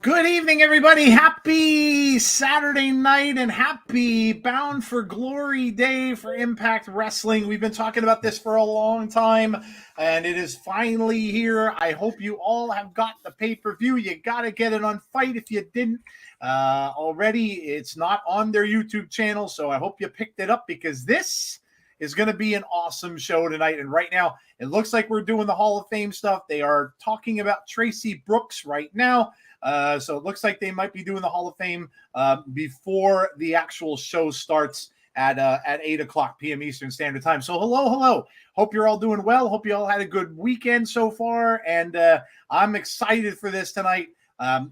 Good evening, everybody. Happy Saturday night and happy Bound for Glory Day for Impact Wrestling. We've been talking about this for a long time, and it is finally here. I hope you all have got the pay-per-view. You got to get it on Fight if you didn't already. It's not on their YouTube channel, so I hope you picked it up because this is going to be an awesome show tonight. And right now, it looks like we're doing the Hall of Fame stuff. They are talking about Tracy Brooks right now. So it looks like they might be doing the Hall of Fame before the actual show starts at 8 o'clock p.m. Eastern Standard Time. So hello. Hope you're all doing well. Hope you all had a good weekend so far. And I'm excited for this tonight.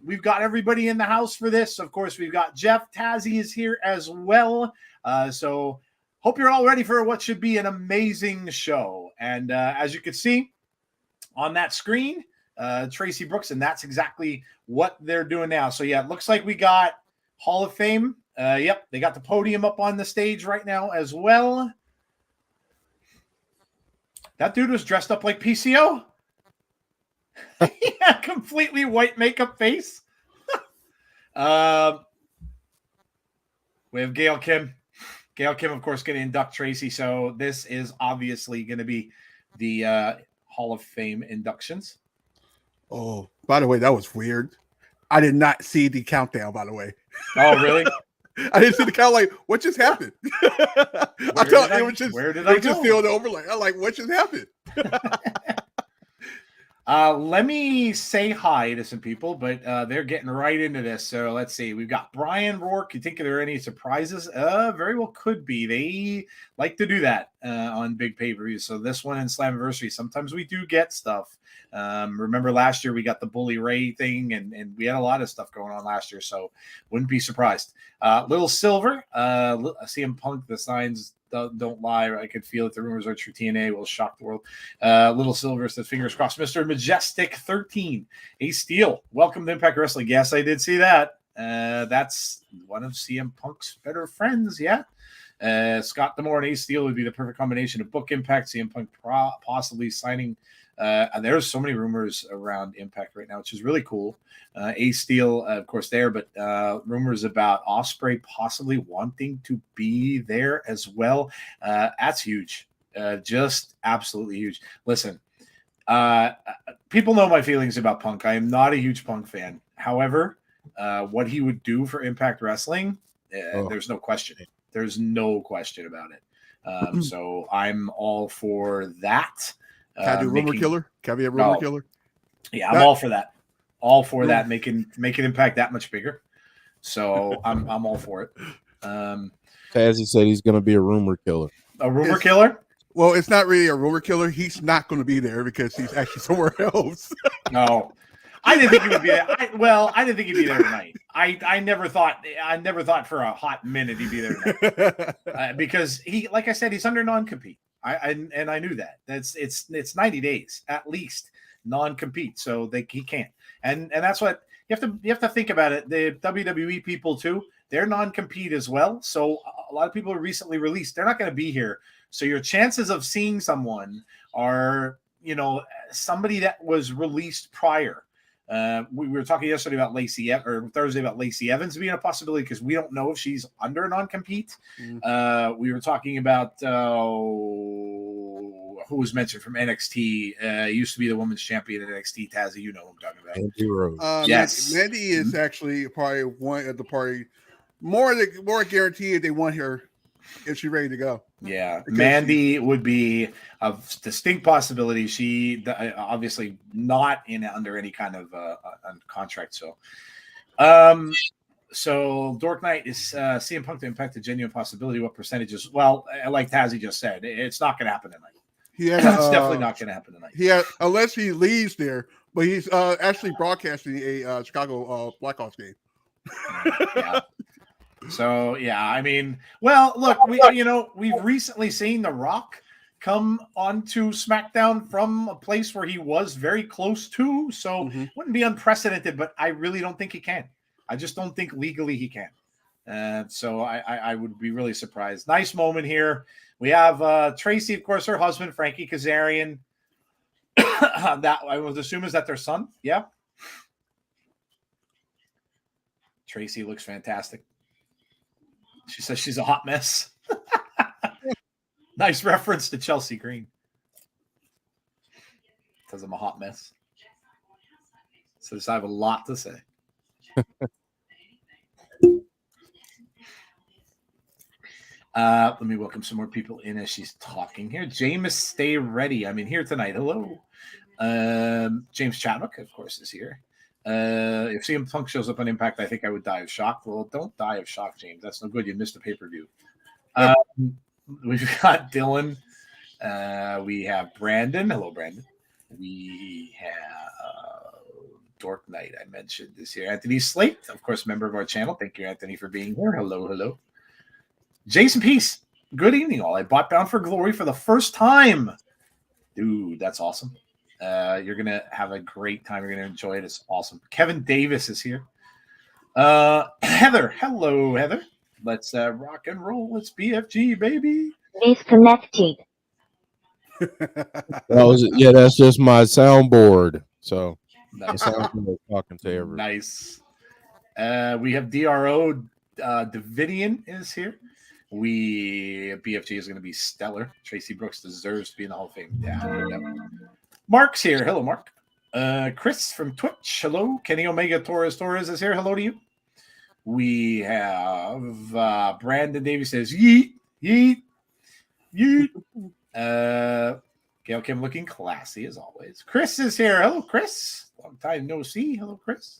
We've got everybody in the house for this. Of course, we've got Jeff. Tazzy is here as well. So hope you're all ready for what should be an amazing show. And as you can see on that screen, Tracy Brooks, and that's exactly what they're doing now. So yeah, it looks like we got Hall of Fame. Yep, they got the podium up on the stage right now as well. That dude was dressed up like PCO. Yeah, completely white makeup face. We have Gail Kim. Gail Kim, of course, going to induct Tracy. So this is obviously going to be the Hall of Fame inductions. Oh, by the way, that was weird. I did not see the countdown, by the way. Oh, really? I didn't see the count. Like, what just happened? I thought it was just, where did I go? Just feel the overlay. I'm like, what just happened? Let me say hi to some people, but they're getting right into this. So let's see. We've got Brian Rourke. You think there are any surprises? Very well could be. They like to do that on big pay-per-views. So this one in Slammiversary, sometimes we do get stuff. Remember last year we got the Bully Ray thing, and we had a lot of stuff going on last year. So wouldn't be surprised. Little Silver, CM Punk, the signs don't lie. I could feel it. The rumors are true. TNA will shock the world. Little Silver says, fingers crossed. Mr. Majestic 13. Ace Steel, welcome to Impact Wrestling. Yes, I did see that. That's one of CM Punk's better friends. Yeah. Scott D'Amore and Ace Steel would be the perfect combination of book Impact. CM Punk possibly signing. And there's so many rumors around Impact right now, which is really cool. Ace Steel, of course, there, but rumors about Ospreay possibly wanting to be there as well. That's huge. Just absolutely huge. Listen, people know my feelings about Punk. I am not a huge Punk fan. However, what he would do for Impact Wrestling, there's no question. There's no question about it. So I'm all for that. Can I do rumor killer? Can we have rumor killer? Yeah, I'm all for that. All for that, making Impact that much bigger. So I'm all for it. As he said, he's going to be a rumor killer. A rumor killer? Well, it's not really a rumor killer. He's not going to be there because he's actually somewhere else. No, I didn't think he would be there. I didn't think he'd be there tonight. I never thought for a hot minute he'd be there tonight. Because he, like I said, he's under non-compete. I knew that. It's 90 days at least non-compete, so he can't. And that's what you have to think about it. The WWE people too, they're non-compete as well. So a lot of people are recently released. They're not going to be here. So your chances of seeing someone are, somebody that was released prior. We were talking yesterday about Thursday about Lacey Evans being a possibility because we don't know if she's under a non-compete. We were talking about who was mentioned from NXT. Used to be the women's champion at NXT. Tazzy, you know who I'm talking about. Mandy Rose. Yes, Mandy is actually probably one of the party more guaranteed they want her if she's ready to go. Yeah, Mandy would be a distinct possibility. She obviously not under any kind of contract. So Dork Knight is CM Punk to Impact a genuine possibility. What percentages? Well, like Tazzy just said, it's not going to happen tonight. It's definitely not going to happen tonight. Unless he leaves there, but he's actually broadcasting a Chicago Blackhawks game. Yeah. So yeah, I mean, well, look, we've recently seen The Rock come onto SmackDown from a place where he was very close to, so it wouldn't be unprecedented, but I really don't think he can. I just don't think legally he can. So I would be really surprised. Nice moment here. We have Tracy, of course, her husband, Frankie Kazarian. That I would assume is that their son. Yeah. Tracy looks fantastic. She says she's a hot mess. Nice reference to Chelsea Green. Says I'm a hot mess. Says I have a lot to say. Let me welcome some more people in as she's talking here. James, stay ready. I'm in here tonight. Hello. James Chadwick, of course, is here. If CM Punk shows up on Impact, I think I would die of shock. Well, don't die of shock, James. That's no good. You missed a pay-per-view. We've got Dylan. We have Brandon. Hello, Brandon. We have Dork Knight. I mentioned this here. Anthony Slate, of course, member of our channel. Thank you, Anthony, for being here. Hello. Jason Peace. Good evening, all. I bought Bound for Glory for the first time. Dude, that's awesome. You're going to have a great time. You're going to enjoy it. It's awesome. Kevin Davis is here. Heather. Hello, Heather. Let's rock and roll. It's BFG, baby. Disconnected. That's just my soundboard. So Nice. Talking to everyone. Nice. We have DRO. Davidian is here. BFG is going to be stellar. Tracy Brooks deserves to be in the Hall of Fame. Yeah. Mark's here. Hello, Mark. Chris from Twitch. Hello. Kenny Omega Torres is here. Hello to you. We have Brandon Davies says yeet. Gail Kim looking classy as always. Chris is here. Hello, Chris. Long time no see. Hello, Chris.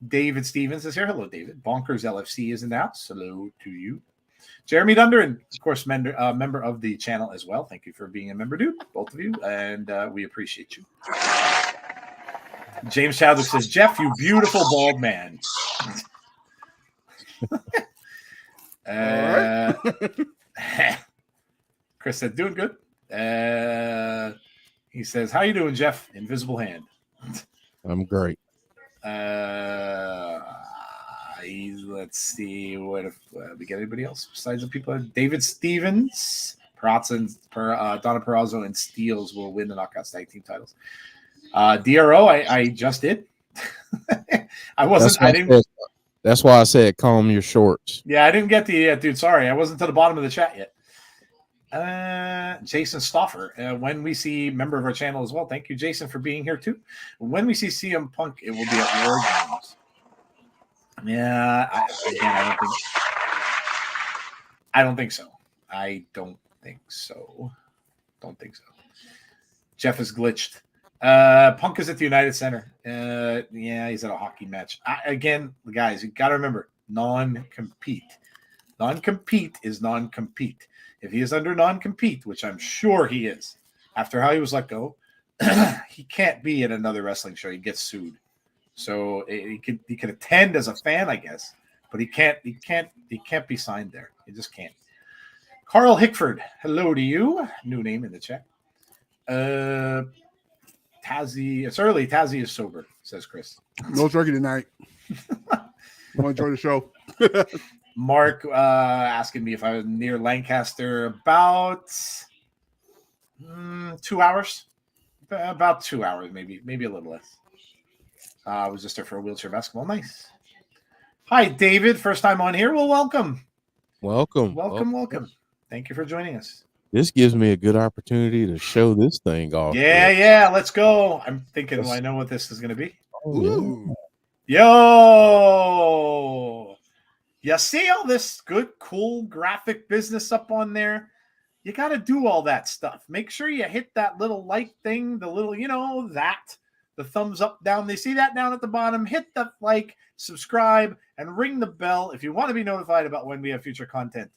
David Stevens is here. Hello, David. Bonkers LFC is in the house. Hello to you. Jeremy Dunder, and of course, member of the channel as well. Thank you for being a member, dude, both of you, and we appreciate you. James Chadwick says, Jeff, you beautiful bald man. Chris said, doing good. He says, how you doing, Jeff? Invisible hand. I'm great. Let's see what if we get anybody else besides the people. David Stevens, Purrazzo, Donna Purrazzo, and Steelz will win the Knockouts Tag Team titles. DRO, I just did. I wasn't. I didn't. That's why I said calm your shorts. Yeah, I didn't get to you yet, dude. Sorry, I wasn't to the bottom of the chat yet. Jason Stoffer, when we see member of our channel as well. Thank you, Jason, for being here too. When we see CM Punk, it will be at War Games. Yeah, I don't think so. Don't think so. Jeff is glitched. Punk is at the United Center. Yeah, he's at a hockey match. Again, guys, you got to remember, non-compete. Non-compete is non-compete. If he is under non-compete, which I'm sure he is, after how he was let go, he can't be at another wrestling show. He gets sued. So he could attend as a fan, I guess, but he can't be signed there. He just can't. Carl Hickford, hello to you. New name in the chat. Tazzy, it's early. Tazzy is sober, says Chris. No drinking tonight. I want to enjoy the show. Mark asking me if I was near Lancaster. About 2 hours. About 2 hours, maybe a little less. I was just there for a wheelchair basketball. Nice. Hi, David. First time on here. Well, welcome. Welcome. Thank you for joining us. This gives me a good opportunity to show this thing off. Yeah. Let's go. I'm thinking, I know what this is going to be. Oh, yeah. Yo. You see all this good, cool graphic business up on there? You got to do all that stuff. Make sure you hit that little like thing, the little, the thumbs up, down. They see that down at the bottom. Hit the like, subscribe, and ring the bell if you want to be notified about when we have future content.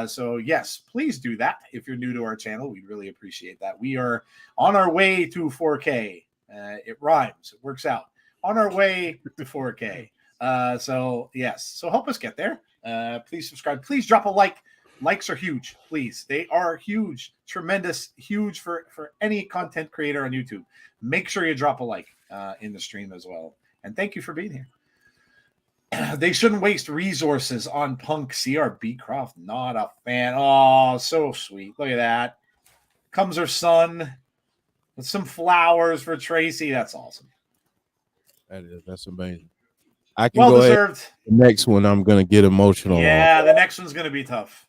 So, yes, please do that. If you're new to our channel, we'd really appreciate that. We are on our way to 4K. It rhymes. It works out. On our way to 4K. So, yes. So, help us get there. Please subscribe. Please drop a like. Likes are huge, please. They are huge, tremendous, huge for any content creator on YouTube. Make sure you drop a like in the stream as well. And thank you for being here. They shouldn't waste resources on Punk. CRB Croft, not a fan. Oh, so sweet. Look at that. Comes her son with some flowers for Tracy. That's awesome. That's amazing. I can well go deserved. Ahead. The next one, I'm going to get emotional. Yeah, the next one's going to be tough.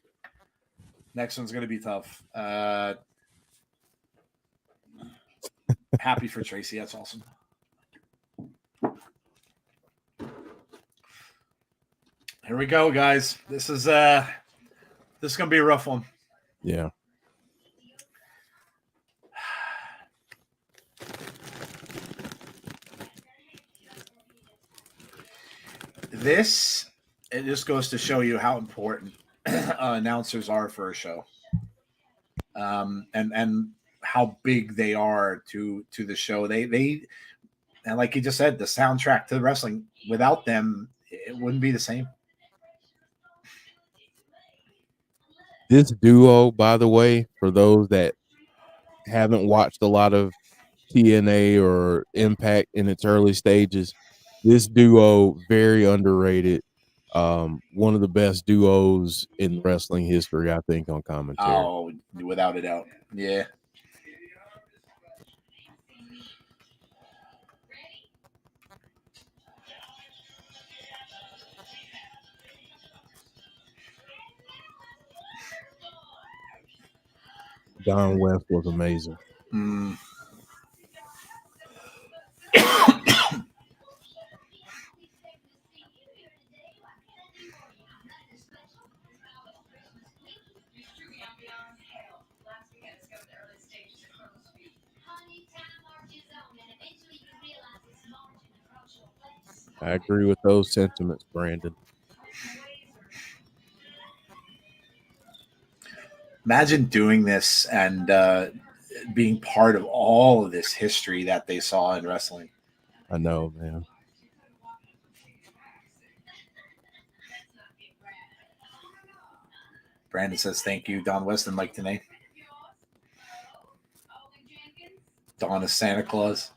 Happy for Tracy. That's awesome. Here we go, guys. This is going to be a rough one. Yeah. It just goes to show you how important announcers are for a show, and how big they are to the show. They and like you just said, the soundtrack to the wrestling. Without them, it wouldn't be the same. This duo, by the way, for those that haven't watched a lot of TNA or Impact in its early stages, this duo, very underrated. One of the best duos in wrestling history, I think, on commentary. Oh, without a doubt. Yeah. Don West was amazing. I agree with those sentiments, Brandon. Imagine doing this and being part of all of this history that they saw in wrestling. I know, man. Brandon says thank you, Don West and Mike Tenay. Don is Santa Claus.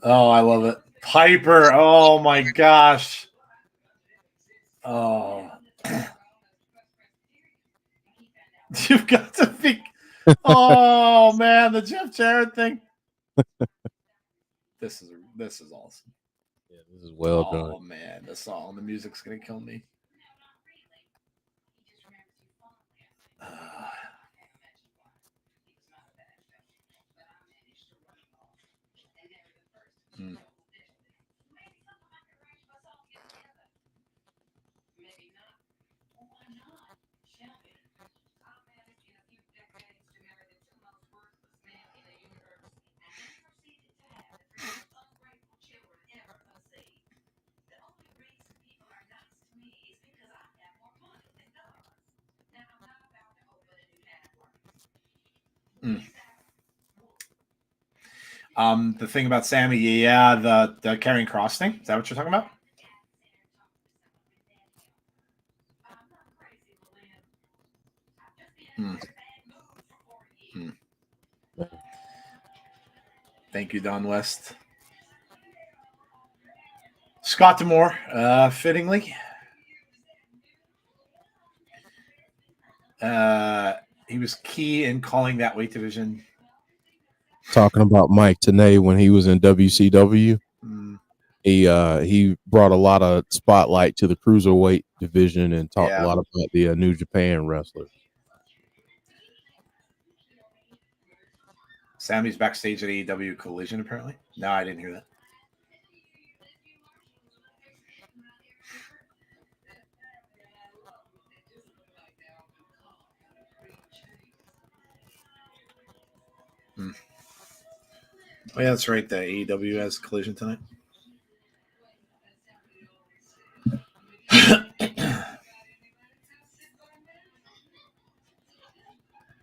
Oh, I love it. Piper. Oh my gosh. Oh. You've got to be. Oh man, the Jeff Jarrett thing. This is awesome. Yeah, this is well done. Oh man, the song, the music's gonna kill me. The thing about Sammy, yeah, the carrying cross thing. Is that what you're talking about? Thank you, Don West. Scott D'Amore, fittingly. He was key in calling that weight division. Talking about Mike Tenay when he was in WCW, he brought a lot of spotlight to the cruiserweight division and talked a lot about the New Japan wrestlers. Sammy's backstage at AEW Collision, apparently. No, I didn't hear that. Oh, yeah, that's right. The AEW has Collision tonight.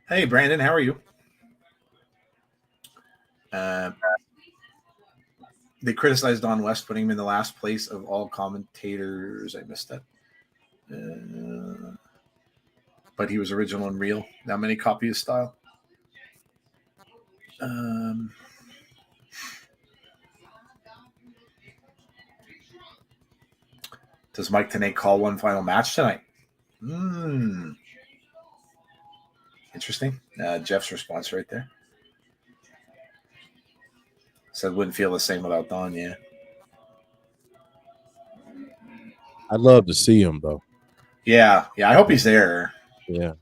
Hey, Brandon, how are you? They criticized Don West, putting him in the last place of all commentators. I missed that. But he was original and real. Not many copy his style. Does Mike Tenay call one final match tonight? Interesting. Jeff's response right there. Said wouldn't feel the same without Don, yeah. I'd love to see him, though. Yeah, I hope he's there. Yeah.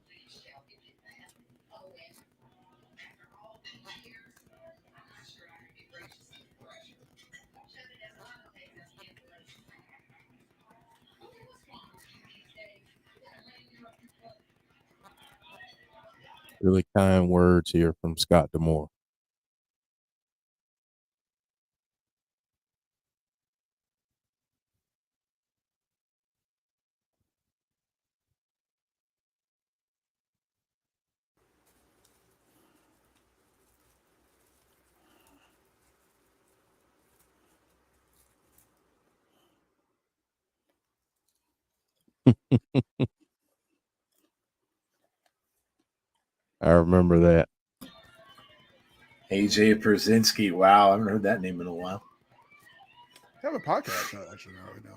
Really kind words here from Scott D'Amore. I remember that. AJ Brzezinski. Wow, I haven't heard that name in a while. I have a podcast actually right now.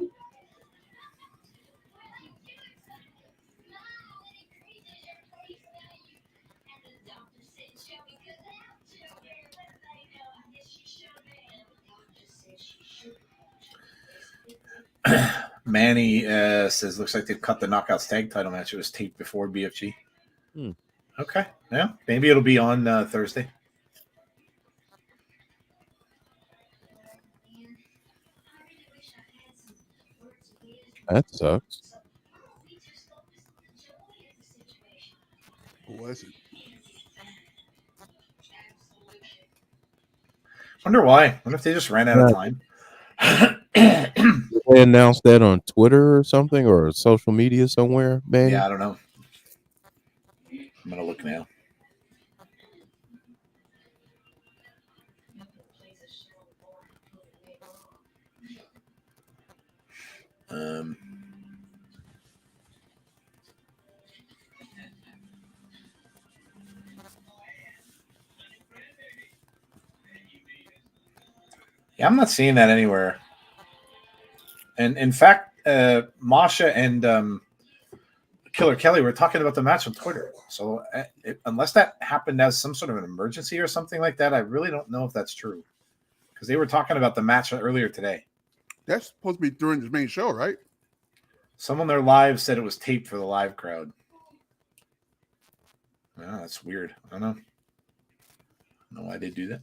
Manny says, looks like they've cut the Knockouts tag title match. It was taped before BFG. Okay. Yeah. Maybe it'll be on Thursday. That sucks. listen. Wonder why. What if they just ran out of time? Did they announced that on Twitter or something or social media somewhere, man? Yeah, I don't know. I'm gonna look now. Yeah, I'm not seeing that anywhere. And in fact, Masha and Killer Kelly were talking about the match on Twitter. So unless that happened as some sort of an emergency or something like that, I really don't know if that's true. Because they were talking about the match earlier today. That's supposed to be during the main show, right? Some on their live said it was taped for the live crowd. Oh, that's weird. I don't know. I don't know why they do that.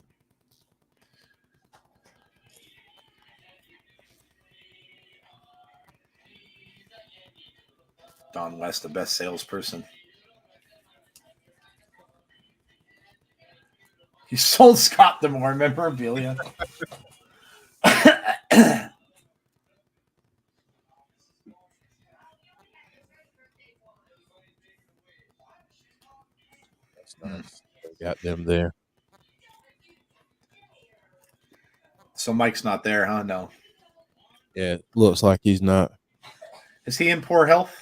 Don West, the best salesperson. He sold Scott D'Amore memorabilia. That's nice. They got them there. So Mike's not there, huh? No. Yeah, it looks like he's not. Is he in poor health?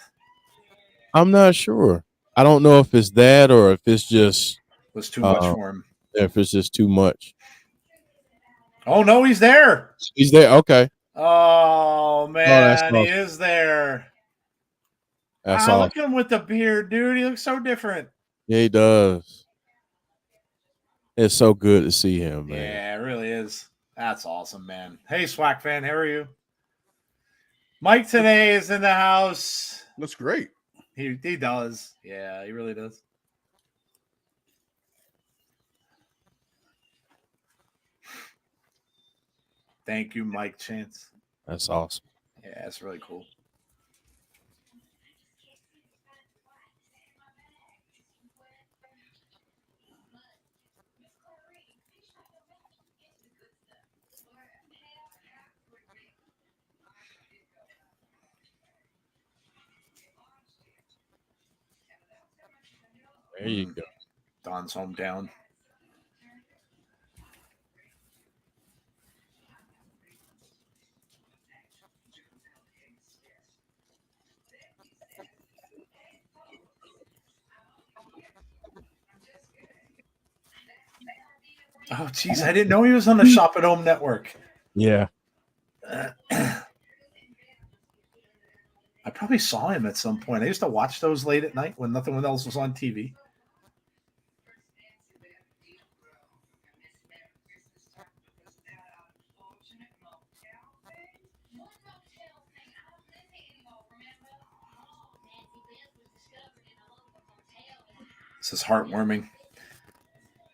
I'm not sure. I don't know if it's that or if it's just It was too much for him. If it's just too much. Oh no, he's there. He's there. Okay. Oh man, awesome. he is there. That's Wow, awesome. look at him with the beard, dude. He looks so different. Yeah, he does. It's so good to see him, man. Yeah, it really is. That's awesome, man. Hey, Swack fan, how are you? Mike today is in the house. Looks great. He does. Yeah, he really does. Thank you, Mike Chance. That's awesome. Yeah, that's really cool. There you go. Don's hometown. Oh, geez, I didn't know he was on the Shop at Home network. Yeah. I probably saw him at some point. I used to watch those late at night when nothing else was on TV. This is heartwarming.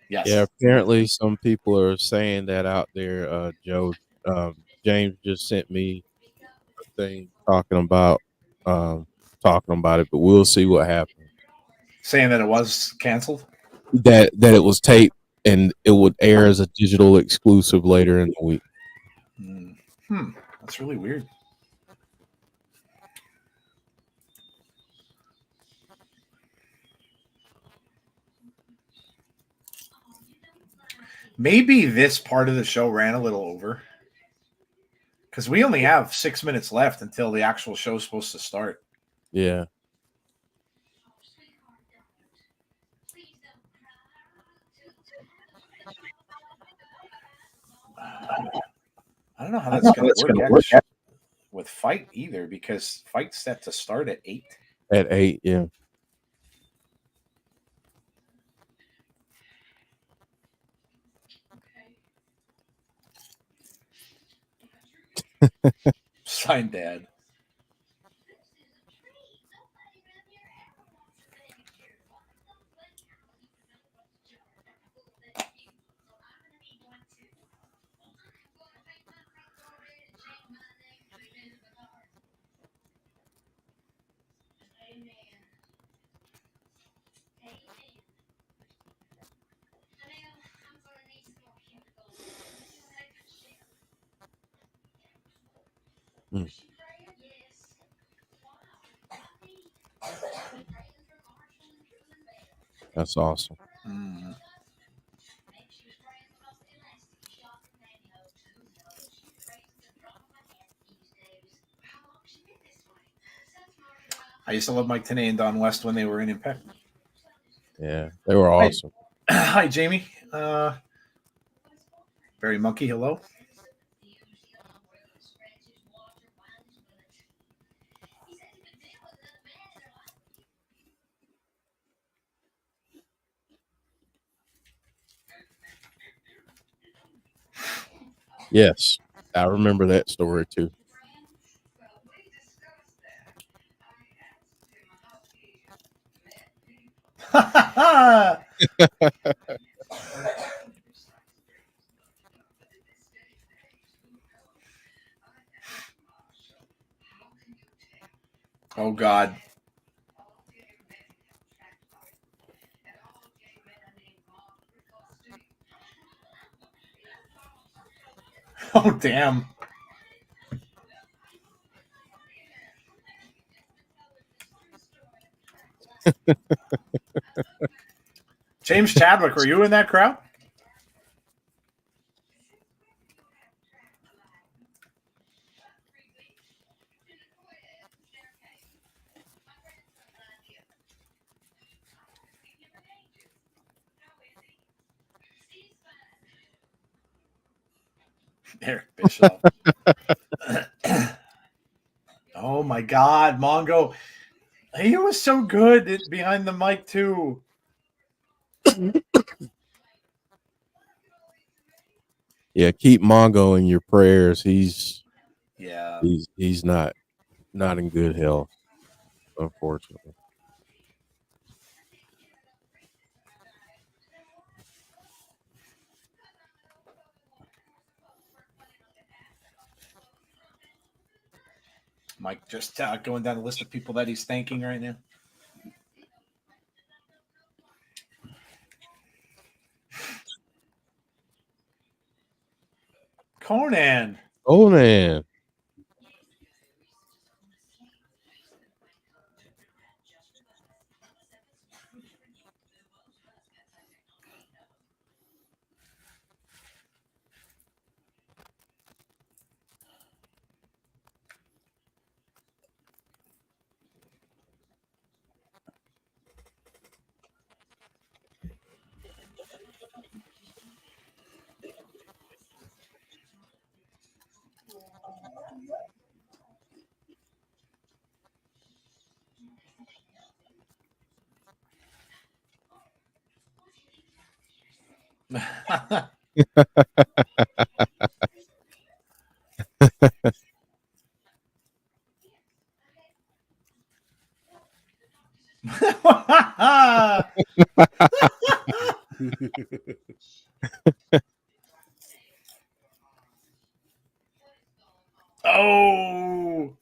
Yes. Yeah, apparently some people are saying that out there. Joe, James just sent me a thing talking about it, but we'll see what happens. Saying that it was canceled? That it was taped and it would air as a digital exclusive later in the week. That's really weird. Maybe this part of the show ran a little over because we only have 6 minutes left until the actual show's supposed to start. Yeah. I don't know how that's going to work with Fight either because Fight's set to start at 8. At 8, yeah. Sign Dad. Mm. That's awesome. Mm. I used to love Mike Tenay and Don West when they were in Impact. Yeah, they were awesome. Hi, Jamie. Barry Monkey, hello. Yes, I remember that story too. Oh, God. Oh, damn. James Chadwick, were you in that crowd? Eric Bischoff. Oh, my God. Mongo. He was so good behind the mic, too. Yeah, keep Mongo in your prayers. He's not in good health, unfortunately. Mike just going down the list of people that he's thanking right now. Conan. Oh man. Oh.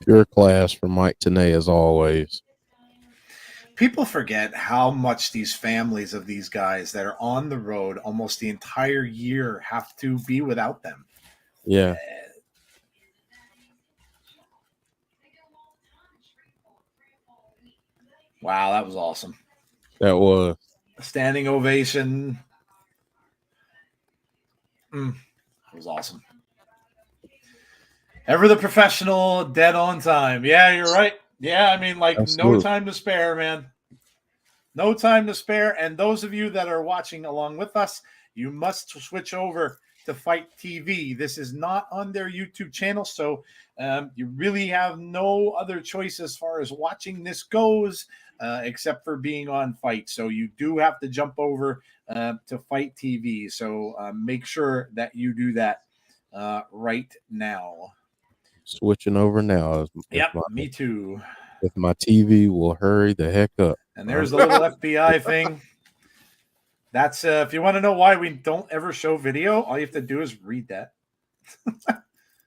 Pure class from Mike Tenay as always. People forget how much these families of these guys that are on the road almost the entire year have to be without them. Yeah. Wow, that was awesome. That was a standing ovation. It was awesome. Ever the professional, dead on time. Yeah, you're right. Yeah, I mean, like, Absolutely. No time to spare, man. No time to spare. And those of you that are watching along with us, you must switch over to Fight TV. This is not on their YouTube channel, so you really have no other choice as far as watching this goes, except for being on Fight. So you do have to jump over to Fight TV. So make sure that you do that. right now. Switching over now. Yep, me too. If my TV will hurry the heck up. And there's the little FBI thing. That's if you want to know why we don't ever show video, all you have to do is read that.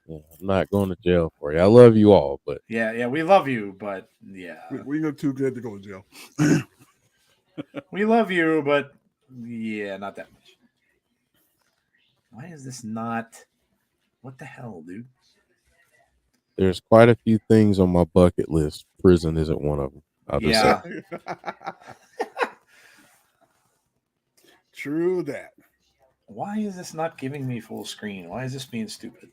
Yeah, I'm not going to jail for you. I love you all, but yeah, we love you, but yeah, we're too good to go to jail. We love you, but yeah, not that much. Why is this not? What the hell, dude? there's quite a few things on my bucket list. Prison isn't one of them. I'll just say. True that. Why is this not giving me full screen? Why is this being stupid?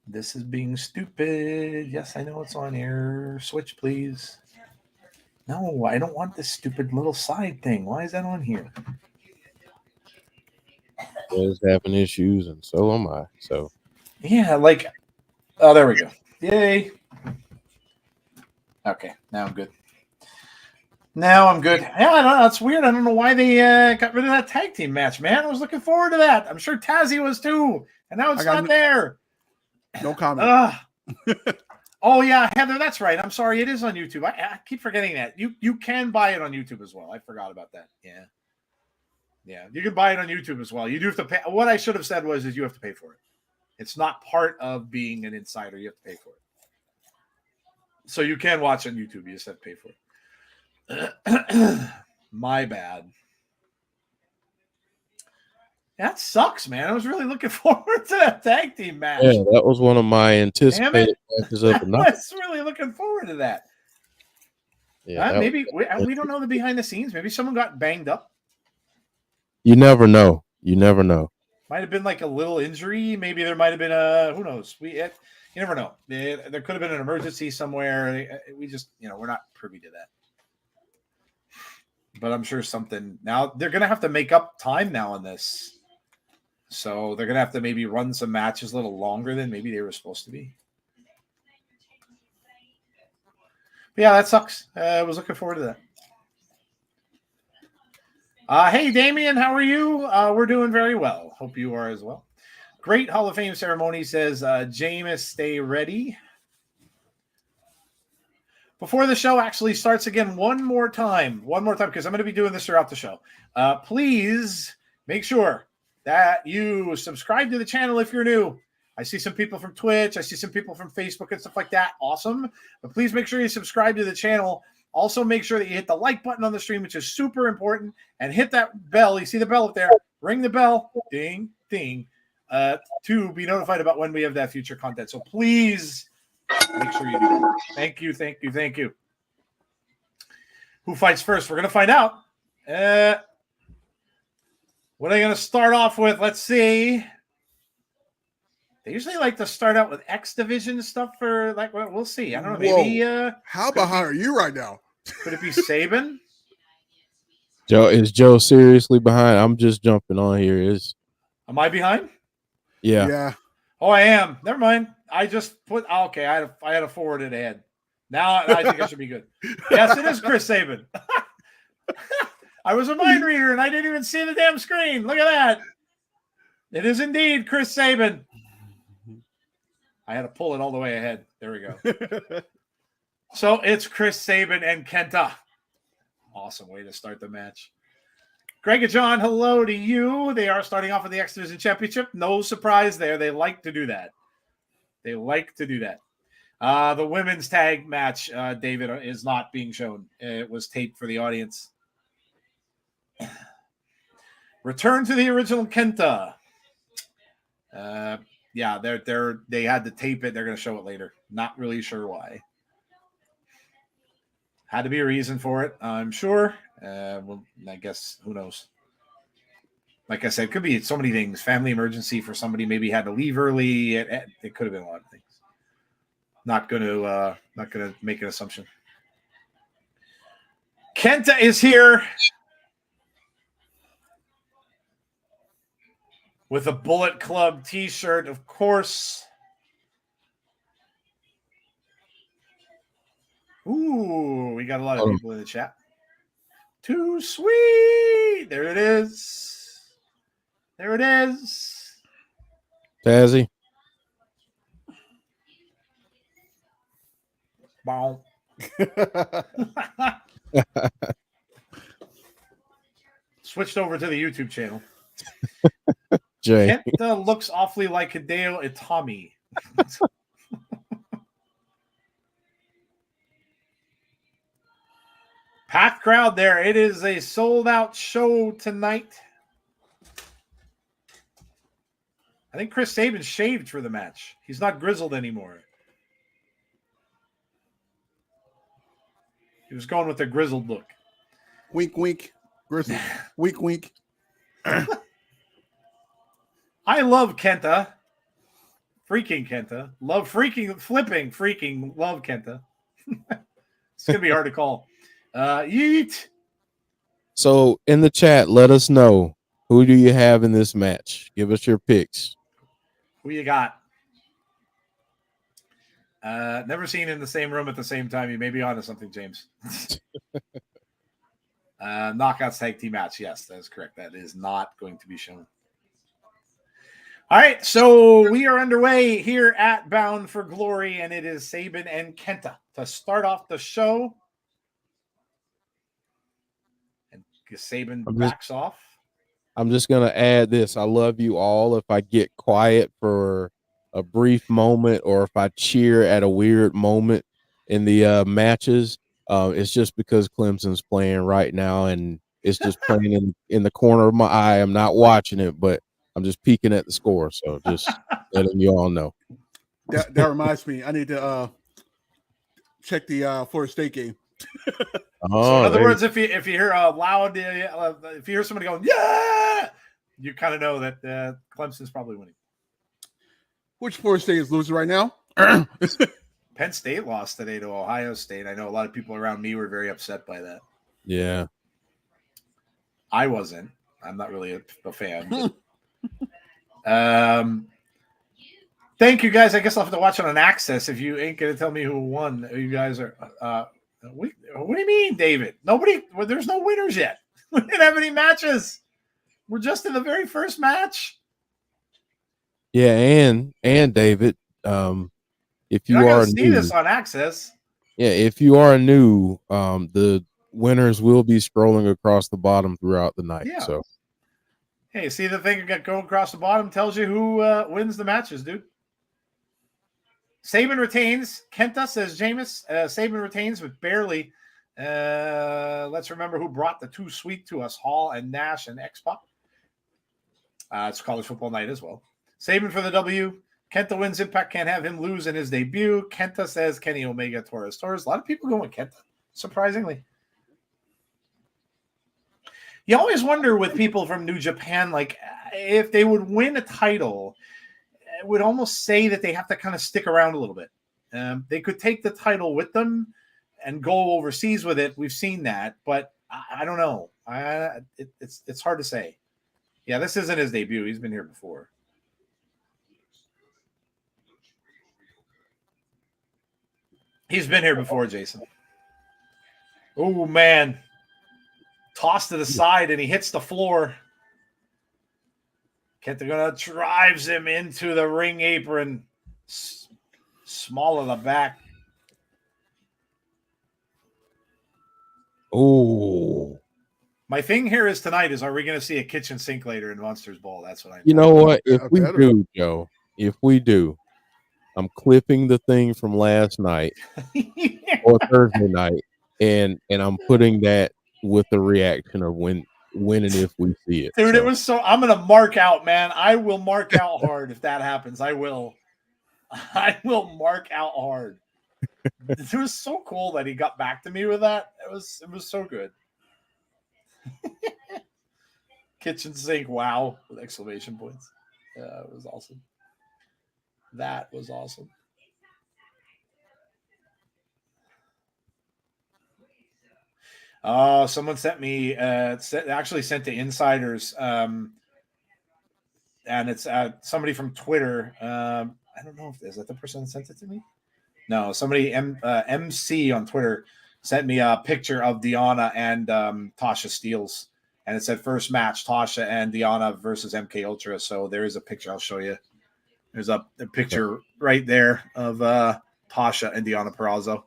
This is being stupid. Yes, I know it's on here. Switch, please. No, I don't want this stupid little side thing. Why is that on here? Is having issues, and so am I. So yeah, like, oh, there we go. Yay. Okay, now I'm good. Yeah, I don't know. It's weird. I don't know why they got rid of that tag team match, man. I was looking forward to that. I'm sure Tazzy was too, and now it's not there. No comment. Oh yeah, Heather, that's right. I'm sorry, it is on YouTube. I keep forgetting that. You can buy it on YouTube as well. I forgot about that. Yeah, you can buy it on YouTube as well. You do have to pay. What I should have said was you have to pay for it. It's not part of being an insider. You have to pay for it. So you can watch on YouTube. You just have to pay for it. My bad. That sucks, man. I was really looking forward to that tag team match. Yeah, that was one of my anticipated matches of the night. I was really looking forward to that. Yeah, maybe we don't know the behind the scenes. Maybe someone got banged up. You never know. Might have been like a little injury. Maybe there might have been a who knows. You never know. There could have been an emergency somewhere. We just we're not privy to that. But I'm sure something now they're gonna have to make up time now on this. So they're going to have to maybe run some matches a little longer than maybe they were supposed to be. But yeah, that sucks. I was looking forward to that. Hey, Damien, how are you? We're doing very well. Hope you are as well. Great Hall of Fame ceremony, says Jameis, stay ready. Before the show actually starts again, one more time, because I'm going to be doing this throughout the show. Please make sure that you subscribe to the channel if you're new. I see some people from Twitch. I see some people from Facebook and stuff like that. Awesome. But please make sure you subscribe to the channel. Also, make sure that you hit the like button on the stream, which is super important, and hit that bell. You see the bell up there. Ring the bell. Ding, ding. To be notified about when we have that future content. So please make sure you do that. Thank you. Who fights first? We're going to find out. What are you going to start off with? Let's see. They usually like to start out with X Division stuff for we'll see. I don't know. Maybe. How behind are you right now? Could it be Sabin? Is Joe seriously behind? I'm just jumping on here. Am I behind? Yeah. Oh, I am. Never mind. I just put. Okay, I had a forward it ahead. Now I think I should be good. Yes, it is Chris Sabin. I was a mind reader and I didn't even see the damn screen. Look at that. It is indeed Chris Sabin. I had to pull it all the way ahead. There we go. So it's Chris Sabin and Kenta. Awesome way to start the match. Greg and John, hello to you. They are starting off with the X Division Championship. No surprise there. They like to do that. The women's tag match, David, is not being shown. It was taped for the audience. Return to the original Kenta. They had to tape it. They're going to show it later. Not really sure why. Had to be a reason for it, I'm sure. Well, I guess who knows. Like I said, it could be so many things. Family emergency for somebody, maybe had to leave early. It could have been a lot of things. Not going to make an assumption. Kenta is here. With a Bullet Club t-shirt, of course. Ooh, we got a lot of people in the chat. Too sweet. There it is. There it is. Tazzy. Wow. Switched over to the YouTube channel. Jay. Kenta looks awfully like Hideo Itami. Packed crowd there. It is a sold-out show tonight. I think Chris Sabin shaved for the match. He's not grizzled anymore. He was going with the grizzled look. Wink, wink. Grizzly. Wink, wink. I love Kenta. Freaking Kenta. Love freaking, flipping, freaking love Kenta. It's going to be hard to call. Yeet. So in the chat, let us know, who do you have in this match? Give us your picks. Who you got? Never seen in the same room at the same time. You may be onto something, James. Knockouts tag team match. Yes, that is correct. That is not going to be shown. All right, so we are underway here at Bound for Glory, and it is Sabin and Kenta to start off the show. And Sabin backs off. I'm just going to add this. I love you all. If I get quiet for a brief moment or if I cheer at a weird moment in the matches, it's just because Clemson's playing right now, and it's just playing in the corner of my eye. I'm not watching it, but I'm just peeking at the score. So just letting you all know. That reminds me. I need to check the Florida State game. So in other words, if you hear a loud, if you hear somebody going, yeah, you kind of know that Clemson's probably winning. Which Florida State is losing right now? Penn State lost today to Ohio State. I know a lot of people around me were very upset by that. Yeah. I wasn't. I'm not really a fan. Thank you, guys. I guess I'll have to watch it on Access if you ain't going to tell me who won. You guys are what do you mean, David? There's no winners yet. We didn't have any matches. We're just in the very first match. Yeah, and David, if you You're are see new, this on Access. Yeah, if you are new, the winners will be scrolling across the bottom throughout the night. Yeah. So, hey, see the thing going across the bottom tells you who wins the matches, dude. Sabin retains. Kenta says Jameis. Sabin retains, but barely. Let's remember who brought the too sweet to us: Hall and Nash and X-Pac. It's college football night as well. Sabin for the W. Kenta wins. Impact can't have him lose in his debut. Kenta says Kenny Omega, Torres. A lot of people going with Kenta, surprisingly. You always wonder with people from New Japan, like if they would win a title, it would almost say that they have to kind of stick around a little bit. They could take the title with them and go overseas with it. We've seen that, but I don't know. It's hard to say. Yeah, this isn't his debut. He's been here before. He's been here before, Jason. Oh, man. Tossed to the side, and he hits the floor. Kenta gonna drives him into the ring apron. Small of the back. oh, My thing here is tonight is, are we going to see a kitchen sink later in Monsters Ball? That's what I. You know what? If we better. do, Joe, if we do, I'm clipping the thing from last night or Thursday night, and I'm putting that with the reaction of when and if we see it. Dude, So, it was so. I'm going to mark out, man. I will mark out hard if that happens. I will mark out hard. It was so cool that he got back to me with that. It was so good. Kitchen sink, wow, with exclamation points. Yeah, it was awesome. That was awesome. Oh, someone sent me, actually sent to Insiders, and it's somebody from Twitter. I don't know if is that the person that sent it to me. No, somebody MC on Twitter sent me a picture of Deonna and Tasha Steelz and it said first match Tasha and Deonna versus MK Ultra. So there is a picture I'll show you. There's a picture right there of Tasha and Deonna Purrazzo.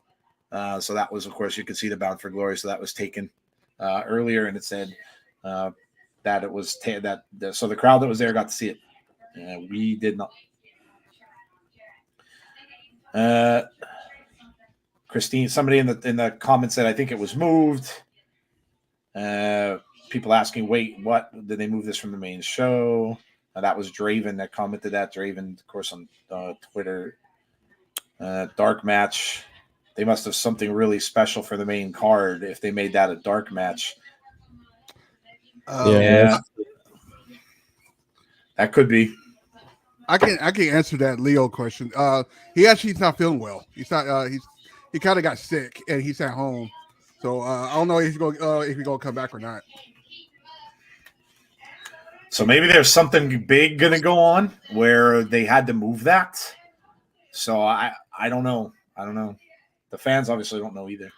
So that was, of course, you could see the Bound for Glory. So that was taken earlier, and it said that it was so the crowd that was there got to see it. We did not. Christine, somebody in the comments said I think it was moved. People asking, wait, what? Did they move this from the main show? That was Draven that commented that. Draven, of course, on Twitter. Dark match. They must have something really special for the main card if they made that a dark match. Yeah, that could be. I can answer that Leo question. He's not feeling well. He's not. He kind of got sick and he's at home. So I don't know if he's gonna come back or not. So maybe there's something big gonna go on where they had to move that. So I don't know. I don't know. The fans obviously don't know either.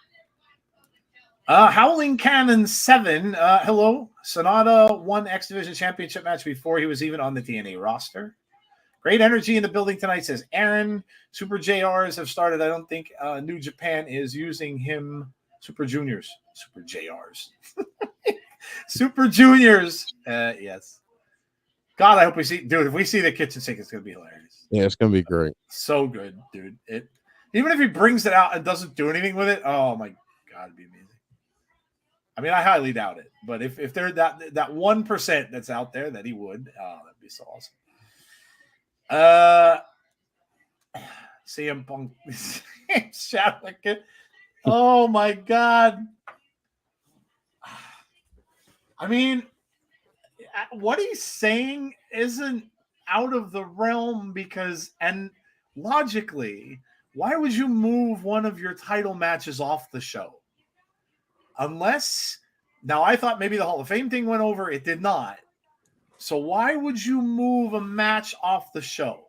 Howling Cannon 7. Hello. Sonata won X Division Championship match before he was even on the TNA roster. Great energy in the building tonight, says Aaron. Super JRs have started. I don't think New Japan is using him. Super Juniors. Super JRs. Super Juniors. Yes. God, I hope we see. Dude, if we see the kitchen sink, it's going to be hilarious. Yeah, it's going to be great. So good, dude. Even if he brings it out and doesn't do anything with it, oh my God, it'd be amazing. I mean, I highly doubt it. But if there's that 1% that's out there that he would, that'd be so awesome. CM Punk. Shout like it. Oh my God. I mean, what he's saying isn't out of the realm because, and logically, why would you move one of your title matches off the show? Unless, now I thought maybe the Hall of Fame thing went over. It did not. So why would you move a match off the show?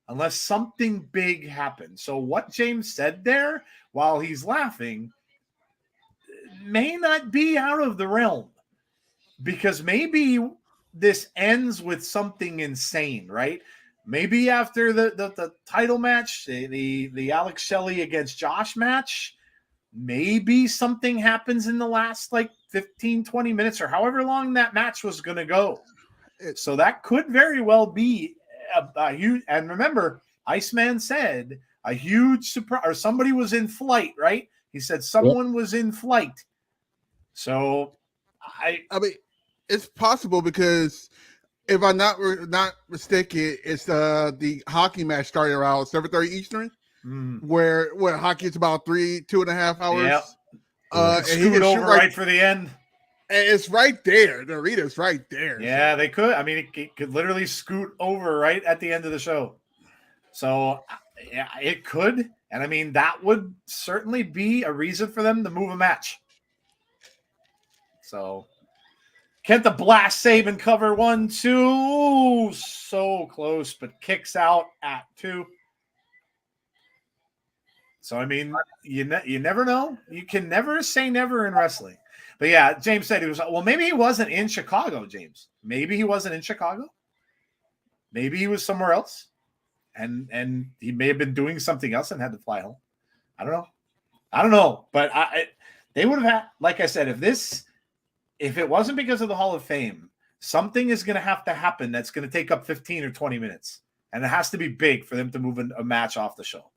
Unless something big happened. So what James said there, while he's laughing, may not be out of the realm. Because maybe this ends with something insane, right? Maybe after the title match, the Alex Shelley against Josh match, maybe something happens in the last like 15, 20 minutes or however long that match was going to go. So that could very well be a huge, and remember, Iceman said a huge surprise, or somebody was in flight, right? He said someone was in flight. So I mean, it's possible because if I'm not mistaken, it's the hockey match started around 7:30 Eastern, where hockey is about 2.5 hours. Yep. And he scoot over right for the end. And it's right there. The arena's right there. Yeah, they could. I mean, it could literally scoot over right at the end of the show. So yeah, it could. And I mean, that would certainly be a reason for them to move a match. So Kenta blast Sabin cover 1-2. So close, but kicks out at 2. So, I mean, you never know. You can never say never in wrestling. But yeah, James said maybe he wasn't in Chicago, James. Maybe he wasn't in Chicago. Maybe he was somewhere else. And he may have been doing something else and had to fly home. I don't know. But they would have had, like I said, if it wasn't because of the Hall of Fame, something is going to have to happen that's going to take up 15 or 20 minutes. And it has to be big for them to move a match off the show.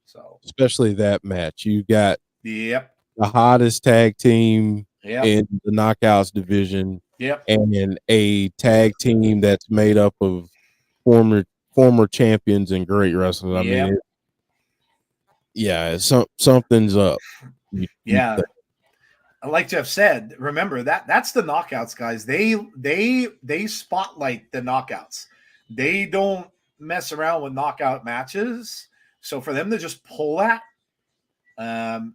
So especially that match. You got the hottest tag team in the Knockouts division. And a tag team that's made up of former champions and great wrestlers. I mean, something's up. Like Jeff said, remember that's the Knockouts, guys. They spotlight the Knockouts. They don't mess around with knockout matches. So for them to just pull that, and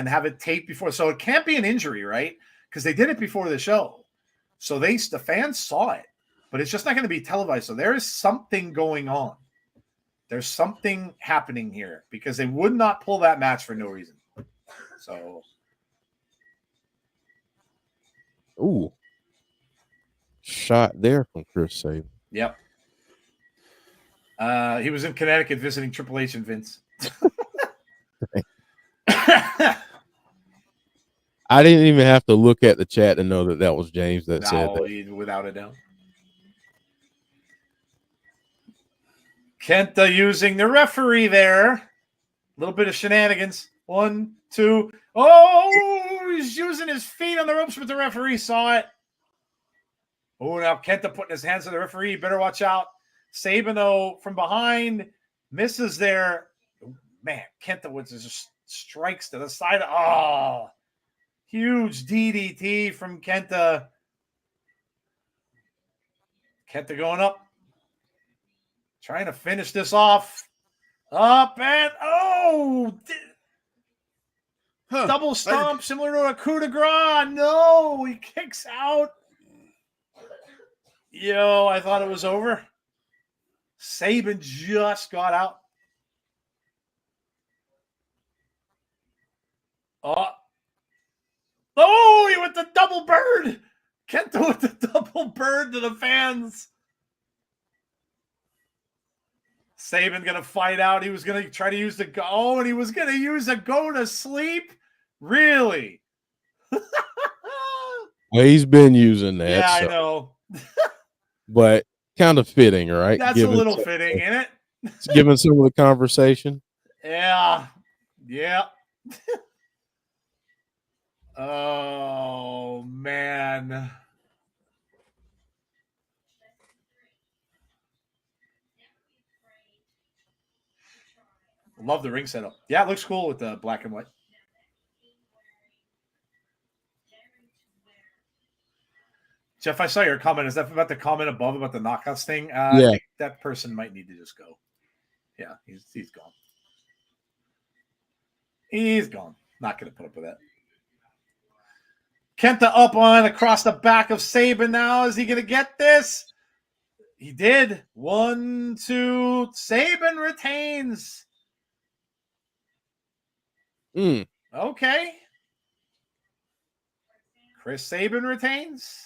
have it taped before, so it can't be an injury, right? Because they did it before the show, so the fans saw it, but it's just not going to be televised. So there is something going on. There's something happening here because they would not pull that match for no reason. So Ooh. Shot there from Chris Sabin. Yep. He was in Connecticut visiting Triple H and Vince. I didn't even have to look at the chat to know that was James that said that. Without a doubt. Kenta using the referee there. A little bit of shenanigans. 1, 2. Oh, he's using his feet on the ropes, but the referee saw it. Oh, now Kenta putting his hands on the referee. Better watch out. Sabin, though, from behind, misses there. Man, Kenta with just strikes to the side. Oh, huge DDT from Kenta. Kenta going up. Trying to finish this off. Up and double stomp similar to a coup de grace. No, he kicks out. Yo, I thought it was over. Sabin just got out. Oh, he went the double bird. Kenta with the double bird to the fans. Sabin going to fight out. He was going to try to use the go. Oh, and he was going to use a go to sleep? Really? Well, he's been using that. Yeah, I know. But kind of fitting, right? That's a little fitting, isn't it? Given some of the conversation. Yeah. Yeah. Oh, man. Love the ring setup. Yeah, it looks cool with the black and white. Jeff, I saw your comment. Is that about the comment above about the knockouts thing? Yeah. I think that person might need to just go. Yeah, he's gone. He's gone. Not going to put up with that. Kenta up on across the back of Sabin now. Is he going to get this? He did. 1, 2. Sabin retains. Okay. Chris Sabin retains.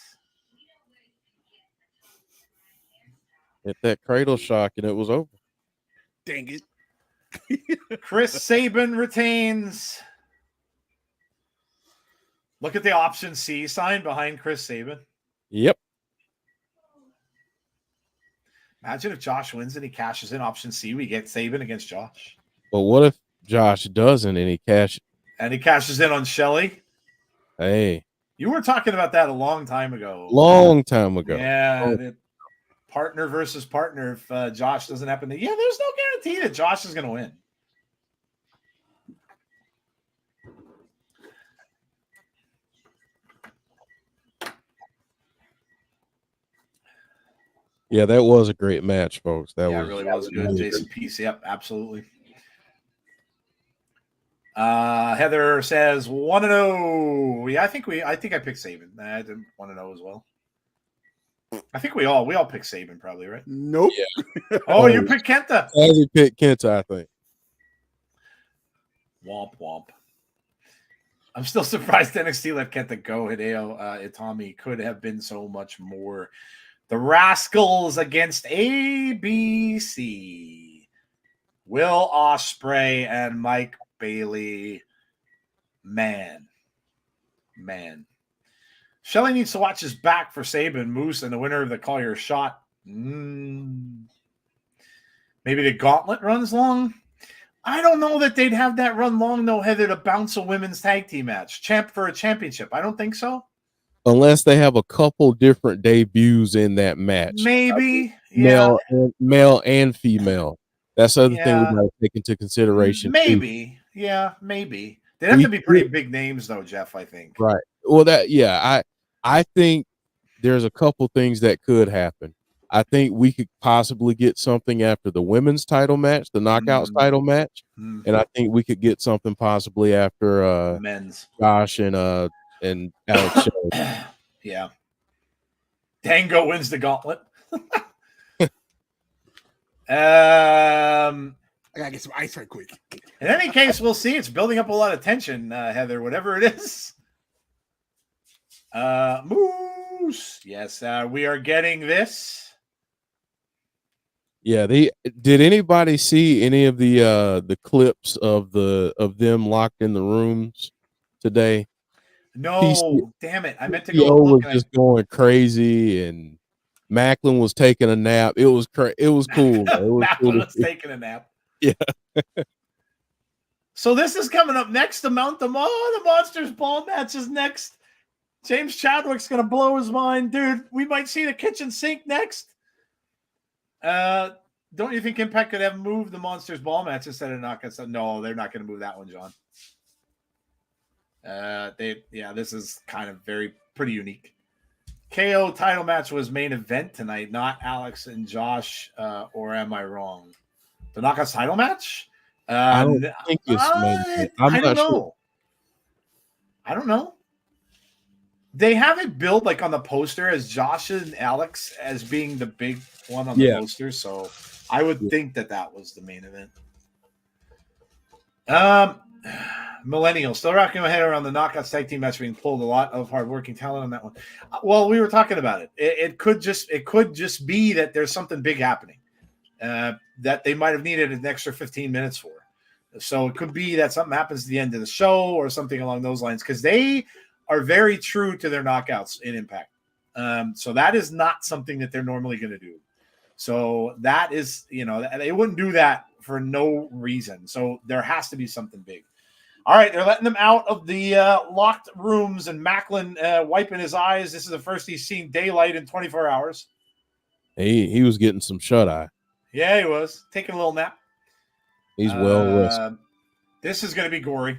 Hit that cradle shock and it was over. Dang it. Chris Sabin retains. Look at the option C sign behind Chris Sabin. Yep. Imagine if Josh wins and he cashes in option C. We get Sabin against Josh. But what if Josh doesn't and he cashes in on Shelley? Hey. You were talking about that a long time ago. Long time ago. Yeah. Partner versus partner. If Josh doesn't happen to... Yeah, there's no guarantee that Josh is going to win. Yeah, that was a great match, folks. That really was good. Really Jason Peace. Yep, absolutely. Heather says 1-0. Yeah, I think I picked Sabin. I didn't 1-0 as well. I think we all picked Sabin probably, right? Nope. Yeah. Oh, you picked Kenta. I picked Kenta, I think. Womp womp. I'm still surprised NXT let Kenta go. Hideo Itami could have been so much more. The Rascals against ABC. Will Ospreay and Mike Bailey. Man. Shelley needs to watch his back for Sabin, Moose, and the winner of the Call Your Shot. Maybe the Gauntlet runs long. I don't know that they'd have that run long, though, Heather, to bounce a women's tag team match. For a championship. I don't think so. Unless they have a couple different debuts in that match. Maybe. Male and female. That's the other thing we got to take into consideration. Maybe. Too. Yeah, maybe. They'd have to be pretty big names, though, Jeff, I think. Right. Well, I think there's a couple things that could happen. I think we could possibly get something after the women's title match, the knockouts title match. And I think we could get something possibly after men's. Josh and Alex Shelley. Yeah. Tango wins the Gauntlet. I gotta get some ice right quick. In any case, we'll see. It's building up a lot of tension, Heather, whatever it is. Moose. Yes, we are getting this. Yeah, did anybody see any of the clips of them locked in the rooms today? No, damn it. I meant to go PCO look. was just going crazy, and Maclin was taking a nap. It was it was cool. It was Maclin cool was taking a nap. Yeah. So this is coming up next. The Monsters Ball match is next. James Chadwick's going to blow his mind. Dude, we might see the kitchen sink next. Don't you think Impact could have moved the Monsters Ball match instead of Knockouts? No, they're not going to move that one, John. This is kind of pretty unique. KO title match was main event tonight, not Alex and Josh, or am I wrong? The Knockouts title match? I don't think it's main event. I'm not sure. I don't know. They have it billed like on the poster as Josh and Alex as being the big one on the poster, so I would think that was the main event. Millennial still rocking my head around the Knockouts tag team match being pulled. A lot of hardworking talent on that one. Well, we were talking about it. It could just be that there's something big happening that they might have needed an extra 15 minutes for. So it could be that something happens at the end of the show or something along those lines, because they are very true to their knockouts in Impact. So that is not something that they're normally going to do. So that is, they wouldn't do that for no reason. So there has to be something big. All right, they're letting them out of the locked rooms, and Maclin wiping his eyes. This is the first he's seen daylight in 24 hours. He was getting some shut-eye. Yeah, he was. Taking a little nap. He's well rested. This is going to be gory.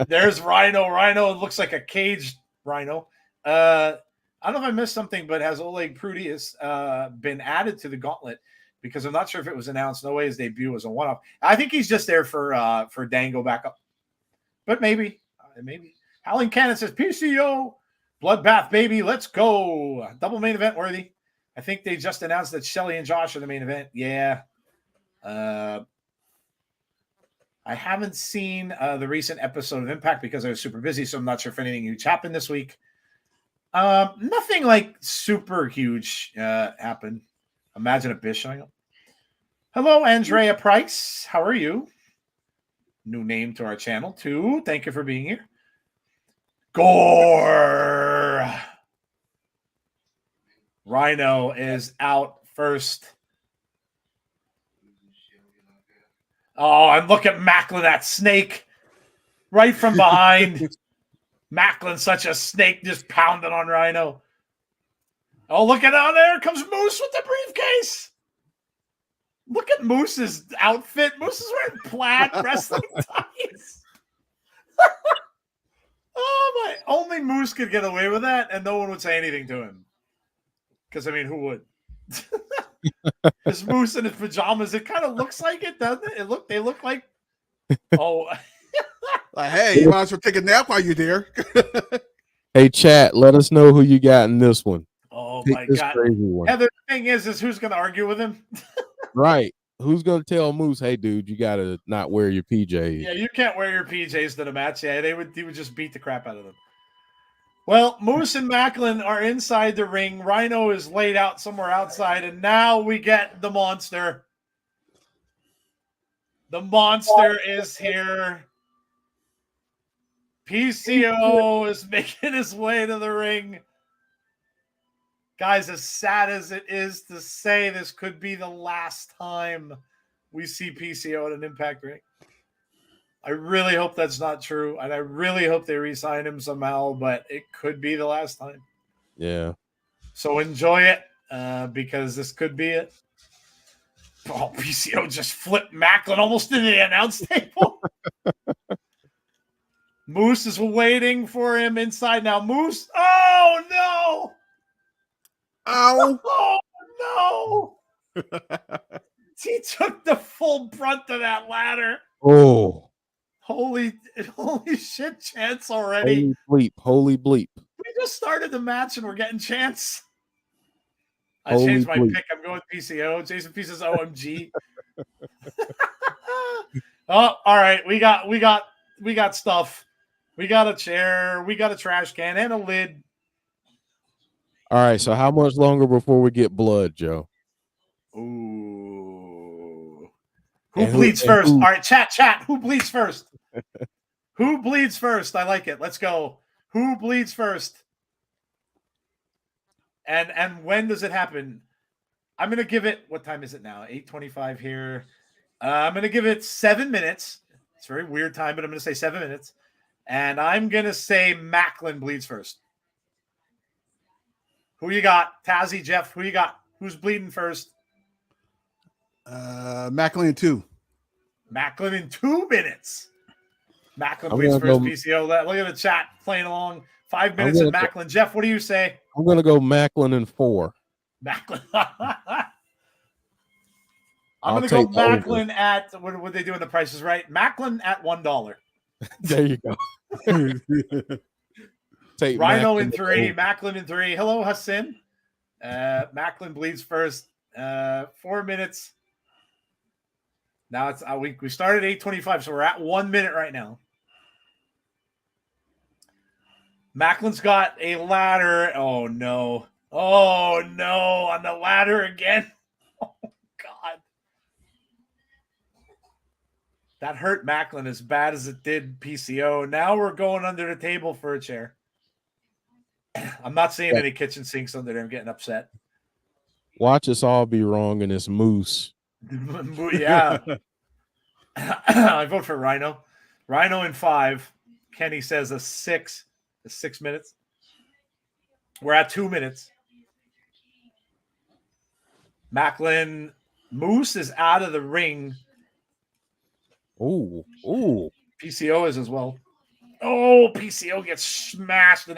There's Rhino. Rhino looks like a caged Rhino. I don't know if I missed something, but has Oleg Prudius been added to the Gauntlet? Because I'm not sure if it was announced. No way his debut was a one-off. I think he's just there for Dango backup. But maybe. Howling Cannon says, PCO, Bloodbath, baby, let's go. Double main event worthy. I think they just announced that Shelley and Josh are the main event. Yeah. I haven't seen the recent episode of Impact because I was super busy, so I'm not sure if anything huge happened this week. Nothing like super huge happened. Imagine a bitch showing up. Hello, Andrea Price. How are you? New name to our channel, too. Thank you for being here. Gore! Rhino is out first. Oh, and look at Maclin, that snake. Right from behind. Maclin, such a snake, just pounding on Rhino. Oh, look at out there comes Moose with the briefcase. Look at Moose's outfit. Moose is wearing plaid wrestling ties. Oh my! Only Moose could get away with that, and no one would say anything to him. Because who would? This Moose in his pajamas. It kind of looks like it, doesn't it? They look like. Oh. Hey, you might as well take a nap while you're there. Hey, chat, let us know who you got in this one. Oh Pick my this God! crazy one. And the thing is who's going to argue with him? Right. Who's going to tell Moose, hey, dude, you got to not wear your PJs? Yeah, you can't wear your PJs to the match. Yeah, he would just beat the crap out of them. Well, Moose and Maclin are inside the ring. Rhino is laid out somewhere outside, and now we get the monster. The monster is here. PCO is making his way to the ring. Guys, as sad as it is to say, this could be the last time we see PCO at an Impact ring. I really hope that's not true, and I really hope they re-sign him somehow, but it could be the last time. Yeah. So enjoy it, because this could be it. Oh, PCO just flipped Maclin almost into the announce table. Moose is waiting for him inside now. Moose, oh no! Ow! Oh no! He took the full brunt of that ladder. Oh. Holy shit, chance already. Holy bleep. We just started the match and we're getting chance. I Holy changed my bleep. pick. I'm going with PCO. Jason P says OMG. Oh, all right. We got stuff. We got a chair. We got a trash can and a lid. All right. So how much longer before we get blood, Joe? Ooh. Who And bleeds first? who- All right, chat. Who bleeds first? Who bleeds first? I like it. Let's go. Who bleeds first? And when does it happen? I'm gonna give it. What time is it now? 8:25 here. I'm gonna give it 7 minutes. It's a very weird time, but I'm gonna say 7 minutes. And I'm gonna say Maclin bleeds first. Who you got? Tazzy, Jeff, who you got? Who's bleeding first? Maclin 2. Maclin in 2 minutes. Maclin bleeds first, PCO. Look at the chat playing along. 5 minutes in Maclin. Jeff, what do you say? I'm going to go Maclin in 4. Maclin. I'm going to go Maclin at, what are they doing? The Price is Right. Maclin at $1. There you go. Take Rhino in 3, Maclin in 3. Hello, Hassan. Maclin bleeds first. 4 minutes. Now it's we started 8:25, so we're at 1 minute right now. Maclin's got a ladder. Oh no! Oh no! On the ladder again. Oh God! That hurt Maclin as bad as it did PCO. Now we're going under the table for a chair. I'm not seeing any kitchen sinks under there. I'm getting upset. Watch us all be wrong in this moose. Yeah. I vote for Rhino. Rhino in 5. Kenny says a 6. 6 minutes. We're at 2 minutes. Maclin Moose is out of the ring. Ooh. PCO is as well. Oh, PCO gets smashed. Ooh,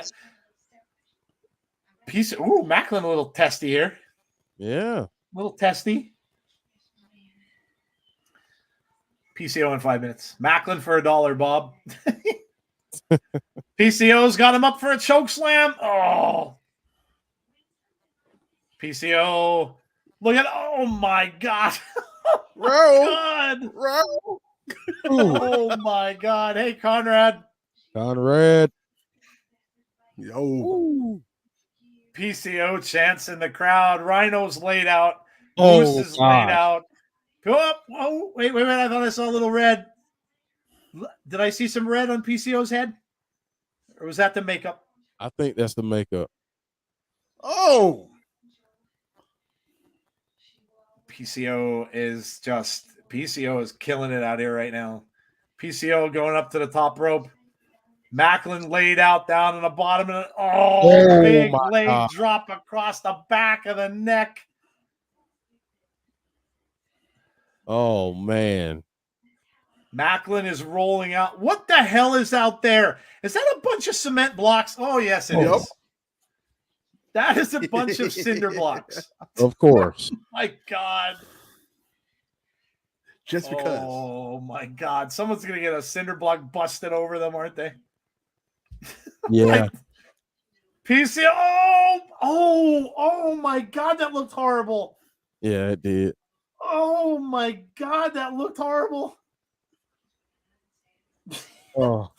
Maclin a little testy here. Yeah. A little testy. PCO in 5 minutes. Maclin for $1, Bob. PCO's got him up for a choke slam. Oh. PCO. Look at, oh my God. Oh my God. Hey, Conrad. Yo. Ooh. PCO chants in the crowd. Rhino's laid out. Moose is laid out. Oh, wait. I thought I saw a little red. Did I see some red on PCO's head? Or was that the makeup? I think that's the makeup. Oh. PCO is killing it out here right now. PCO going up to the top rope. Maclin laid out down in the bottom. Big leg drop across the back of the neck. Oh, man. Maclin is rolling out. What the hell is out there? Is that a bunch of cement blocks? Oh, yes, it is. That is a bunch of cinder blocks. Of course. Oh, my God. Just because. Oh, my God. Someone's going to get a cinder block busted over them, aren't they? Yeah. PCO. Oh, my God. That looked horrible. Yeah, it did. Oh, my God. That looked horrible. Oh.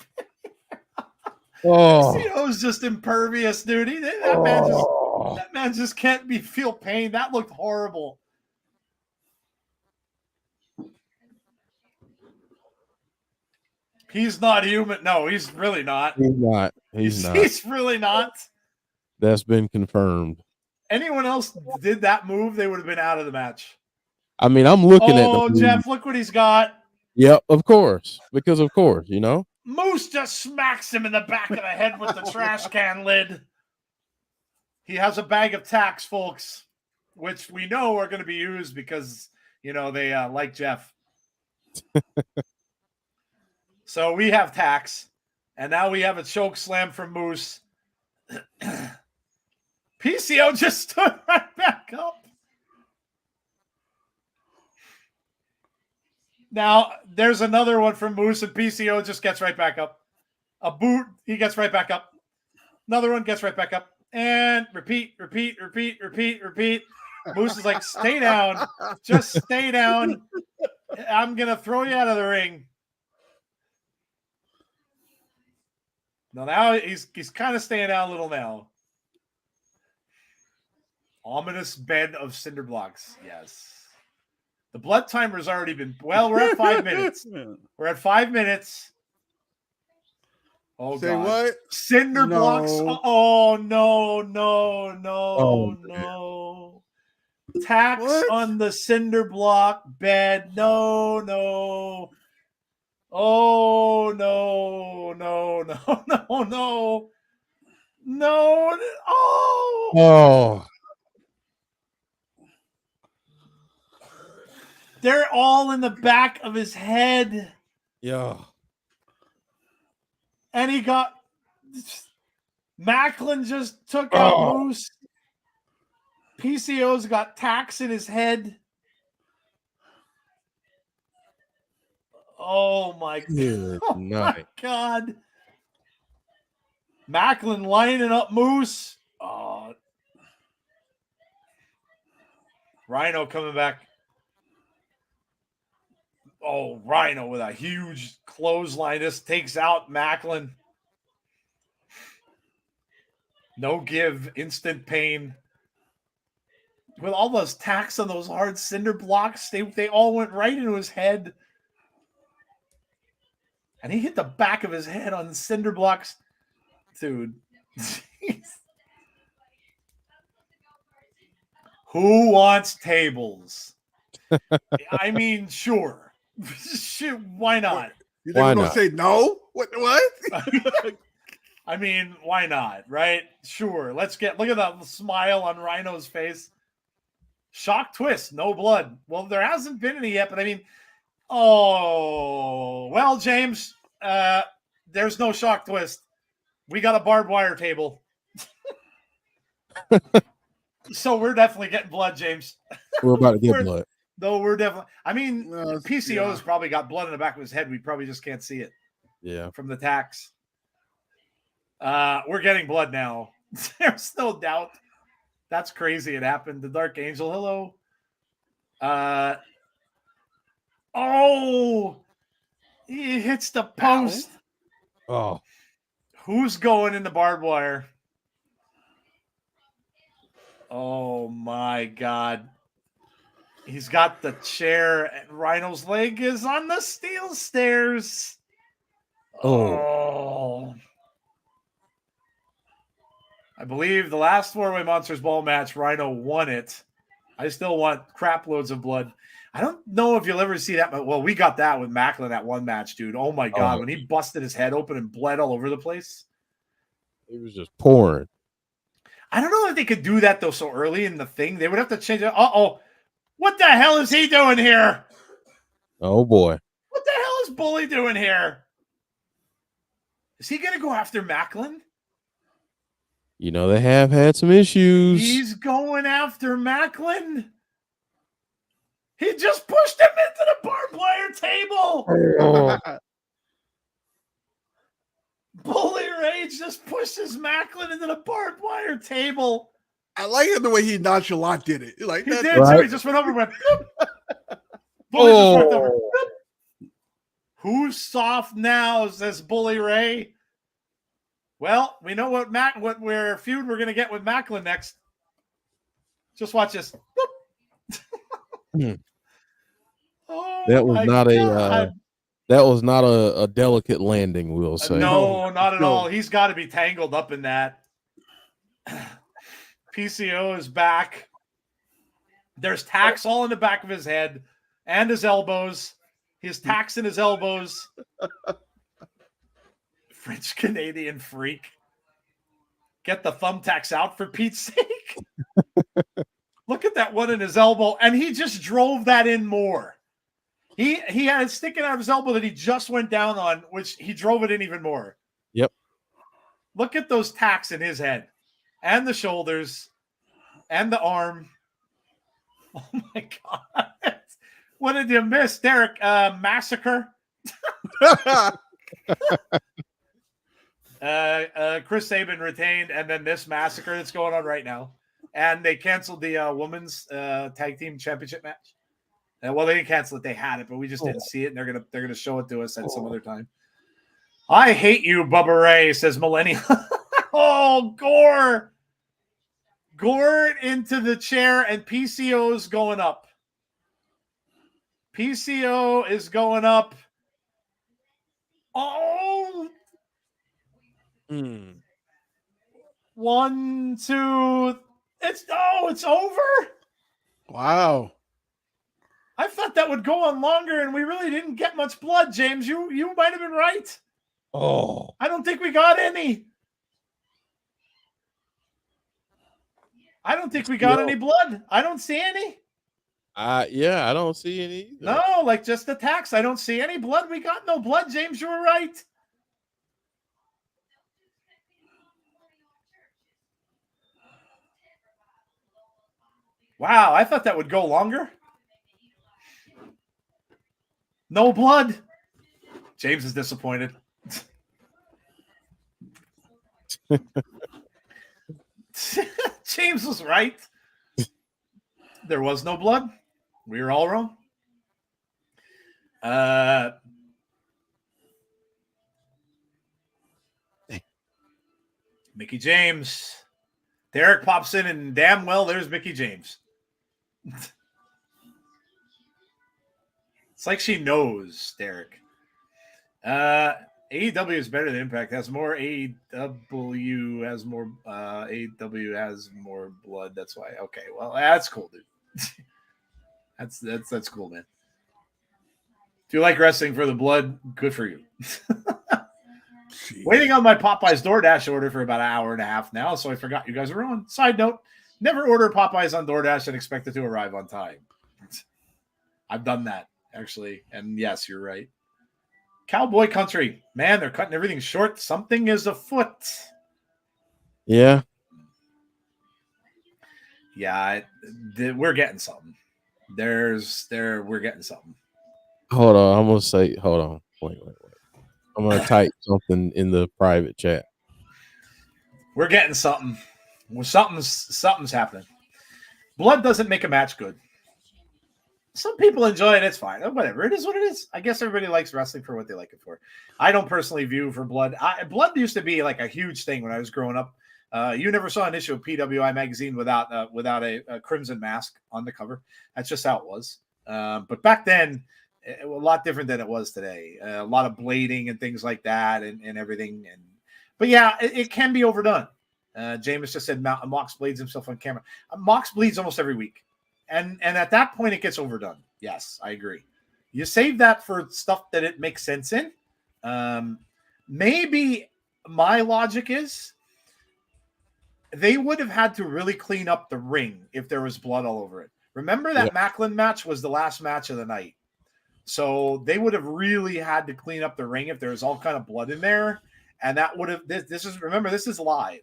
PCO's just impervious, dude. That man just can't feel pain. That looked horrible. He's not human. No, he's really not. He's not. He's really not. That's been confirmed. Anyone else did that move, they would have been out of the match. I mean, I'm looking at Oh, Jeff, look what he's got. Yep, of course. Because of course, you know. Moose just smacks him in the back of the head with the trash can lid. He has a bag of tacks, folks, which we know are going to be used because, you know, they like Jeff. So we have tacks, and now we have a choke slam from Moose. PCO just stood right back up. Now, there's another one from Moose, and PCO just gets right back up. A boot, he gets right back up. Another one gets right back up. And repeat. Moose is like, stay down. Just stay down. I'm going to throw you out of the ring. No, now he's kind of staying out a little now. Ominous bed of cinder blocks. Yes. The blood timer's already been. Well, we're at 5 minutes. We're at 5 minutes. Oh, Say God. what? Cinder blocks. Oh, no. Oh, No. Tax What? on the cinder block bed. No. Oh, no. Oh. Oh. They're all in the back of his head. Yeah. And he got Maclin just took out Moose. PCO's got tax in his head. Oh my Good god. night. My god. Maclin lining up Moose. Oh. Rhino coming back. Oh, Rhino with a huge clothesline. This takes out Maclin. No give, instant pain. With all those tacks on those hard cinder blocks, they all went right into his head. And he hit the back of his head on the cinder blocks. Dude. Who wants tables? I mean, sure. Shit, why not? You think we're gonna say no? What? I mean, why not? Right? Sure. Look at that smile on Rhino's face. Shock twist, no blood. Well, there hasn't been any yet, but I mean, well, James, there's no shock twist. We got a barbed wire table. So we're definitely getting blood, James. We're about to get blood. Though we're definitely. I mean, PCO's probably got blood in the back of his head. We probably just can't see it. Yeah. From the tax. We're getting blood now. There's no doubt. That's crazy. It happened. The Dark Angel. Hello. He hits the post. Oh. Who's going in the barbed wire? Oh my God. He's got the chair, and Rhino's leg is on the steel stairs. Oh. I believe the last four-way Monsters Ball match, Rhino won it. I still want crap loads of blood. I don't know if you'll ever see that, but well, we got that with Maclin that one match, dude. Oh my God, when he busted his head open and bled all over the place. It was just pouring. I don't know if they could do that though so early in the thing. They would have to change it. What the hell is he doing here? Oh boy. What the hell is Bully doing here? Is he gonna go after Maclin? You know, they have had some issues. He's going after Maclin. He just pushed him into the barbed wire table. Bully Rage just pushes Maclin into the barbed wire table. I like it the way he nonchalant did it. Like he that. did too. He just went over and went. Bully just went over. Who's soft now? Says Bully Ray. Well, we know what feud we're gonna get with Maclin next. Just watch this. That was not a delicate landing, we'll say. No, not at all. He's got to be tangled up in that. PCO is back. There's tacks all in the back of his head and his elbows. His tacks in his elbows. French Canadian freak. Get the thumbtacks out for Pete's sake. Look at that one in his elbow. And he just drove that in more. He had it sticking out of his elbow that he just went down on, which he drove it in even more. Yep. Look at those tacks in his head and the shoulders and the arm. Oh my God. What did you miss, Derek? Massacre? Chris Sabin retained, and then this massacre that's going on right now. And they canceled the women's tag team championship match. Well, they didn't cancel it; they had it, but we just didn't see it. And they're gonna show it to us at some other time. I hate you, Bubba Ray, says Millennial. Oh, Gore. Gore into the chair, and PCO's going up. PCO is going up. Oh. 1, 2. It's over. Wow. I thought that would go on longer, and we really didn't get much blood, James. You might have been right. Oh, I don't think we got any. I don't think we got any blood. I don't see any. Yeah, I don't see any either. No, like just attacks. I don't see any blood. We got no blood, James. You were right. Wow, I thought that would go longer. No blood. James is disappointed. James was right. There was no blood. We were all wrong. Mickie James. Derek pops in, and damn well there's Mickie James. It's like she knows, Derek. AEW is better than Impact. Has more AEW has more AEW has more blood. That's why. Okay, well, that's cool, dude. That's cool, man. If you like wrestling for the blood, good for you. Waiting on my Popeyes DoorDash order for about an hour and a half now, so I forgot you guys were on. Side note, never order Popeyes on DoorDash and expect it to arrive on time. I've done that, actually, and yes, you're right. Cowboy country. Man, they're cutting everything short. Something is afoot. Yeah. Yeah, we're getting something. We're getting something. Hold on. I'm going to say, hold on. Wait. I'm going to type something in the private chat. We're getting something. Well, something's happening. Blood doesn't make a match good. Some people enjoy it. It's fine. Whatever. It is what it is. I guess everybody likes wrestling for what they like it for. I don't personally view for blood. Blood used to be like a huge thing when I was growing up. You never saw an issue of PWI magazine without a crimson mask on the cover. That's just how it was. But back then, it was a lot different than it was today. A lot of blading and things like that and everything. But yeah, it can be overdone. James just said Mox bleeds himself on camera. Mox bleeds almost every week. And at that point, it gets overdone. Yes, I agree. You save that for stuff that it makes sense in. Maybe my logic is they would have had to really clean up the ring if there was blood all over it. Remember that Maclin match was the last match of the night. So they would have really had to clean up the ring if there was all kind of blood in there. And that would have, this is live.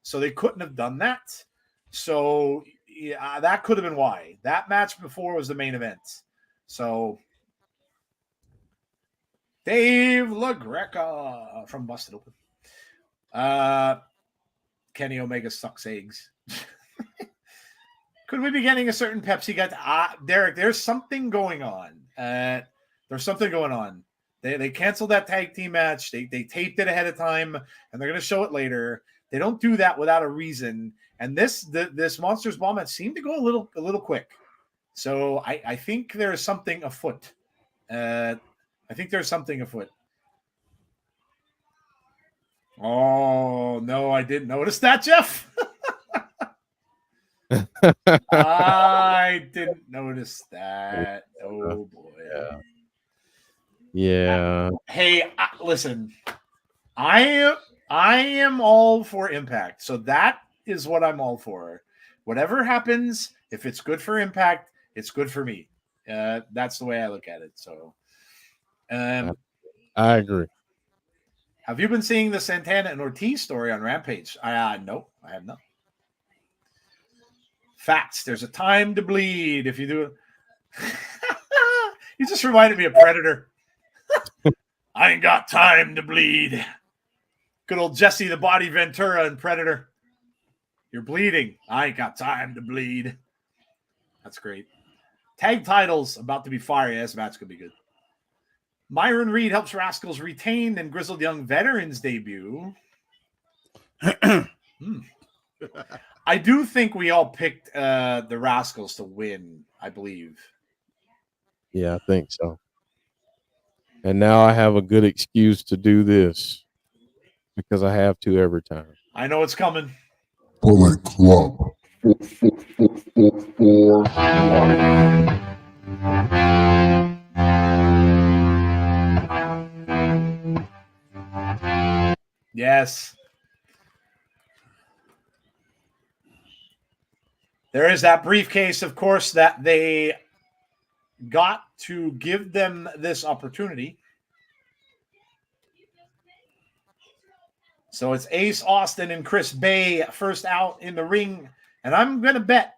So they couldn't have done that. So yeah, that could have been why. That match before was the main event. So Dave LaGreca from Busted Open. Kenny Omega sucks eggs. Could we be getting a certain Pepsi guy? Derek, there's something going on. There's something going on. They canceled that tag team match. They taped it ahead of time, and they're going to show it later. They don't do that without a reason. And this Monsters Ball match seemed to go a little quick. So I think there's something afoot. I think there's something afoot. Oh, no, I didn't notice that, Jeff. I didn't notice that. Oh, boy. Yeah. Hey, listen. I am all for Impact. So that is what I'm all for. Whatever happens, if it's good for Impact, it's good for me. That's the way I look at it. So I agree. Have you been seeing the Santana and Ortiz story on Rampage? No, I have not. Facts. There's a time to bleed if you do it. You just reminded me of Predator. I ain't got time to bleed. Good old Jesse the Body Ventura and Predator. You're bleeding. I ain't got time to bleed. That's great. Tag titles about to be fire. Yeah, this match could be good. Myron Reed helps Rascals retain and Grizzled Young Veterans debut. I do think we all picked the Rascals to win, I believe. Yeah, I think so. And now I have a good excuse to do this because I have to every time. I know it's coming. Bullet Club. Yes. There is that briefcase, of course, that they got to give them this opportunity. So it's Ace Austin and Chris Bay first out in the ring. And I'm going to bet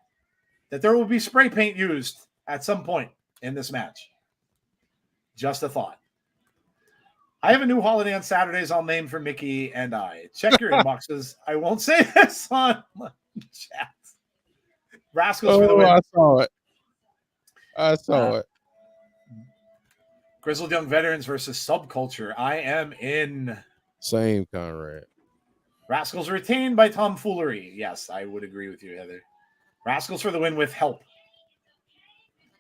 that there will be spray paint used at some point in this match. Just a thought. I have a new holiday on Saturdays I'll name for Mickie and I. Check your inboxes. I won't say this on chat. Rascals for the win. I saw it. Grizzled Young Veterans versus Subculture. I am in. Same, Conrad. Rascals retained by tomfoolery. Yes, I would agree with you, Heather. Rascals for the win with help.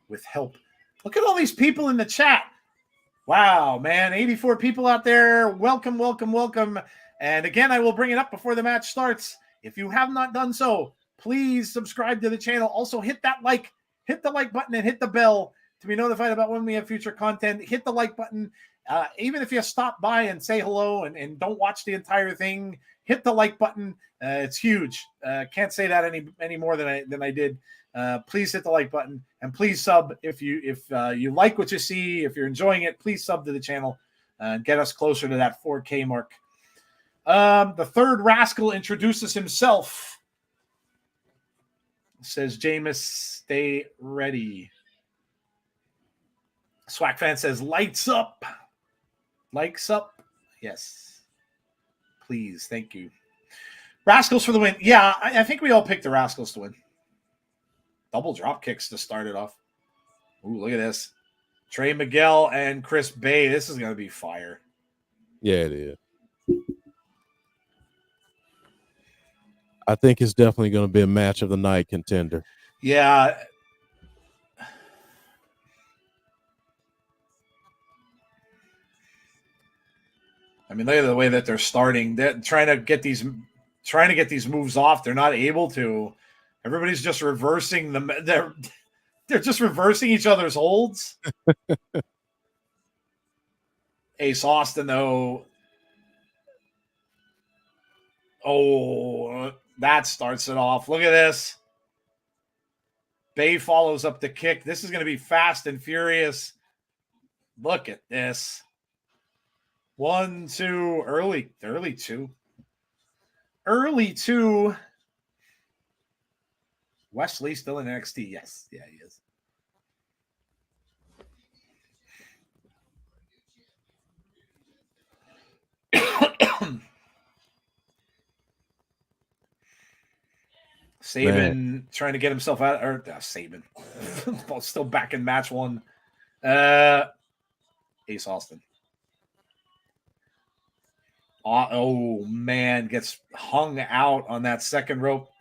With help. Look at all these people in the chat. Wow, man. 84 people out there. Welcome, welcome, welcome. And again, I will bring it up before the match starts. If you have not done so, please subscribe to the channel. Also, hit the like button and hit the bell to be notified about when we have future content. Hit the like button. Even if you stop by and say hello and don't watch the entire thing, hit the like button. It's huge. Can't say that any more than I did. Please hit the like button and please sub if you like what you see. If you're enjoying it, please sub to the channel and get us closer to that 4K mark. The third Rascal introduces himself. Says Jameis, stay ready. Swag fan says lights up. Likes up. Yes. Please. Thank you. Rascals for the win. Yeah, I think we all picked the Rascals to win. Double drop kicks to start it off. Ooh, look at this. Trey, Miguel, and Chris Bay. This is going to be fire. Yeah, it is. I think it's definitely going to be a match of the night contender. Yeah. I mean, look at the way that they're starting. They're trying to get these moves off. They're not able to. Everybody's just reversing them. They're just reversing each other's holds. Ace Austin, though. Oh, that starts it off. Look at this. Bay follows up the kick. This is going to be fast and furious. Look at this. 1, 2, early 2. Early 2. Wesley still in NXT. Yes. Yeah, he is. Sabin trying to get himself out. Or Sabin. Still back in match 1. Ace Austin. Oh, man. Gets hung out on that second rope.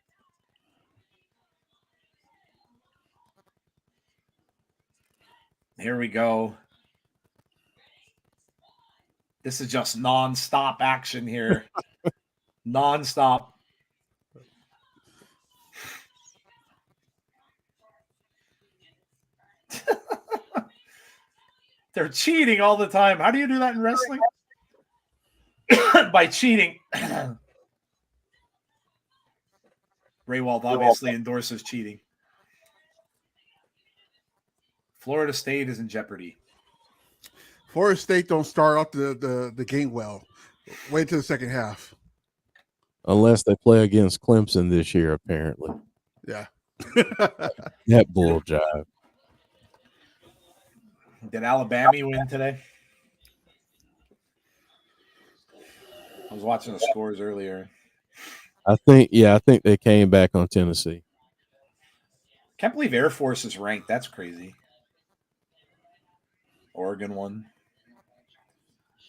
Here we go. This is just non-stop action here. Non-stop. They're cheating all the time. How do you do that in wrestling? By cheating. Raywald obviously endorses cheating. Florida State is in jeopardy. Florida State don't start off the game well. Wait till the second half. Unless they play against Clemson this year, apparently. Yeah. That bull jive. Did Alabama win today? I was watching the scores earlier. I think they came back on Tennessee. Can't believe Air Force is ranked. That's crazy. Oregon won.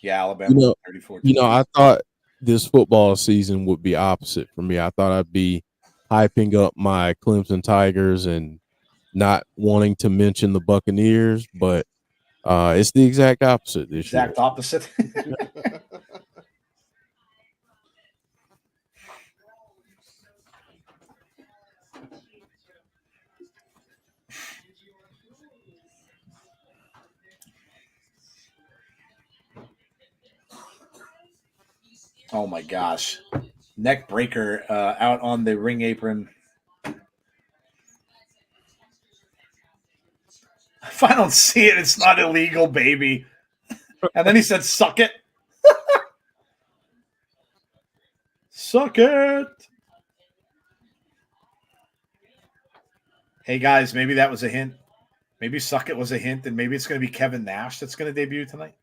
Yeah, Alabama 34. I thought this football season would be opposite for me. I thought I'd be hyping up my Clemson Tigers and not wanting to mention the Buccaneers, but it's the exact opposite this year. Exact opposite. Oh my gosh. Neck breaker out on the ring apron. If I don't see it, it's not illegal, baby. And then he said, suck it. Suck it. Hey, guys, maybe that was a hint. Maybe suck it was a hint, and maybe it's going to be Kevin Nash that's going to debut tonight.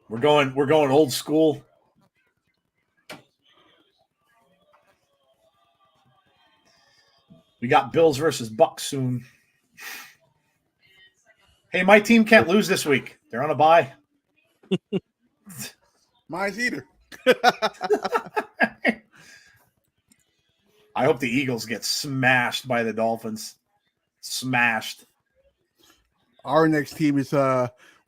We're going old school. We got Bills versus Bucks soon. Hey, my team can't lose this week. They're on a bye. Mine's either. I hope the Eagles get smashed by the Dolphins. Smashed. Our next team is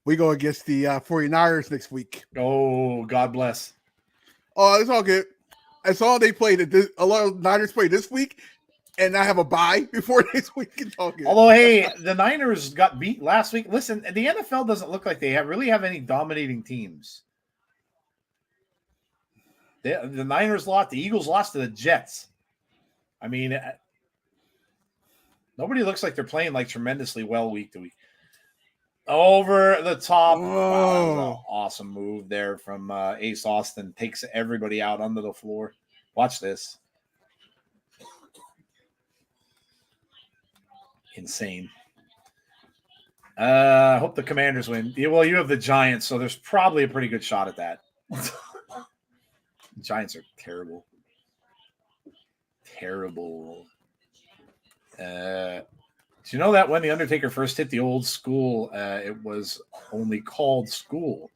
we go against the 49ers next week. Oh, God bless. Oh, it's all good. I saw they played it. A lot of Niners played this week, and I have a bye before next week. It's all good. Although, hey, the Niners got beat last week. Listen, the NFL doesn't look like they really have any dominating teams. The Niners lost. The Eagles lost to the Jets. I mean, nobody looks like they're playing like tremendously well week to week. Over the top. Wow, awesome move there from Ace Austin. Takes everybody out onto the floor. Watch this. Insane. I hope the Commanders win. Yeah, well, you have the Giants, so there's probably a pretty good shot at that. The Giants are terrible. Terrible. Do you know that when The Undertaker first hit the old school, it was only called school?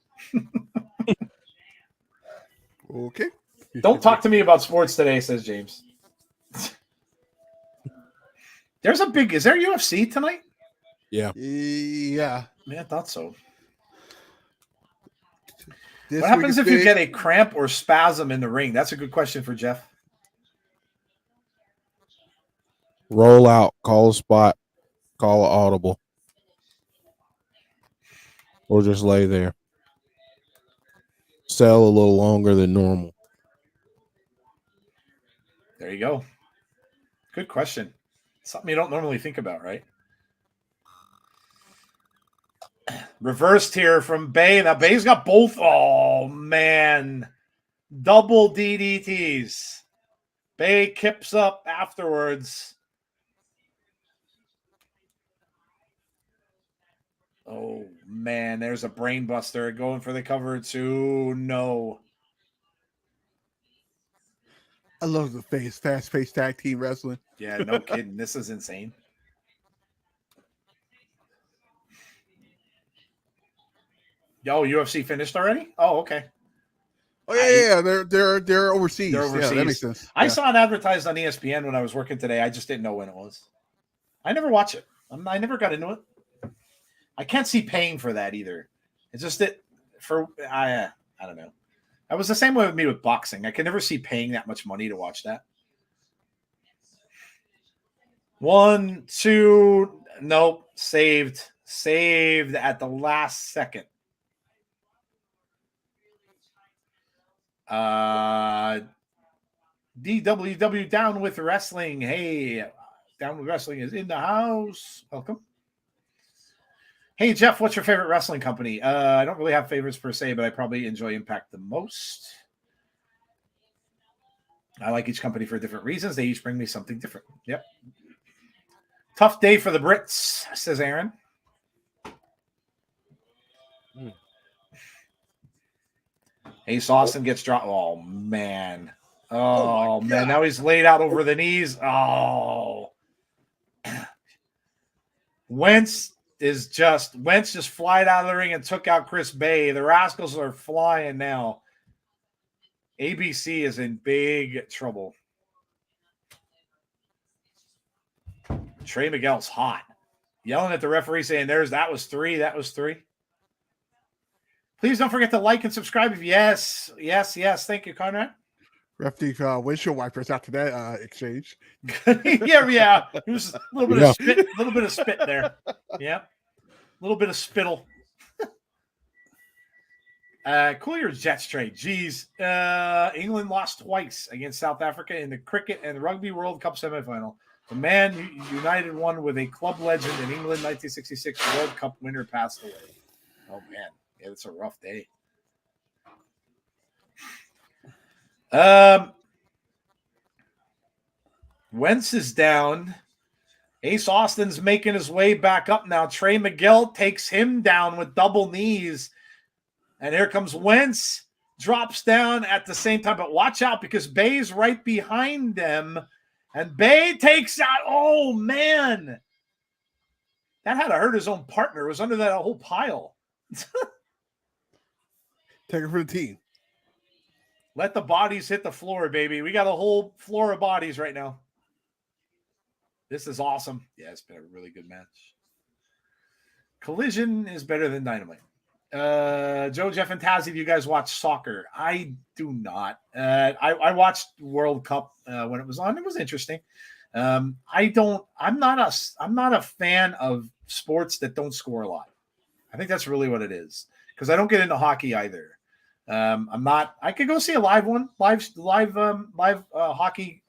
Okay. Don't talk to me about sports today, says James. Is there UFC tonight? Yeah. Yeah. Man, I thought so. This What happens if you big. get a cramp or spasm in the ring? That's a good question for Jeff. Roll out, call a spot, call an audible, or just lay there. Sell a little longer than normal. There you go. Good question. Something you don't normally think about, right? Reversed here from Bay. Now Bay's got both. Oh, man. Double DDTs. Bay kips up afterwards. Oh, man. There's a brain buster going for the cover too. No. I love the fast-paced tag team wrestling. Yeah, no kidding. This is insane. Yo, UFC finished already? Oh, okay. Oh yeah. They're overseas. They're overseas. Yeah, that makes sense. I saw it advertised on ESPN when I was working today. I just didn't know when it was. I never watch it. I never got into it. I can't see paying for that either. It's just that I don't know. That was the same way with me with boxing. I could never see paying that much money to watch that. 1, 2, nope. Saved at the last second. DWW Down with Wrestling. Hey, Down with Wrestling is in the house. Welcome. Hey, Jeff, what's your favorite wrestling company? I don't really have favorites per se, but I probably enjoy Impact the most. I like each company for different reasons. They each bring me something different. Yep. Tough day for the Brits, says Aaron. Ace Austin gets dropped. Oh, man. Oh man. Now he's laid out over the knees. Oh. Wentz just flied out of the ring and took out Chris Bay. The Rascals are flying now. ABC is in big trouble. Trey Miguel's hot. Yelling at the referee saying that was three. Please don't forget to like and subscribe. Yes. Thank you, Conrad. Ref the windshield wipers after that exchange. yeah. It was a little bit of spit there. Yeah. A little bit of spittle. Cool your Jets trade. Jeez. England lost twice against South Africa in the cricket and rugby World Cup semifinal. The man united one with a club legend in England 1966 World Cup winner passed away. Oh, man. Yeah, it's a rough day. Wentz is down. Ace Austin's making his way back up now. Trey Miguel takes him down with double knees. And here comes Wentz. Drops down at the same time. But watch out because Bay's right behind them. And Bay takes out. Oh, man. That had to hurt his own partner. It was under that whole pile. Take it for the team. Let the bodies hit the floor, baby. We got a whole floor of bodies right now. This is awesome. Yeah, it's been a really good match. Collision is better than Dynamite. Joe, Jeff, and Tazzy, do you guys watch soccer? I do not. I watched World Cup when it was on. It was interesting. I'm not a fan of sports that don't score a lot. I think that's really what it is. Because I don't get into hockey either. I could go see a live hockey.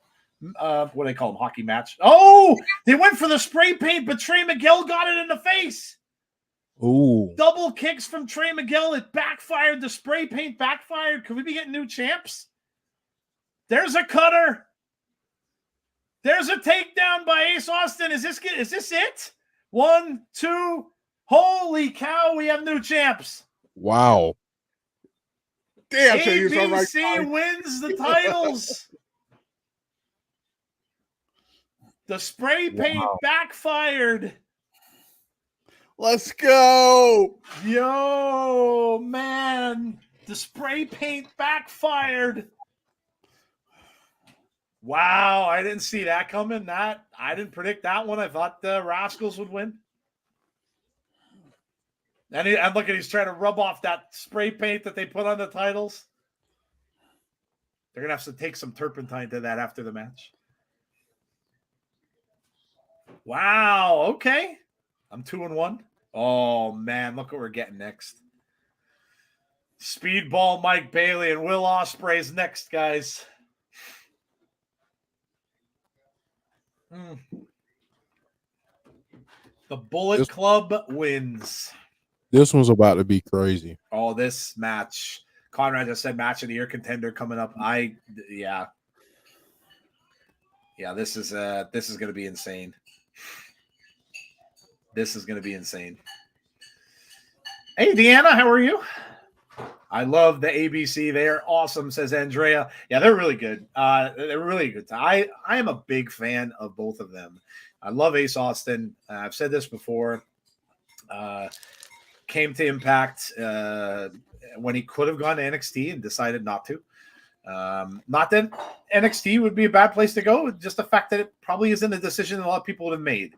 What do they call them? Hockey match. Oh, they went for the spray paint, but Trey Miguel got it in the face. Ooh. Double kicks from Trey Miguel. It backfired. The spray paint backfired. Could we be getting new champs? There's a cutter. There's a takedown by Ace Austin. Is this it? 1, 2. Holy cow, we have new champs. Wow. Damn, ABC wins the titles. The spray paint backfired. Let's go. Yo, man. The spray paint backfired. Wow, I didn't see that coming. I didn't predict that one. I thought the Rascals would win. And look at he's trying to rub off that spray paint that they put on the titles. They're going to have to take some turpentine to that after the match. Wow, okay. I'm 2-1. Oh, man, look what we're getting next. Speedball Mike Bailey and Will Ospreay's next, guys. The Bullet Club wins. This one's about to be crazy. Oh, this match. Conrad just said match of the year contender coming up. Yeah, this is going to be insane. This is going to be insane. Hey, Deonna, how are you? I love the ABC. They're awesome, says Andrea. Yeah, they're really good. They're really good. I am a big fan of both of them. I love Ace Austin. I've said this before. Came to Impact when he could have gone to NXT and decided not to. Not that NXT would be a bad place to go, just the fact that it probably isn't a decision a lot of people would have made,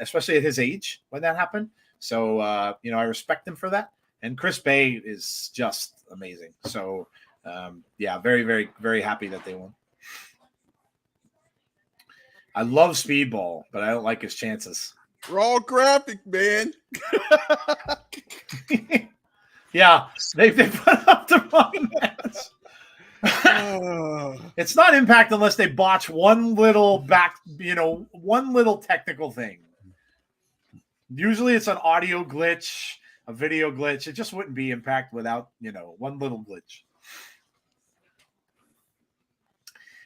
especially at his age when that happened. So, I respect him for that. And Chris Bay is just amazing. So, very, very, very happy that they won. I love Speedball, but I don't like his chances. Raw graphic, man. Yeah, they put up the wrong match. It's not Impact unless they botch one little one little technical thing. Usually it's an audio glitch, a video glitch. It just wouldn't be Impact without, one little glitch.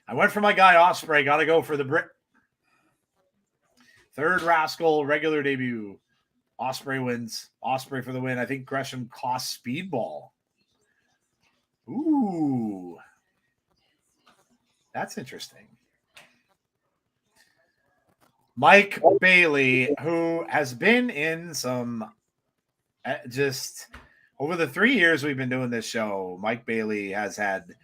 I went for my guy Ospreay. Got to go for the Brit. Third Rascal regular debut. Ospreay wins. Ospreay for the win. I think Gresham cost Speedball. Ooh. That's interesting. Mike Bailey, who has been in some just over the 3 years we've been doing this show, Mike Bailey has had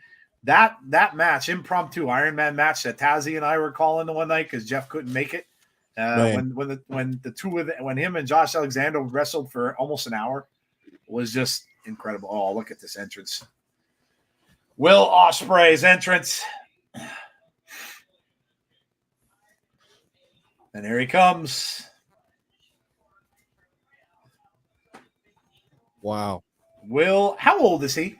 that match, impromptu Iron Man match that Tazzy and I were calling the one night because Jeff couldn't make it. When the two of when him and Josh Alexander wrestled for almost an hour was just incredible. Oh, look at this entrance. Will Ospreay's entrance. And here he comes. Wow. Will, how old is he?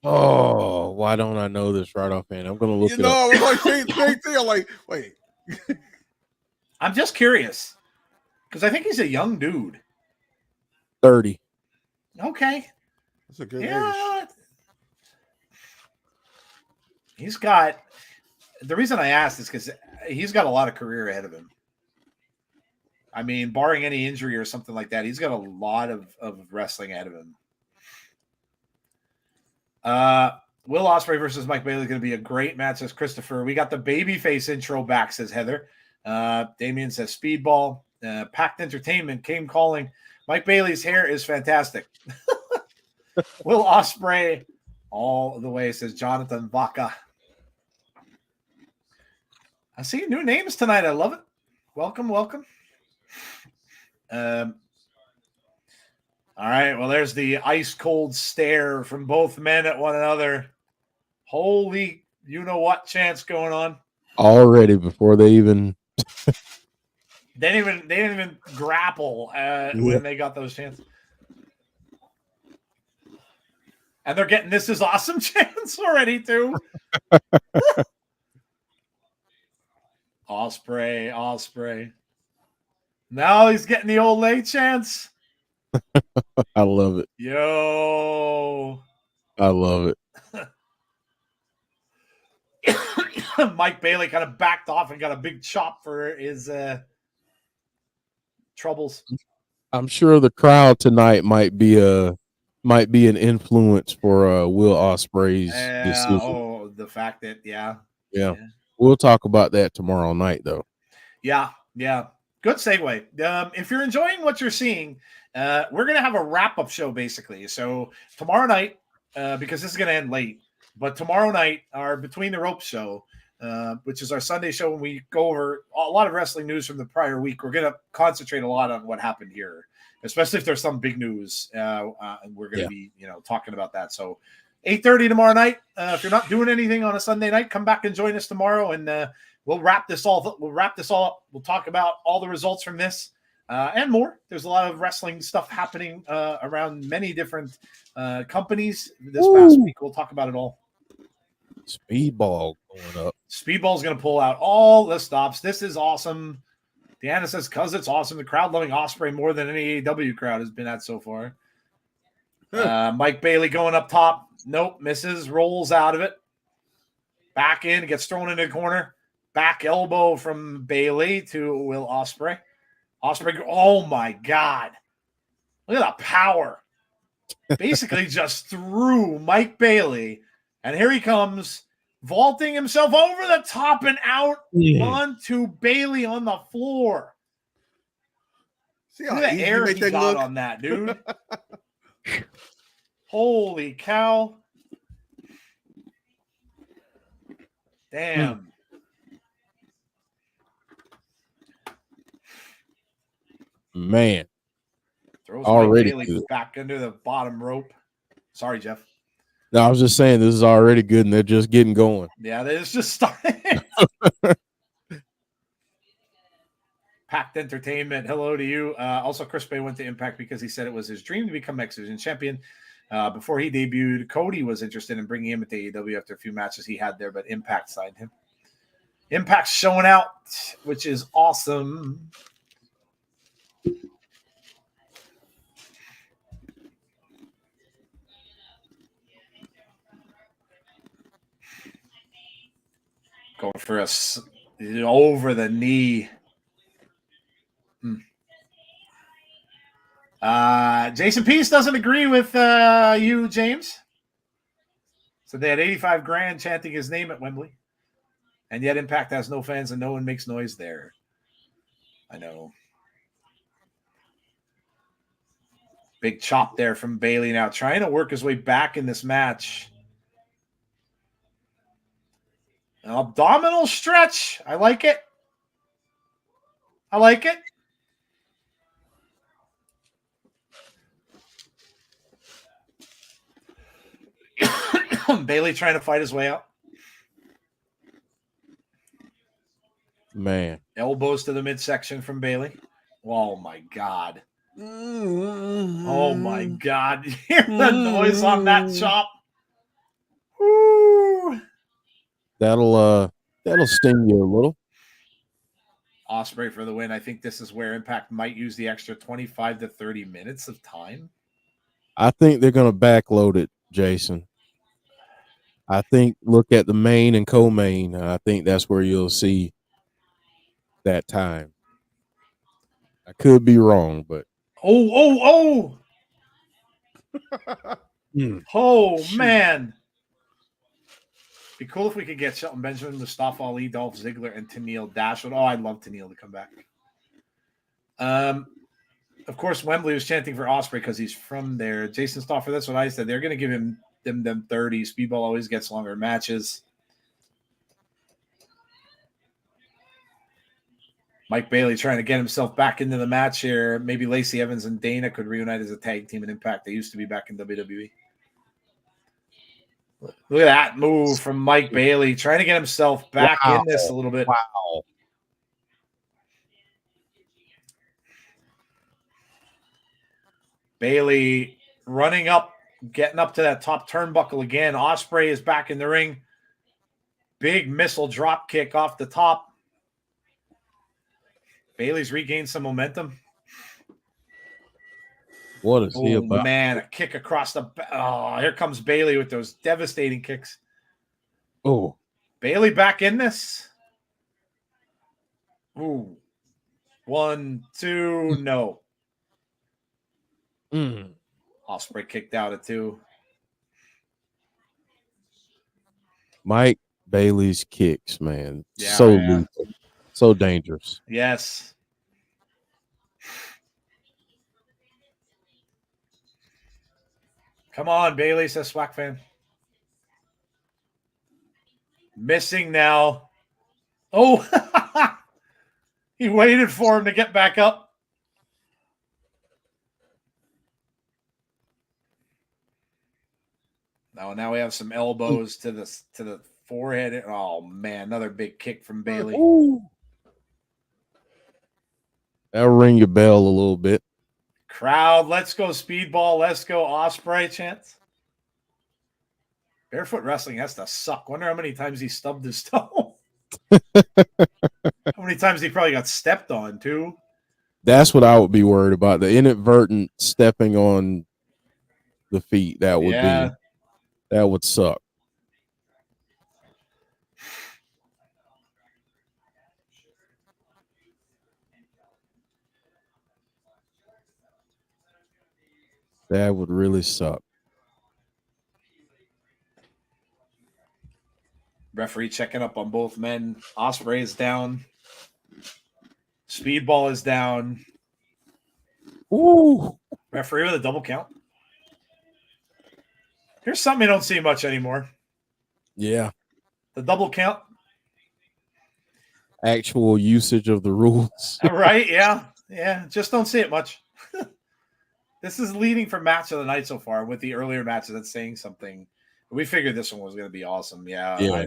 Oh, why don't I know this right offhand? I'm gonna look it up. I was like, same thing. I'm like, wait. I'm just curious because I think he's a young dude. 30. Okay. That's a good Yeah. age. He's got, the reason I asked is because he's got a lot of career ahead of him. I mean, barring any injury or something like that, he's got a lot of wrestling ahead of him. Will Ospreay versus Mike Bailey is going to be a great match, says Christopher. We got the babyface intro back, says Heather. Damien says Speedball. Packed Entertainment came calling. Mike Bailey's hair is fantastic. Will Ospreay all the way, says Jonathan Vaca. I see new names tonight. I love it. Welcome. All right. Well, there's the ice cold stare from both men at one another. Holy, you know what chance going on Already before they even they didn't even grapple when they got those chances. And they're getting this is awesome chance already too. Ospreay. Now he's getting the old late chance. I love it. Yo. I love it. Mike Bailey kind of backed off and got a big chop for his troubles. I'm sure the crowd tonight might be an influence for Will Ospreay's decision. Oh, the fact that yeah. We'll talk about that tomorrow night, though. Yeah. Good segue. If you're enjoying what you're seeing, we're going to have a wrap-up show, basically. So tomorrow night, because this is going to end late, but tomorrow night, our Between the Ropes show, which is our Sunday show when we go over a lot of wrestling news from the prior week, we're going to concentrate a lot on what happened here, especially if there's some big news, and we're going to be, talking about that. So 8:30 tomorrow night. If you're not doing anything on a Sunday night, come back and join us tomorrow, and we'll wrap this all up. We'll talk about all the results from this and more. There's a lot of wrestling stuff happening around many different companies this past week. We'll talk about it all. Speedball going up. Speedball's going to pull out all the stops. This is awesome. Deonna says, because it's awesome. The crowd loving Ospreay more than any AEW crowd has been at so far. Mike Bailey going up top. Nope, misses, rolls out of it. Back in, gets thrown into the corner. Back elbow from Bailey to Will Ospreay. Ospreay, oh my God. Look at the power. Basically just threw Mike Bailey. And here he comes, vaulting himself over the top and out onto Bailey on the floor. See how look at the air he got look on that, dude. Holy cow. Damn. Man. Throws already Mike Bailey back under the bottom rope. Sorry, Jeff. No, I was just saying this is already good and they're just getting going. Yeah, it's just starting. Packed Entertainment, hello to you. Also, Chris Bay went to Impact because he said it was his dream to become X-Division champion. Before he debuted, Cody was interested in bringing him to AEW after a few matches he had there, but Impact signed him. Impact's showing out, which is awesome. Going for us over the knee. Jason Peace doesn't agree with you, James. So they had 85 grand chanting his name at Wembley. And yet Impact has no fans and no one makes noise there. I know. Big chop there from Bailey now, trying to work his way back in this match. An abdominal stretch. I like it. I like it. Bailey trying to fight his way out. Man. Elbows to the midsection from Bailey. Oh, my God. Oh, my God. Hear the noise on that chop. Woo. That'll sting you a little. Ospreay for the win. I think this is where Impact might use the extra 25 to 30 minutes of time. I think they're going to backload it, Jason. I think look at the main and co-main. I think that's where you'll see that time. I could be wrong, but Oh, man. Be cool if we could get Shelton Benjamin, Mustafa Ali, Dolph Ziggler, and Tennille Dashwood. Oh, I'd love Tennille to come back. Of course, Wembley was chanting for Ospreay because he's from there. Jason Stoffer, that's what I said. They're going to give them 30. Speedball always gets longer matches. Mike Bailey trying to get himself back into the match here. Maybe Lacey Evans and Dana could reunite as a tag team in Impact. They used to be back in WWE. Look at that move from Mike Bailey, trying to get himself back in this a little bit. Wow. Bailey running up, getting up to that top turnbuckle again. Ospreay is back in the ring. Big missile drop kick off the top. Bailey's regained some momentum. What is he about? Man, a kick across the... Oh, here comes Bailey with those devastating kicks. Oh. Bailey back in this. Ooh. 1, 2, no. Ospreay kicked out at 2. Mike Bailey's kicks, man. Yeah, so lethal. So dangerous. Yes. Come on, Bailey, says Swag Fan. Missing now. Oh, he waited for him to get back up. Now we have some elbows to the forehead. Oh man, another big kick from Bailey. Ooh. That'll ring your bell a little bit. Crowd, let's go Speedball, let's go Ospreay chants. Barefoot wrestling has to suck. Wonder how many times he stubbed his toe. How many times he probably got stepped on too. That's what I would be worried about. The inadvertent stepping on the feet. That would suck. That would really suck. Referee checking up on both men. Ospreay is down. Speedball is down. Ooh. Referee with a double count. Here's something you don't see much anymore. Yeah. The double count. Actual usage of the rules. Right, yeah. Yeah, just don't see it much. This is leading for match of the night so far. With the earlier matches, that's saying something. We figured this one was going to be awesome. Yeah.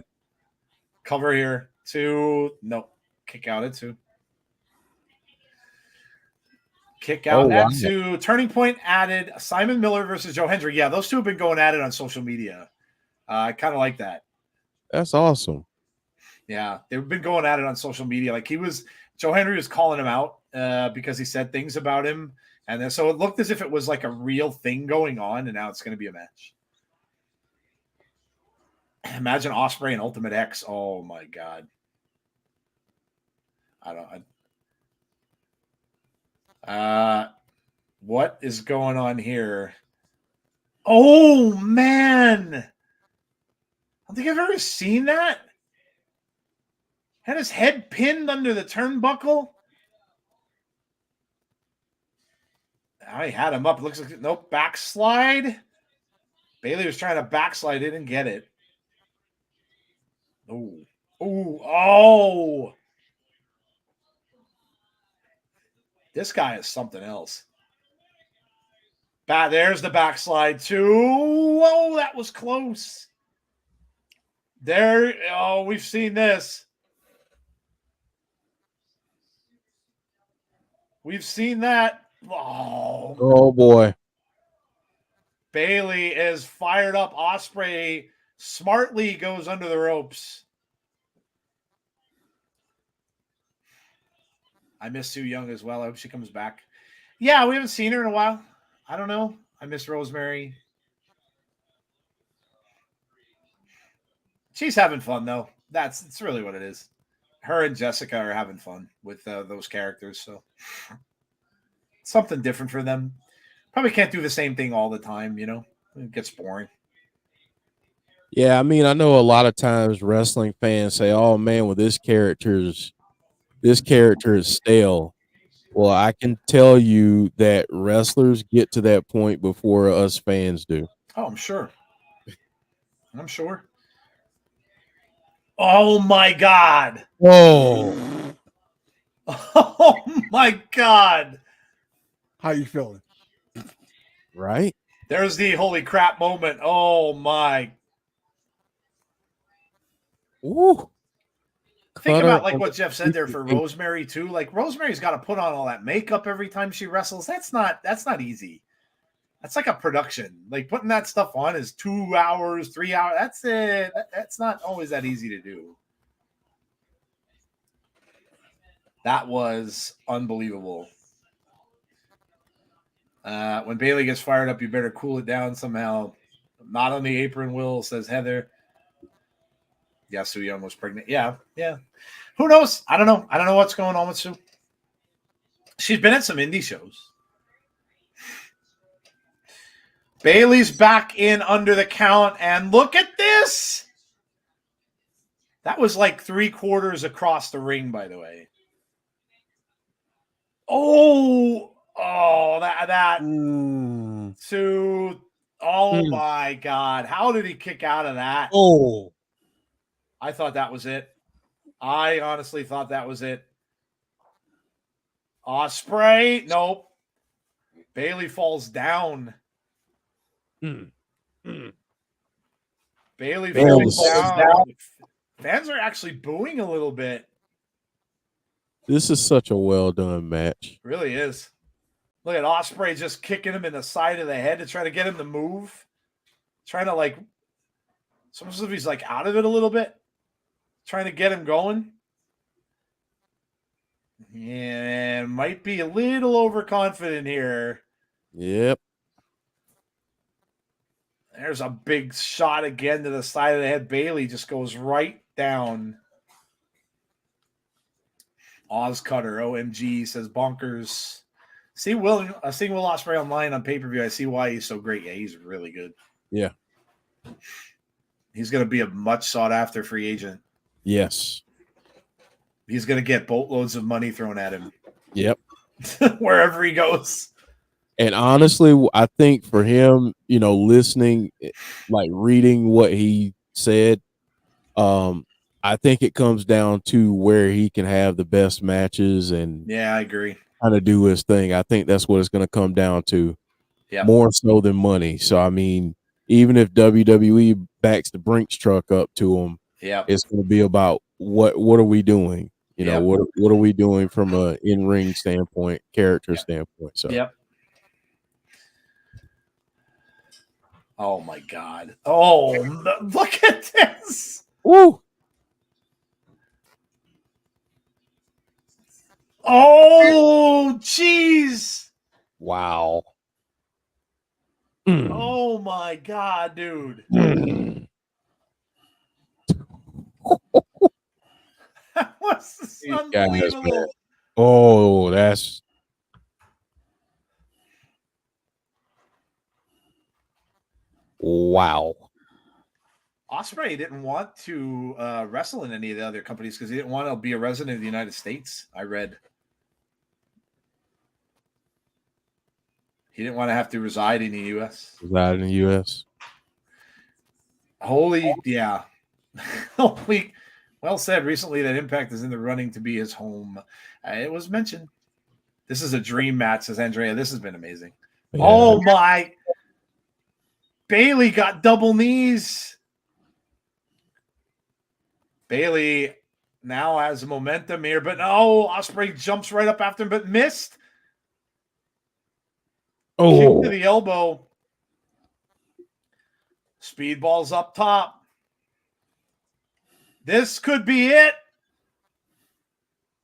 Cover here. 2. No. Kick out at 2. Kick out at 2. Turning Point added Simon Miller versus Joe Hendry. Yeah, those two have been going at it on social media. I kind of like that. That's awesome. Yeah, they've been going at it on social media. Like Joe Hendry was calling him out because he said things about him. And then, so it looked as if it was like a real thing going on, and now it's going to be a match. Imagine Ospreay and Ultimate X. Oh, my God. What is going on here? Oh, man. I don't think I've ever seen that. Had his head pinned under the turnbuckle. I had him up. Looks like nope, backslide. Bailey was trying to backslide, didn't get it. Oh. This guy is something else. There's the backslide too. Whoa, that was close. There. Oh, we've seen this. We've seen that. Oh boy. Bailey is fired up. Ospreay smartly goes under the ropes. I miss Sue Young as well. I hope she comes back. Yeah, we haven't seen her in a while. I don't know. I miss Rosemary. She's having fun, though. It's really what it is. Her and Jessica are having fun with those characters. So something different for them. Probably can't do the same thing all the time, you know. It gets boring. Yeah, I mean, I know a lot of times wrestling fans say, "Oh man, well this character is stale." Well, I can tell you that wrestlers get to that point before us fans do. Oh, I'm sure. Oh my God. Oh. Oh my God. How you feeling? Right? There's the holy crap moment. Oh my. Ooh. Think about like what Jeff said there for Rosemary too. Like Rosemary's got to put on all that makeup every time she wrestles. That's not easy. That's like a production. Like putting that stuff on is 2 hours, 3 hours. That's it. That's not always that easy to do. That was unbelievable. When Bailey gets fired up, you better cool it down somehow. Not on the apron, Will, says Heather. Yeah, Sue Young was pregnant. Yeah. Who knows? I don't know. I don't know what's going on with Sue. She's been at some indie shows. Bailey's back in under the count, and look at this. That was like 3/4 across the ring, by the way. Oh, that Sue. Oh my God. How did he kick out of that? Oh. I thought that was it. I honestly thought that was it. Ospreay. Nope. Bailey falls down. Bailey falls down. Fans are actually booing a little bit. This is such a well done match. It really is. Look at Ospreay just kicking him in the side of the head to try to get him to move. Trying to like, it's almost as if he's like out of it a little bit. Trying to get him going. Yeah, might be a little overconfident here. Yep. There's a big shot again to the side of the head. Bailey just goes right down. Oz Cutter, OMG, says bonkers. Seeing Will Ospreay online on pay-per-view, I see why he's so great. Yeah, he's really good. Yeah. He's going to be a much sought-after free agent. Yes. He's going to get boatloads of money thrown at him. Yep. Wherever he goes. And honestly, I think for him, you know, listening, like reading what he said, I think it comes down to where he can have the best matches and yeah, I agree. Kind of do his thing. I think that's what it's going to come down to. Yeah. More so than money. So I mean, even if WWE backs the Brinks truck up to him, it's going to be about what are we doing? You know, what are we doing from a in-ring standpoint, character standpoint? So oh my God. Oh, look at this. Woo. Oh, jeez. Wow. Oh my God, dude. That was unbelievable. Oh, that's wow. Ospreay didn't want to wrestle in any of the other companies because he didn't want to be a resident of the United States. I read he didn't want to have to reside in the U.S. Reside in the U.S. Holy, yeah. Holy, well said. Recently, that Impact is in the running to be his home. It was mentioned. This is a dream match, says Andrea. This has been amazing. Yeah. Oh, my. Bailey got double knees. Bailey now has momentum here, but no, Ospreay jumps right up after him, but missed. Oh, Kick to the elbow. Speedball's up top. This could be it.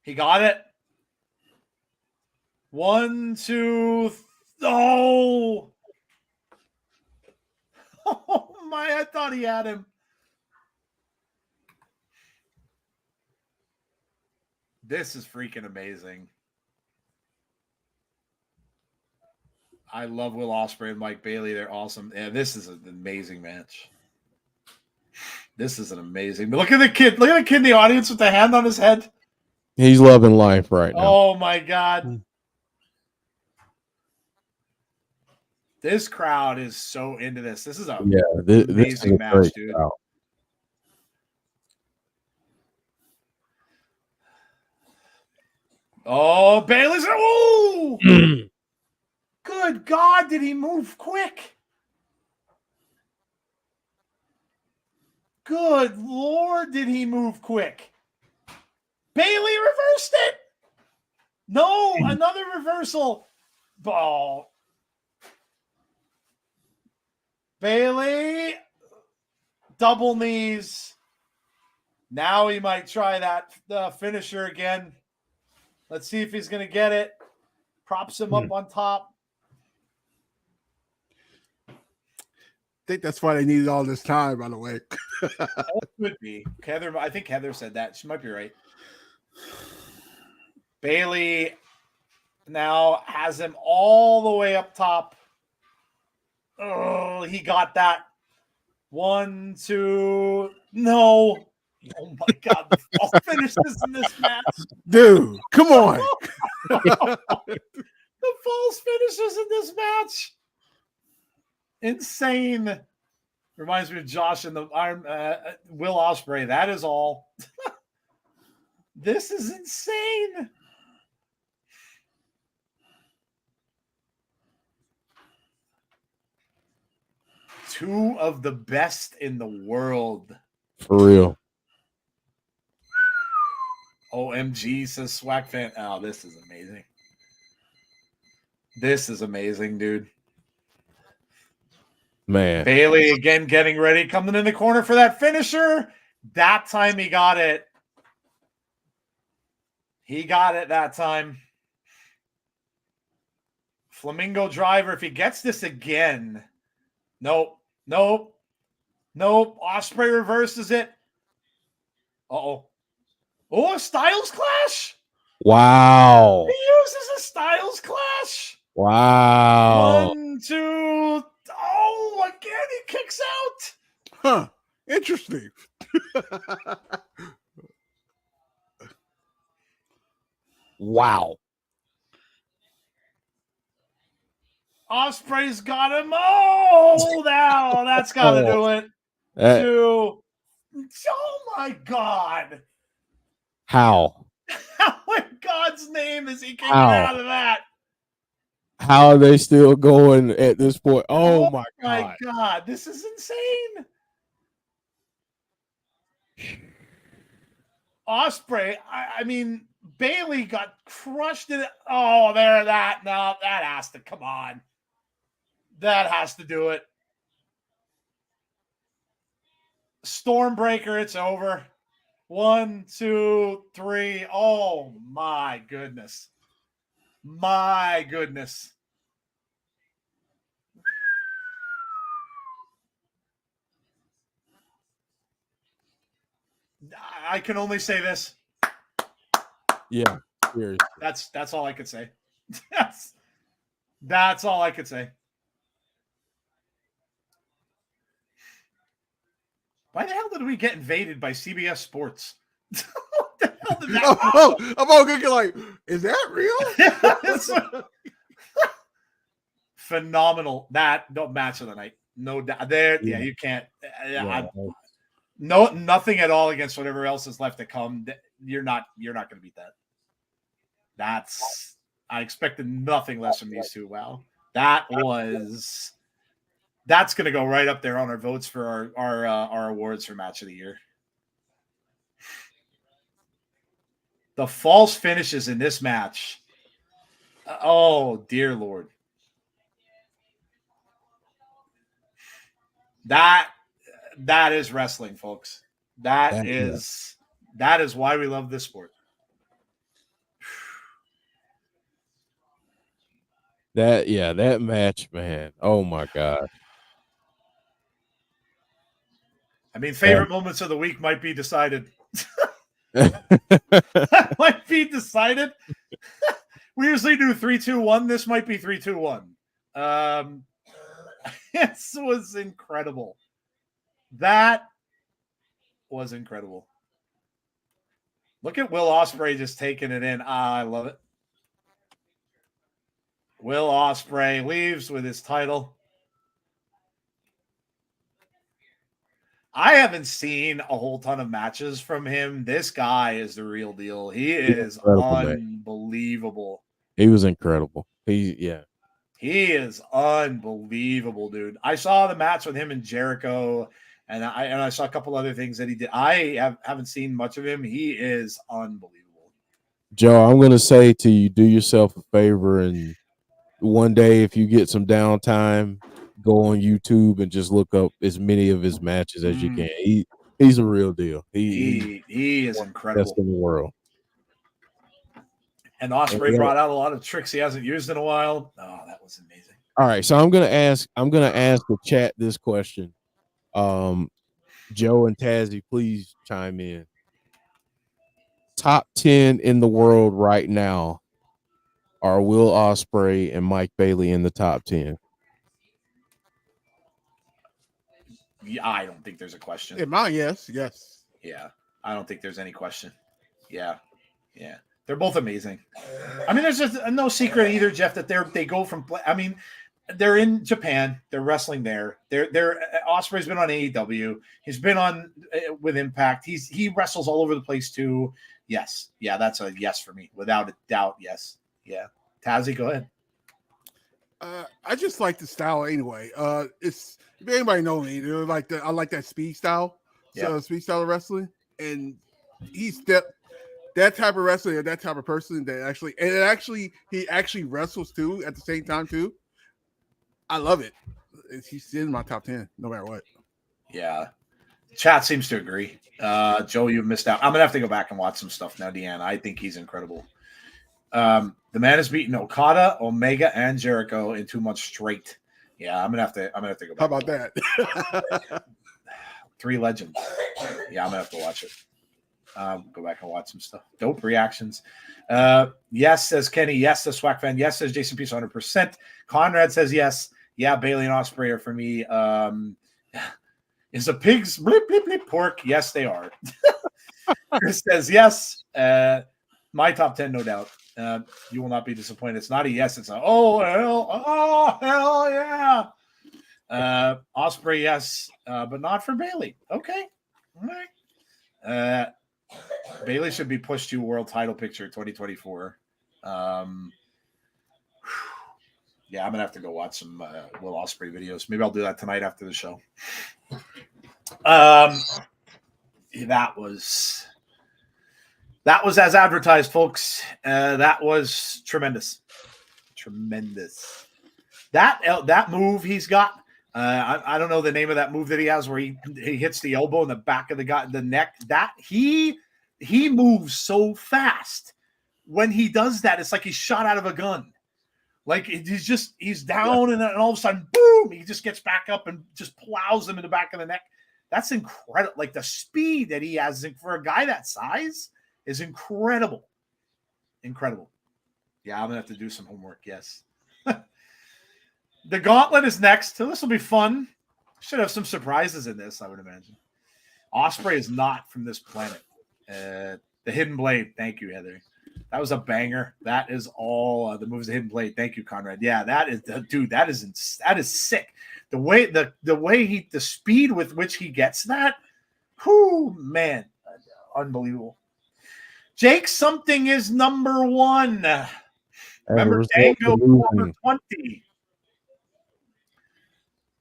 He got it. 1, 2, oh. Oh my, I thought he had him. This is freaking amazing. I love Will Ospreay and Mike Bailey. They're awesome. Yeah, this is an amazing match. This is an amazing. But look at the kid. Look at the kid in the audience with the hand on his head. he's loving life right now. Oh my God. This crowd is so into this. This is a this is amazing a match, great dude. crowd. Oh, Bailey's. Oh, good God. Did he move quick? Good Lord. Did he move quick? Bailey reversed it. No, another reversal. Oh. Bailey. Double knees. Now he might try that finisher again. Let's see if he's going to get it. Props him up on top. I think that's why they needed all this time, by the way. Could be. Heather, I think Heather said that. She might be right. Bailey now has him all the way up top. Oh, he got that. 1, 2. No. Oh my God. The fall finishes in this match. Dude, come on. The false finishes in this match. Insane. Reminds me of Josh and the Will Ospreay. That is all. This is insane. Two of the best in the world. For real. OMG, says Swag Fan. Oh, this is amazing. This is amazing, dude. Man. Bailey again getting ready, coming in the corner for that finisher. That time he got it. He got it that time. Flamingo driver. If he gets this again. Nope. Nope. Nope. Ospreay reverses it. Uh-oh. Oh, a Styles clash. Wow. He uses a Styles clash. Wow. 1, 2. Oh, again, he kicks out. Huh. Interesting. Wow. Ospreay's got him. Oh, now that's got to do it. 2. Oh, my God. How? How in God's name is he kicking out of that? How are they still going at this point? Oh my God. God. This is insane. Ospreay, I mean, Bailey got crushed in it. Oh, there, that. No, that has to, come on. That has to do it. Stormbreaker, it's over. 1, 2, 3. Oh, my goodness. My goodness. I can only say this. Yeah. Seriously. That's all I could say. That's all I could say. Why the hell did we get invaded by CBS Sports? What the hell did that? I'm all good. Like, is that real? Phenomenal. That match of the night. No doubt. There, yeah, you can't. Nothing at all against whatever else is left to come. You're not going to beat that. I expected nothing less from these two. Wow, that's going to go right up there on our votes for our awards for match of the year. The false finishes in this match. Oh dear Lord. That is wrestling, folks. That is why we love this sport. That match, man. Oh my God. I mean, favorite moments of the week might be decided. Might be decided. We usually do 3-2-1. This might be 3-2-1. This was incredible. That was incredible. Look at Will Ospreay just taking it in. I love it. Will Ospreay leaves with his title. I haven't seen a whole ton of matches from him. This guy is the real deal. He is unbelievable. He was incredible. He is unbelievable, dude. I saw the match with him and Jericho, and I saw a couple other things that he did. I haven't seen much of him. He is unbelievable. Joe, I'm going to say to you, do yourself a favor, and one day if you get some downtime, go on YouTube and just look up as many of his matches as you can. He's a real deal. He is incredible. Best in the world. And Ospreay brought out a lot of tricks he hasn't used in a while. Oh, that was amazing. All right, so I'm gonna ask the chat this question. Joe and Tazzy, please chime in. Top 10 in the world right now are Will Ospreay and Mike Bailey in the top 10. Yeah, I don't think there's a question. In mine, yes. Yeah, I don't think there's any question. Yeah. They're both amazing. I mean, there's just no secret either, Jeff, that they go from. I mean, they're in Japan. They're wrestling there. Ospreay's been on AEW. He's been on with Impact. He wrestles all over the place too. Yes, yeah, that's a yes for me, without a doubt. Yes, yeah. Tazzy, go ahead. I just like the style anyway. It's if anybody know me, I like that speed style. So speed style of wrestling, and he's that type of wrestler, or that type of person that he actually wrestles too at the same time too. I love it. He's in my top 10, no matter what. Yeah. Chat seems to agree. Joe, you've missed out. I'm gonna have to go back and watch some stuff now, Deanna. I think he's incredible. The man has beaten Okada, Omega, and Jericho in 2 months straight. Yeah, I'm gonna have to go back. How about that? 3 legends. Yeah, I'm gonna have to watch it. Go back and watch some stuff. Dope reactions. Yes, says Kenny. Yes, says Swag Fan. Yes, says Jason Peace 100%. Conrad says yes. Yeah, Bailey and Ospreay are for me. Is a pig's bleep, bleep, bleep pork? Yes, they are. Chris says yes. My top 10, no doubt. You will not be disappointed. It's not a yes. It's a hell yeah. Ospreay, yes, but not for Bailey. Okay. All right. Bailey should be pushed to world title picture 2024. Yeah, I'm gonna have to go watch some Will Ospreay videos. Maybe I'll do that tonight after the show. That was as advertised, folks. That was tremendous. That move he's got. I don't know the name of that move that he has where he hits the elbow in the back of the neck. That he moves so fast. When he does that, it's like he's shot out of a gun. Like he's down and then all of a sudden, boom, he just gets back up and just plows him in the back of the neck. That's incredible. Like the speed that he has for a guy that size is incredible. Incredible. Yeah, I'm gonna have to do some homework. Yes. The Gauntlet is next. So this will be fun. Should have some surprises in this, I would imagine. Ospreay is not from this planet. The Hidden Blade. Thank you, Heather. That was a banger. That is all the moves. The Hidden Blade. Thank you, Conrad. Yeah, that is dude. That is sick. The way the speed with which he gets that. Whoo, man, unbelievable. Jake, something is number one. Remember, Dango number 20.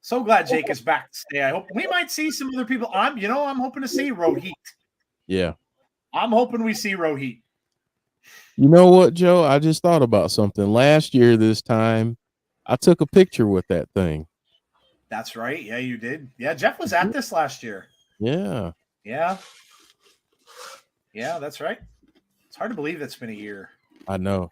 So glad Jake is back to stay. I hope we might see some other people. I'm hoping to see Rohit. Yeah. I'm hoping we see Rohit. You know what, Joe? I just thought about something. Last year, this time, I took a picture with that thing. That's right. Yeah, you did. Yeah, Jeff was at this last year. Yeah. Yeah. Yeah, that's right. It's hard to believe it's been a year. I know.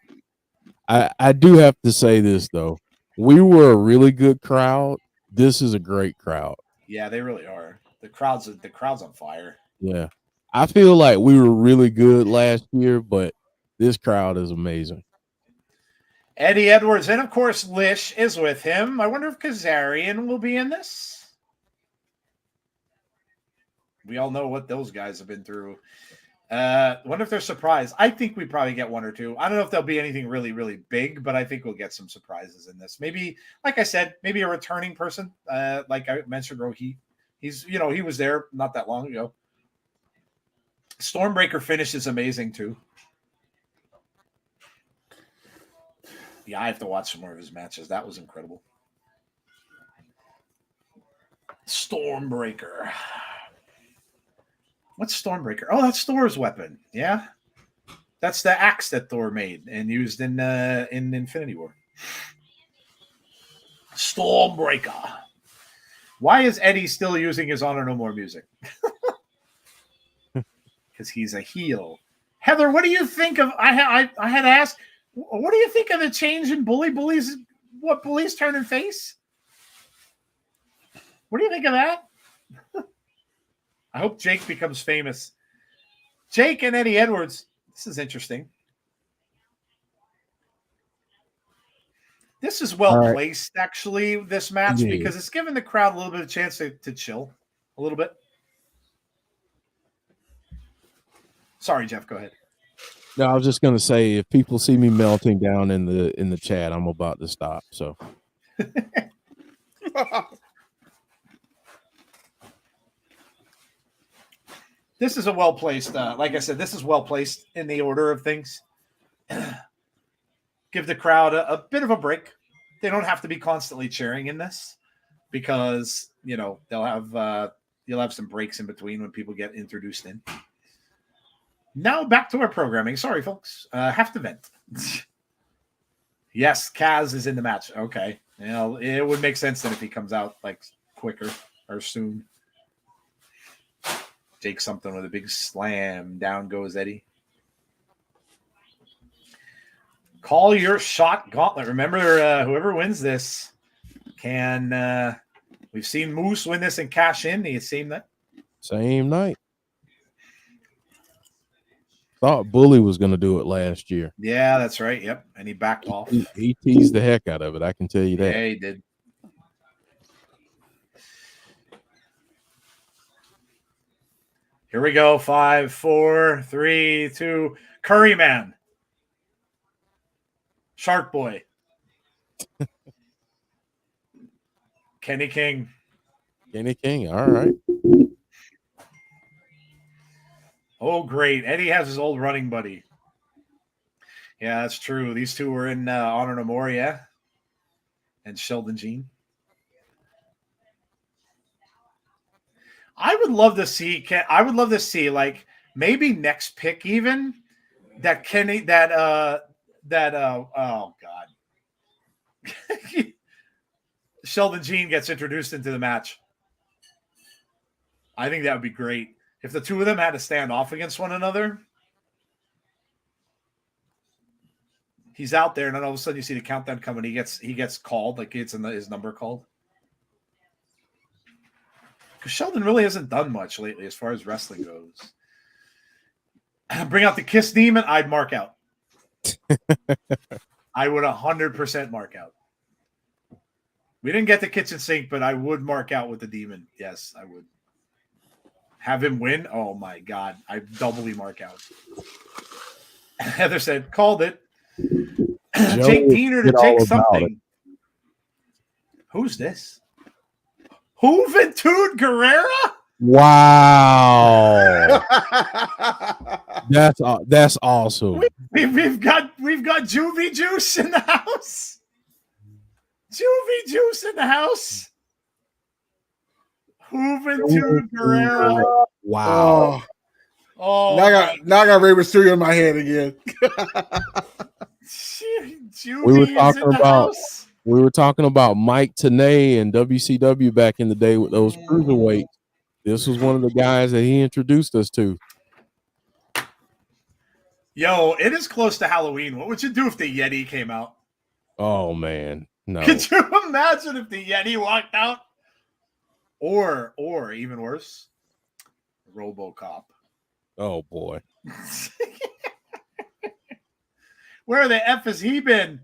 I do have to say this, though. We were a really good crowd. This is a great crowd. Yeah, they really are. The crowd's on fire. Yeah. I feel like we were really good last year, but this crowd is amazing. Eddie Edwards, and of course, Lish is with him. I wonder if Kazarian will be in this. We all know what those guys have been through. Wonder if they're surprised. I think we probably get one or two. I don't know if there'll be anything really, really big, but I think we'll get some surprises in this. Maybe, like I said, maybe a returning person. Like I mentioned, Rohit. He was there not that long ago. Stormbreaker finish is amazing too. Yeah, I have to watch some more of his matches. That was incredible. Stormbreaker. What's Stormbreaker? Oh, that's Thor's weapon. Yeah. That's the axe that Thor made and used in Infinity War. Stormbreaker. Why is Eddie still using his Honor No More music? Because he's a heel. Heather, what do you think of I had to ask, what do you think of the change in Bully's turning face? What do you think of that? I hope Jake becomes famous. Jake and Eddie Edwards. This is interesting. This is well placed, actually, this match, because it's giving the crowd a little bit of chance to chill a little bit. Sorry, Jeff, go ahead. No, I was just going to say, if people see me melting down in the chat, I'm about to stop. So, this is a well placed. Like I said, this is well placed in the order of things. Give the crowd a bit of a break. They don't have to be constantly cheering in this, because they'll have you'll have some breaks in between when people get introduced in. Now back to our programming. Sorry, folks. Have to vent. Yes, Kaz is in the match. Okay. It would make sense then if he comes out like quicker or soon. Jake something with a big slam. Down goes Eddie. Call your shot, Gauntlet. Remember, whoever wins this can. We've seen Moose win this and cash in. You seen that? Same night. Thought Bully was going to do it last year. Yeah, that's right. Yep. And he backed off. He teased the heck out of it. I can tell you that. Yeah, he did. Here we go. 5, 4, 3, 2. Curry Man. Shark Boy. Kenny King. Kenny King. All right. Oh, great. Eddie has his old running buddy. Yeah, that's true. These two were in Honor No More, yeah. And Sheldon Jean. I would love to see, like, maybe next pick even that Kenny, oh God. Sheldon Jean gets introduced into the match. I think that would be great. If the two of them had to stand off against one another, he's out there, and then all of a sudden you see the countdown coming. He gets called, like it's his number called. Because Sheldon really hasn't done much lately as far as wrestling goes. Bring out the Kiss Demon, I'd mark out. I would 100% mark out. We didn't get the kitchen sink, but I would mark out with the Demon. Yes, I would. Have him win? Oh my God. I doubly mark out. Heather said, called it. Jake Diener to Jake something. Who's this? Juventud Guerrera? Wow. That's awesome. We've got Juvie Juice in the house. Juvie Juice in the house. Juventud Guerrera. Wow. Oh, now I got Rey Mysterio in my head again. We were talking about Mike Tenay and WCW back in the day with those cruiserweights. This was one of the guys that he introduced us to. Yo, it is close to Halloween. What would you do if the Yeti came out? Oh man, no. Could you imagine if the Yeti walked out? Or even worse, RoboCop. Oh boy. Where the F has he been?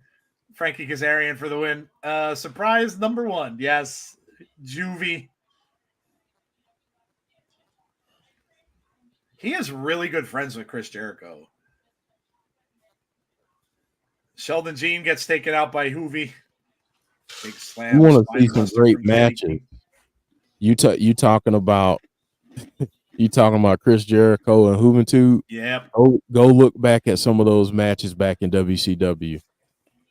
Frankie Kazarian for the win. Surprise number 1. Yes, Juvie. He is really good friends with Chris Jericho. Sheldon Jean gets taken out by Hoovy. Big slam. You want to see some great matches. You talking about Chris Jericho and Juventud? Yep. Go look back at some of those matches back in WCW.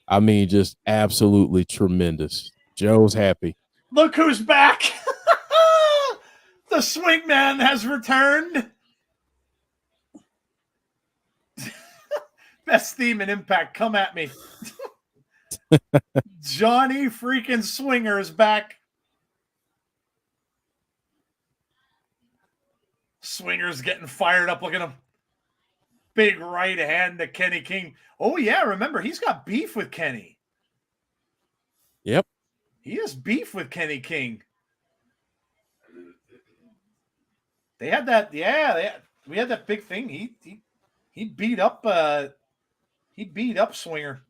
I mean, just absolutely tremendous. Joe's happy. Look who's back. The Swingman has returned. Best theme in Impact. Come at me. Johnny freaking Swinger is back. Swinger's getting fired up. Look at him. Big right hand to Kenny King. Oh, yeah. Remember, he's got beef with Kenny. Yep. He has beef with Kenny King. They had that. Yeah, we had that big thing. He beat up. He beat up Swinger.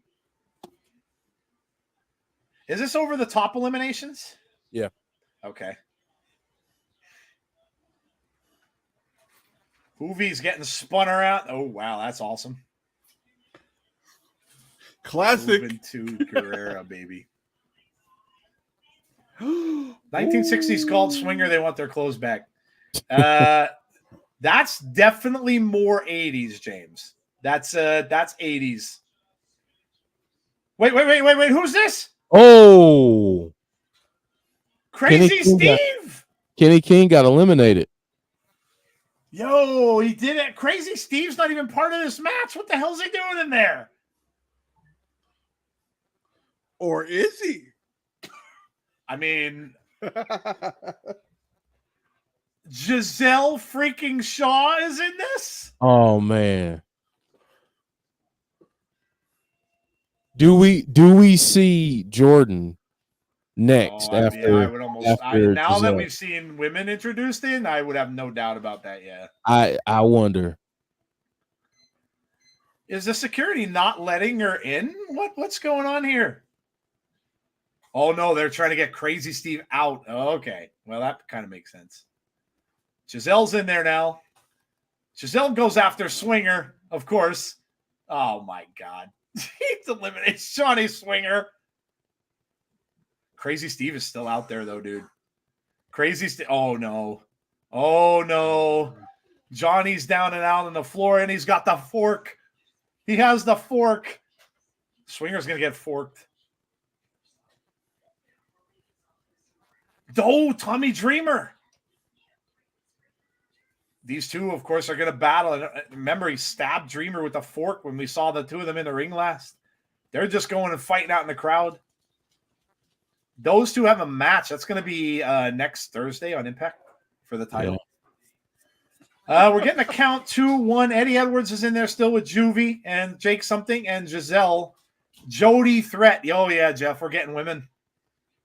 Is this over the top eliminations? Yeah. Okay. Hoovy's getting spun around. Oh, wow. That's awesome. Classic. Juventud Guerrera, baby. 1960s called Swinger. They want their clothes back. That's definitely more 80s, James. That's 80s. Wait. Who's this? Oh. Crazy Steve. Kenny King got eliminated. Yo, he did it. Crazy Steve's not even part of this match. What the hell's he doing in there? Or is he? I mean, Giselle freaking Shaw is in this? Oh man. Do we see Jordan next after now that we've seen women introduced in, I would have no doubt about that. Yeah. I wonder. Is the security not letting her in? What's going on here? Oh no, they're trying to get Crazy Steve out. Oh, okay. Well, that kind of makes sense. Giselle's in there now. Giselle goes after Swinger, of course. Oh my God. He eliminates Johnny Swinger. Crazy Steve is still out there, though, dude. Crazy Steve. Oh, no. Oh, no. Johnny's down and out on the floor, and he's got the fork. He has the fork. Swinger's going to get forked. Oh, Tommy Dreamer. These two, of course, are going to battle. And remember, he stabbed Dreamer with a fork when we saw the two of them in the ring last. They're just going and fighting out in the crowd. Those two have a match. That's going to be next Thursday on Impact for the title. Yeah. We're getting a count 2-1. Eddie Edwards is in there still with Juvie and Jake something and Giselle. Jody Threat. Oh, yeah, Jeff. We're getting women.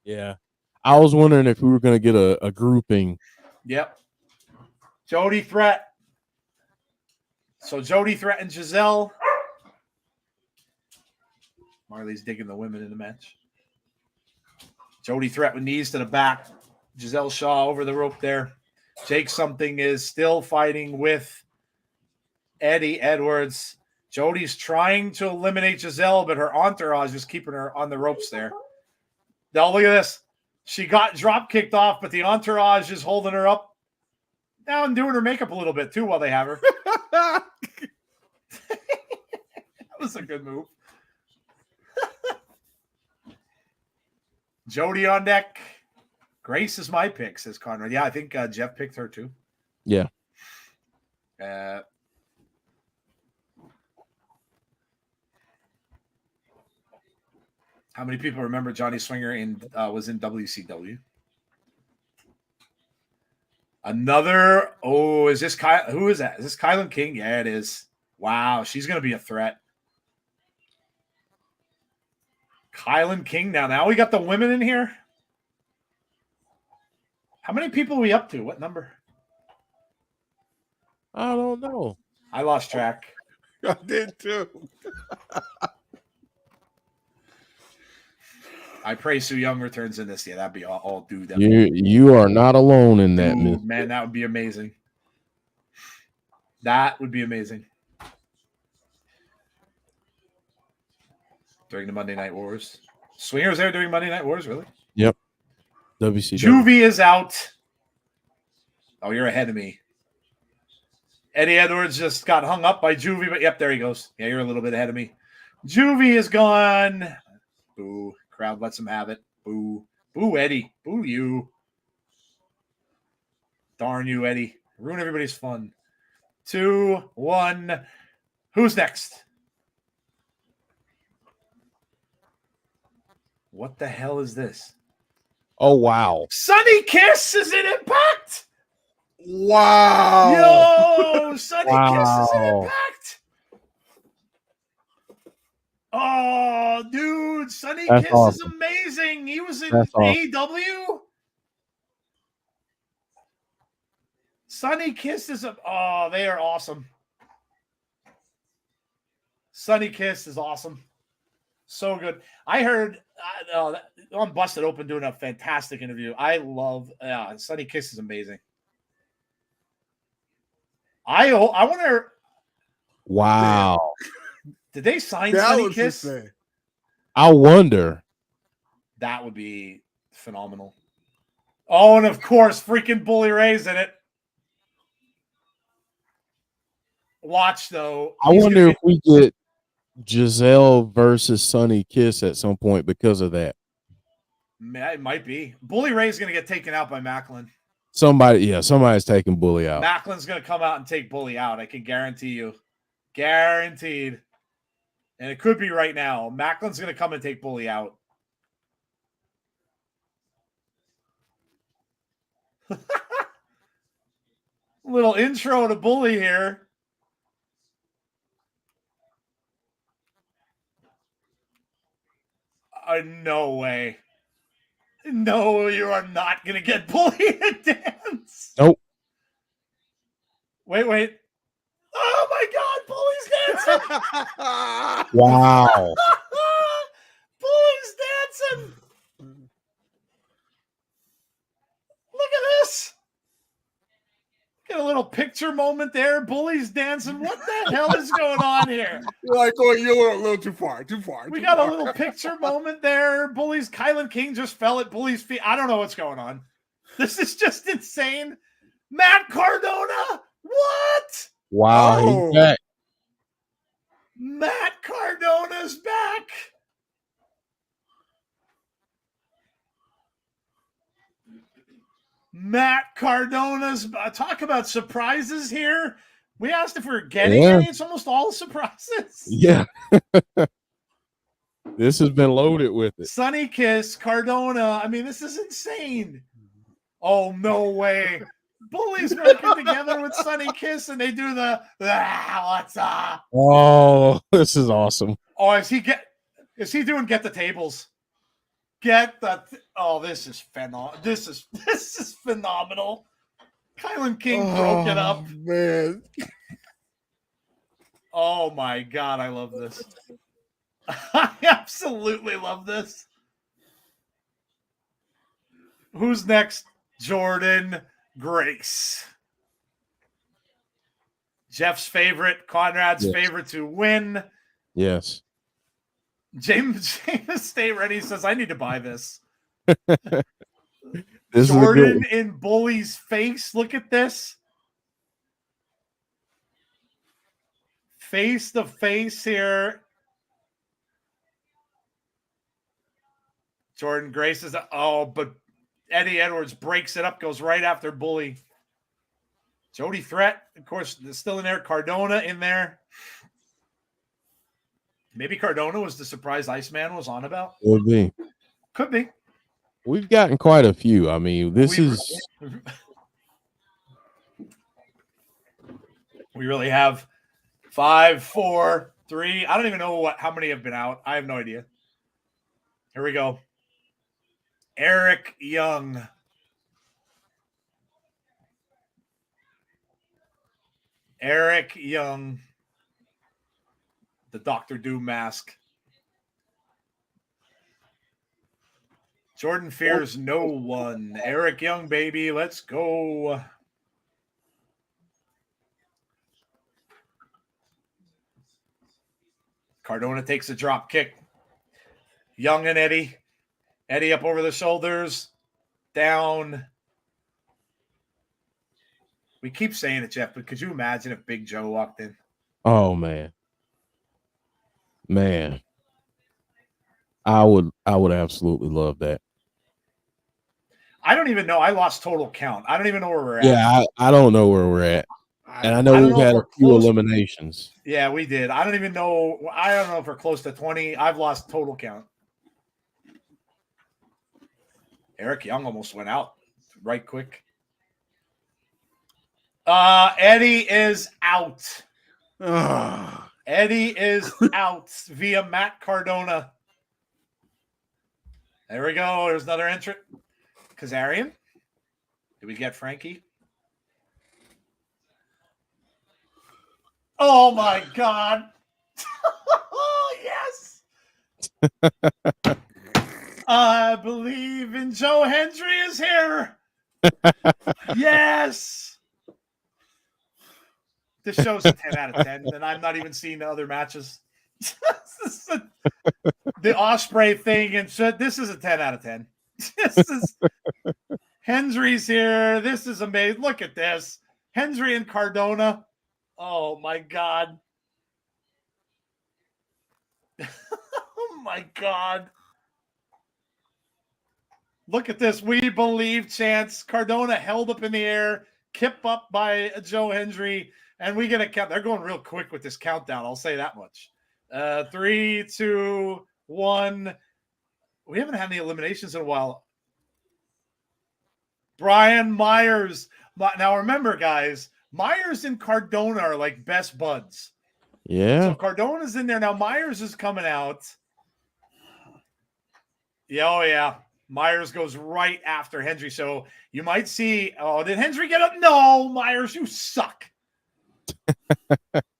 Yeah. I was wondering if we were going to get a grouping. Yep. Jody Threat. So Jody Threat and Giselle. Marley's digging the women in the match. Jody Threat with knees to the back. Giselle Shaw over the rope there. Jake something is still fighting with Eddie Edwards. Jody's trying to eliminate Giselle, but her entourage is keeping her on the ropes there. Now look at this. She got drop kicked off, but the entourage is holding her up now and doing her makeup a little bit too while they have her. That was a good move. Jody on deck. Grace is my pick, says Conrad. Yeah, I think Jeff picked her too. Yeah. How many people remember Johnny Swinger was in WCW? Another. Oh, is this who is that? Is this Kylan King? Yeah, it is. Wow, she's going to be a threat. Kylan King now. Now we got the women in here. How many people are we up to? What number? I don't know. I lost track. I did too. I pray Sue Young returns in this. Yeah, that'd be all dude. You are not alone in that, dude, man. That would be amazing. That would be amazing. During the Monday Night Wars. Swinger was there during Monday Night Wars, really? Yep. WCW. Juvie is out. Oh, you're ahead of me. Eddie Edwards just got hung up by Juvie, but yep, there he goes. Yeah, you're a little bit ahead of me. Juvie is gone. Boo. Crowd lets him have it. Boo. Boo, Eddie. Boo, you. Darn you, Eddie. Ruin everybody's fun. 2, 1. Who's next? What the hell is this? Oh, wow. Sunny Kiss is in Impact. Wow. Yo, Sunny Kiss is in Impact. Oh, dude, Sunny Kiss is amazing. He was in AEW. Sunny Kiss is they are awesome. Sunny Kiss is awesome. So good. I heard on Busted Open doing a fantastic interview. I love Sunny Kiss is amazing. I wonder. Wow. Did they sign Sunny Kiss? Insane. I wonder. That would be phenomenal. Oh, and of course, freaking Bully Ray's in it. Watch though. I wonder if we get Giselle versus Sunny Kiss at some point because of that. It might be. Bully Ray's going to get taken out by Maclin. Somebody's taking Bully out. Macklin's going to come out and take Bully out. I can guarantee you. Guaranteed. And it could be right now. Macklin's going to come and take Bully out. Little intro to Bully here. No way. No, you are not going to get Bully to dance. Nope. Wait. Oh, my God. Bully's dancing. Wow. Bully's dancing. Look at this. Get a little picture moment there. Bully's dancing. What the hell is going on here? You're like, oh, you're a little too far. We got a little picture moment there. Bully's Kylan King just fell at Bully's feet. I don't know what's going on. This is just insane. Matt Cardona. What? Wow. He's back. Matt Cardona's back. Matt Cardona's talk about surprises here. We asked if we were getting any. It's almost all surprises. Yeah. This has been loaded with it. Sunny Kiss, Cardona. I mean, this is insane. Oh, no way. Bully's working together with Sunny Kiss, and they do the what's up? Oh, this is awesome. Oh, is he doing get the tables? This is phenomenal. This is phenomenal. Kylan King broke it up. Man. Oh my God, I love this. I absolutely love this. Who's next? Jordan. Grace. Jeff's favorite, Conrad's favorite to win. Yes. James stay ready, says, I need to buy this. This Jordan in Bully's face. Look at this. Face to face here. Jordan Grace is, but Eddie Edwards breaks it up, goes right after Bully. Jody Threat, of course, still in there. Cardona in there. Maybe Cardona was the surprise Iceman was on about. Could be. Could be. We've gotten quite a few. I mean, we really have 5, 4, 3. I don't even know how many have been out. I have no idea. Here we go. Eric Young. Eric Young. The Dr. Doom mask. Jordan fears no one. Eric Young, baby. Let's go. Cardona takes a drop kick. Young and Eddie. Eddie up over the shoulders. Down. We keep saying it, Jeff, but could you imagine if Big Joe walked in? Oh, man. Man. I would absolutely love that. I don't even know. I lost total count. I don't even know where we're at. Yeah, I don't know where we're at. And I know we've had a few eliminations. Yeah, we did. I don't even know. I don't know if we're close to 20. I've lost total count. Eric Young almost went out right quick. Eddie is out. Eddie is out via Matt Cardona. There we go. There's another entrant. Kazarian. Did we get Frankie? Oh, my God. Yes. I believe in Joe Hendry is here. Yes. This show's a 10 out of 10, and I'm not even seeing the other matches. The Ospreay thing, and shit, this is a 10 out of 10. This is Hendry's here. This is amazing. Look at this. Hendry and Cardona. Oh, my God. Oh, my God. Look at this. We believe chance. Cardona held up in the air, kip up by Joe Hendry, and we get a count. They're going real quick with this countdown. I'll say that much. 3, 2, 1. We haven't had any eliminations in a while. Brian Myers. Now, remember, guys, Myers and Cardona are like best buds. Yeah. So Cardona's in there. Now, Myers is coming out. Yeah, oh, yeah. Myers goes right after Hendry. So you might see, did Hendry get up? No, Myers, you suck.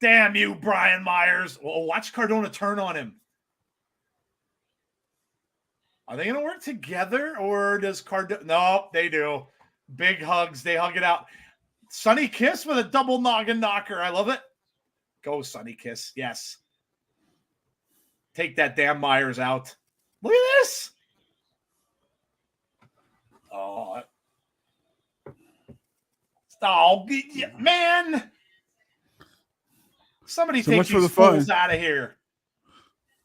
Damn you, Brian Myers. Well, watch Cardona turn on him. Are they going to work together, or does Cardona? No, they do. Big hugs. They hug it out. Sunny Kiss with a double noggin knocker. I love it. Go, Sunny Kiss. Yes. Take that damn Myers out. Look at this. Oh, man. Somebody So take much for these the fun. fools out of here.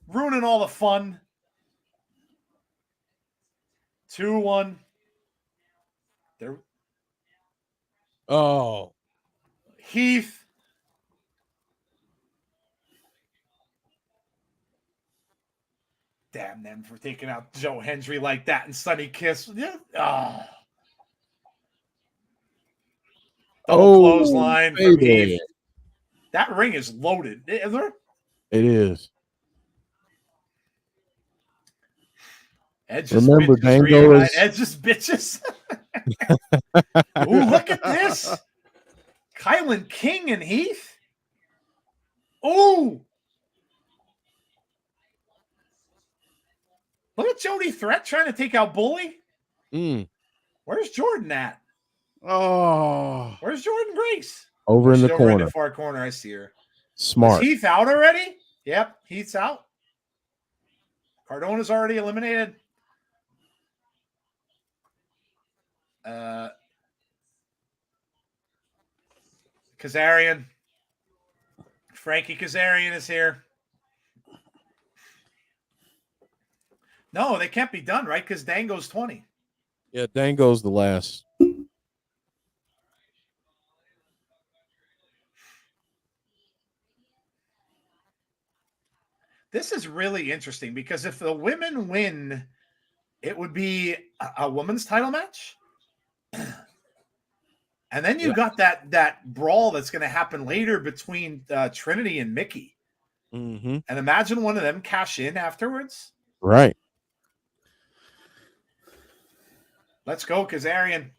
Ruining all the fun. 2-1. There. Oh. Heath. Damn them for taking out Joe Hendry like that and Sunny Kiss. Yeah. Double clothesline from Heath. That ring is loaded. Isn't there? It is. Edge just Remember, bitches, Dango is... Edge just bitches. Ooh, look at this. Kylan King and Heath. Ooh. Look at Jody Threat trying to take out Bully. Where's Jordan at? Oh, Where's Jordan Grace? Over in She's the over in corner. the far corner. I see her. Is Smart. Heath out already? Yep, Heath's out. Cardona's already eliminated. Kazarian. Frankie Kazarian is here. No, they can't be done, right? Because Dango's 20. Yeah, Dango's the last. This is really interesting because if the women win, it would be a women's title match. And then you got that brawl that's going to happen later between Trinity and Mickie. Mm-hmm. And imagine one of them cash in afterwards. Right. Let's go, Kazarian.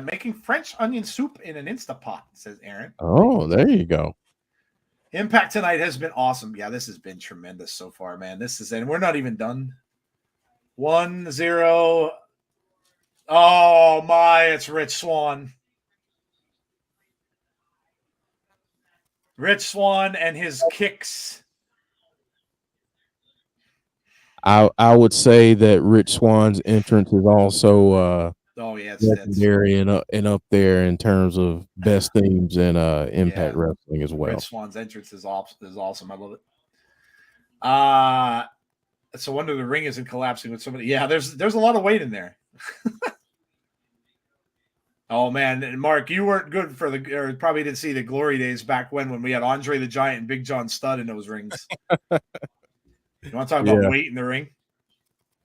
Making French onion soup in an Instapot, says Aaron. Oh, there you go. Impact tonight has been awesome. Yeah, this has been tremendous so far, man. And we're not even done. 1-0. Oh, my, it's Rich Swann. Rich Swann and his kicks. I would say that Rich Swann's entrance is also legendary and up there in terms of best themes in Impact Wrestling as well. Rich Swann's entrance is awesome. I love it. It's a wonder the ring isn't collapsing with somebody. Yeah, there's a lot of weight in there. Oh man, and Mark, you weren't good or probably didn't see the glory days back when we had Andre the Giant and Big John Studd in those rings. You want to talk about weight in the ring?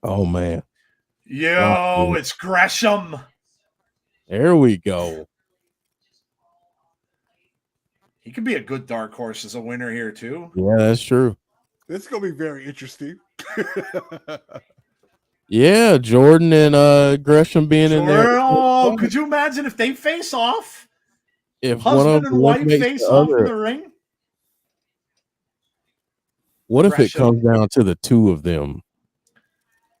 Oh man. Yo, it's Gresham. There we go. He could be a good dark horse as a winner here too. Yeah, that's true. This is gonna be very interesting. Yeah, Jordan and Gresham being in there. Oh, could you imagine if they face off? If husband and wife face off in the ring? What if it comes down to the two of them?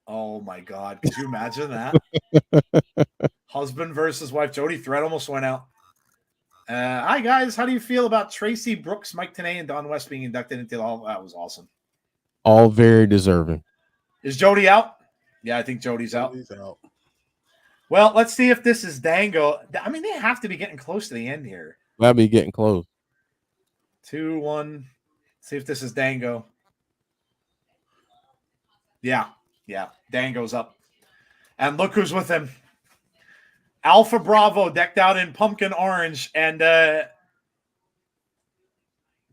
Oh my God. Could you imagine that? Husband versus wife. Jody Thread almost went out. Hi guys. How do you feel about Tracy Brooks, Mike Tenay, and Don West being inducted into the Hall? That was awesome. All very deserving. Is Jody out? Yeah, I think Jody's out. He's out. Well, let's see if this is Dango. I mean, they have to be getting close to the end here. That'll be getting close. 2-1. See if this is Dango. Yeah. Dango's up. And look who's with him. Alpha Bravo decked out in pumpkin orange and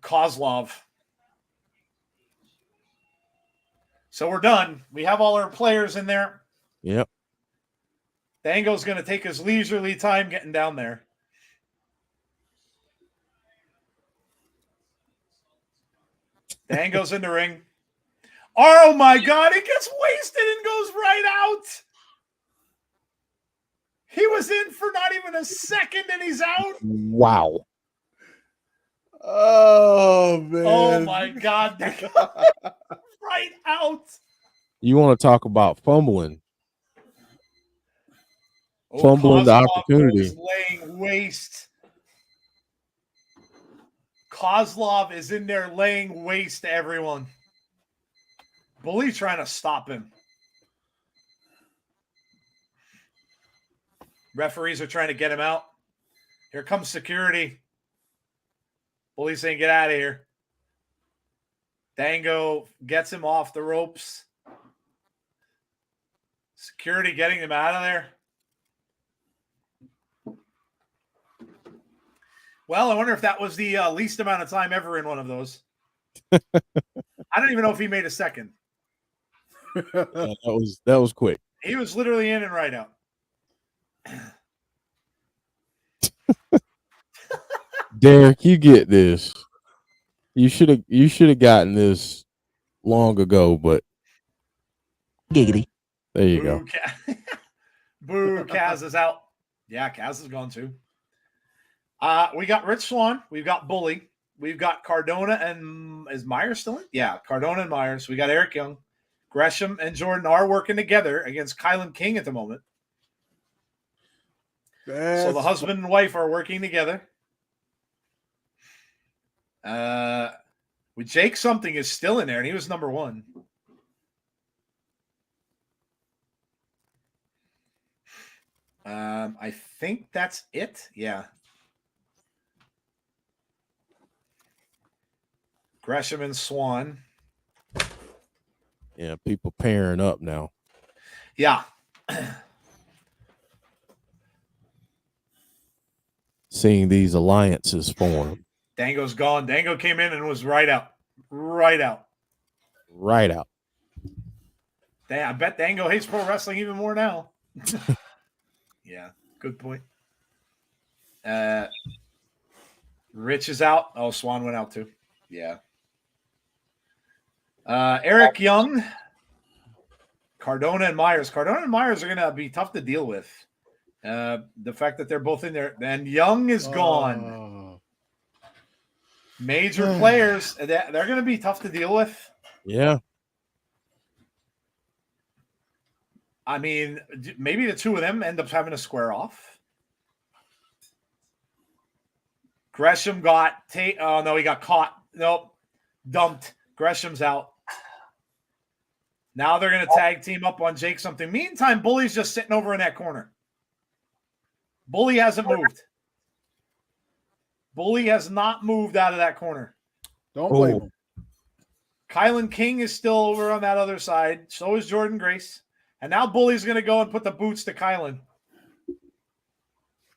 Kozlov. So we're done. We have all our players in there. Yep. Dango's going to take his leisurely time getting down there. Dango's in the ring. Oh, my God. He gets wasted and goes right out. He was in for not even a second, and he's out. Wow. Oh, man. Oh, my God. Right out. You want to talk about fumbling. Fumbling the opportunity. is laying waste. Kozlov is in there laying waste to everyone. Bully trying to stop him. Referees are trying to get him out. Here comes security. Bully saying, get out of here. Dango gets him off the ropes. Security getting him out of there. Well, I wonder if that was the least amount of time ever in one of those. I don't even know if he made a second. That was quick. He was literally in and right out. Derek, you get this. You should have gotten this long ago, but giggity. There you go. Boo, Kaz is out. Yeah, Kaz is gone too. We got Rich Swann. We've got Bully. We've got Cardona and is Myers still in? Yeah, Cardona and Myers. We got Eric Young. Gresham and Jordan are working together against Kylan King at the moment. So the husband and wife are working together. With Jake something is still in there, and he was number 1. I think that's it. Yeah. Gresham and Swan. Yeah, people pairing up now. Yeah. Seeing these alliances form. Dango's gone. Dango came in and was right out. Right out. Right out. I bet Dango hates pro wrestling even more now. Yeah, good point. Rich is out. Oh, Swan went out too. Yeah. Eric Young, Cardona and Myers. Cardona and Myers are going to be tough to deal with. The fact that they're both in there. And Young is gone. Major players. They're going to be tough to deal with. Yeah. I mean, maybe the two of them end up having to square off. Gresham got oh no, he got caught. Nope. Dumped. Gresham's out. Now they're going to tag team up on Jake something. Meantime, Bully's just sitting over in that corner. Bully hasn't moved. Bully has not moved out of that corner. Don't blame him. Kylan King is still over on that other side. So is Jordan Grace. And now Bully's going to go and put the boots to Kylan.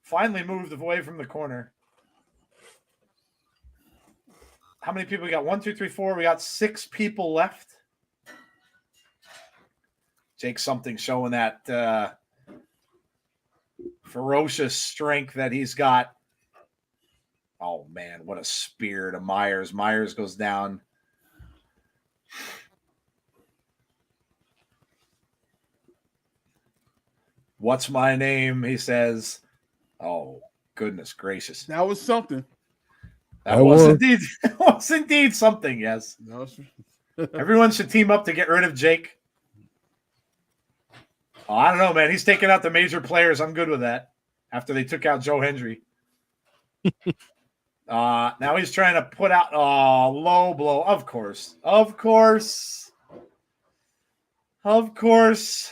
Finally moved away from the corner. How many people we got? 1, 2, 3, 4. We got 6 people left. Jake something showing that ferocious strength that he's got. Oh, man, what a spear to Myers. Myers goes down. What's my name? He says. Oh, goodness gracious. That was something. That was indeed something, yes. Everyone should team up to get rid of Jake. Oh, I don't know, man. He's taking out the major players. I'm good with that. After they took out Joe Hendry. Now he's trying to put out low blow. Of course. Of course. Of course.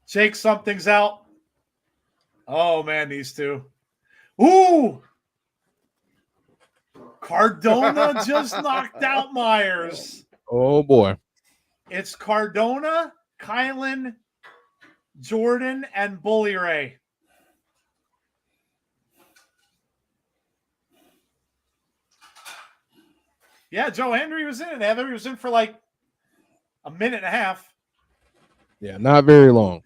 Jake something's out. Oh, man, these two. Ooh! Cardona just knocked out Myers. Oh, boy. It's Cardona, Kylan, Jordan, and Bully Ray. Yeah, Joe Hendry was in it. He was in for like a minute and a half. Yeah, not very long.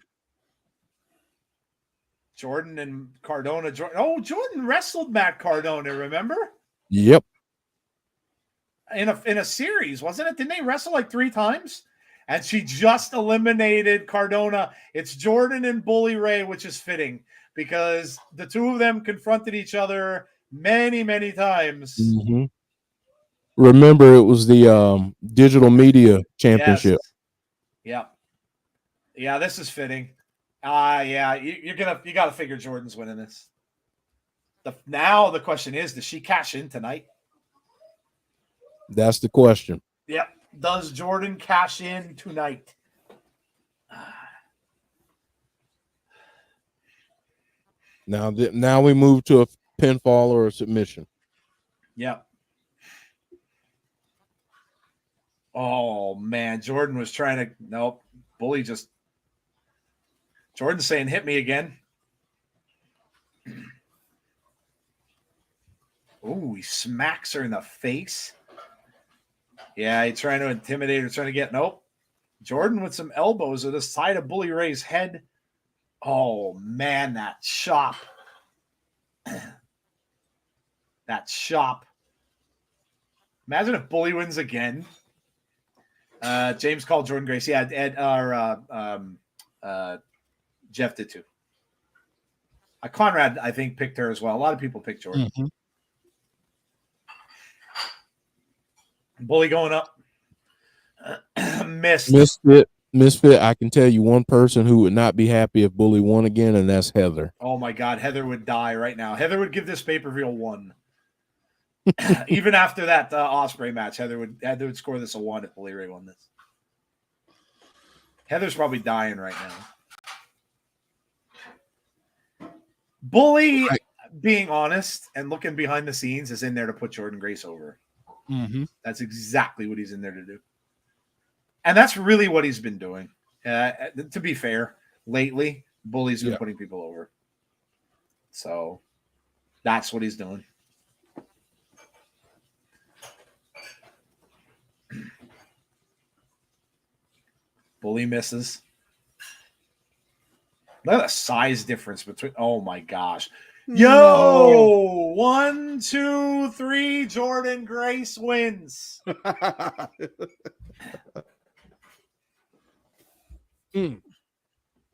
Jordan and Cardona. Jordan wrestled Matt Cardona, remember? Yep. In a series, wasn't it? Didn't they wrestle like 3 times? And she just eliminated Cardona. It's Jordan and Bully Ray, which is fitting because the two of them confronted each other many, many times. Mm-hmm. Remember, it was the digital media championship. Yes. Yeah, this is fitting. Yeah, you got to figure Jordan's winning this. Now the question is, does she cash in tonight? That's the question. Yep. Does Jordan cash in tonight? Now we move to a pinfall or a submission. Yep. Oh man, Jordan was trying to. Nope. Bully just. Jordan's saying, "Hit me again." Ooh, he smacks her in the face. Yeah, he's trying to intimidate her, trying to get. Nope. Jordan with some elbows at the side of Bully Ray's head. Oh man, that chop. That chop. Imagine if Bully wins again. James called Jordan Grace. Yeah, Jeff did too. Conrad, I think, picked her as well. A lot of people picked Jordan. Mm-hmm. Bully going up. Missed it. Misfit, I can tell you one person who would not be happy if Bully won again, and that's Heather. Oh my God, Heather would die right now. Heather would give this pay-per-view a 1. Even after that Ospreay match, Heather would score this a 1 if Bully Ray won this. Heather's probably dying right now. Bully, being honest and looking behind the scenes, is in there to put Jordan Grace over. Mm-hmm. That's exactly what he's in there to do. And that's really what he's been doing. To be fair, lately, Bully's been putting people over. So that's what he's doing. Bully misses. Look at the size difference between. Oh my gosh. Yo, 1, 2, 3. Jordan Grace wins.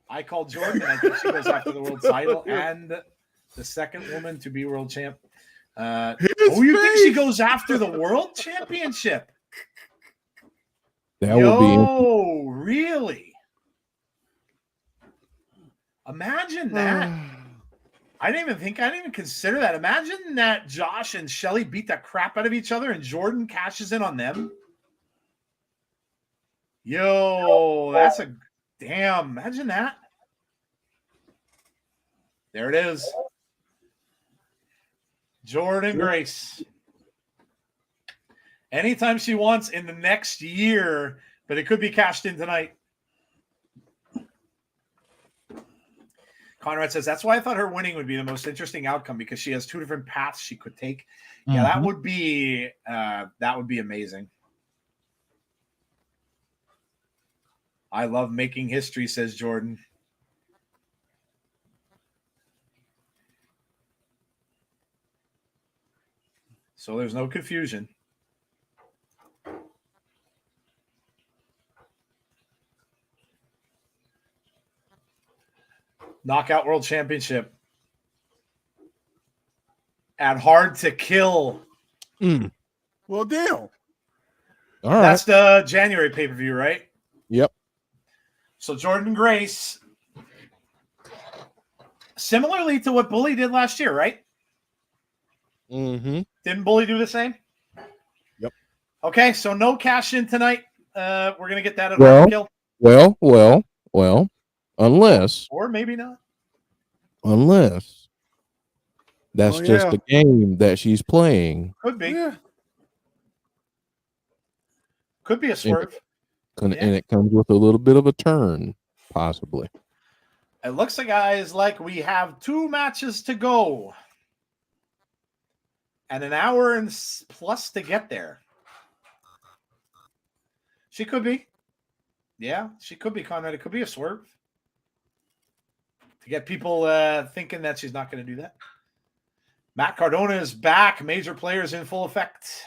I called Jordan, and I think she goes after the world title and the second woman to be world champ. You think she goes after the world championship? That would be really? Imagine that. I didn't even consider that. Imagine that Josh and Shelley beat the crap out of each other and Jordan cashes in on them. Yo, that's a damn. Imagine that. There it is. Jordan Grace. Anytime she wants in the next year, but it could be cashed in tonight. Conrad says, that's why I thought her winning would be the most interesting outcome, because she has 2 different paths she could take. Yeah, that would be amazing. I love making history, says Jordan. So there's no confusion. Knockout World Championship at Hard to Kill. Well, damn. all right. That's the January pay-per-view, right? Yep. So Jordan Grace, similarly to what Bully did last year, right? Mm-hmm. Didn't Bully do the same? Yep. Okay, so no cash in tonight. We're going to get that at Hard to Kill. Well, unless maybe not. Unless that's just a game that she's playing. Could be. Yeah. Could be a swerve. And it comes with a little bit of a turn, possibly. It looks like we have 2 matches to go. And an hour and plus to get there. She could be. Yeah, she could be, Conrad. It could be a swerve. To get people thinking that she's not going to do that. Matt Cardona is back. Major players in full effect.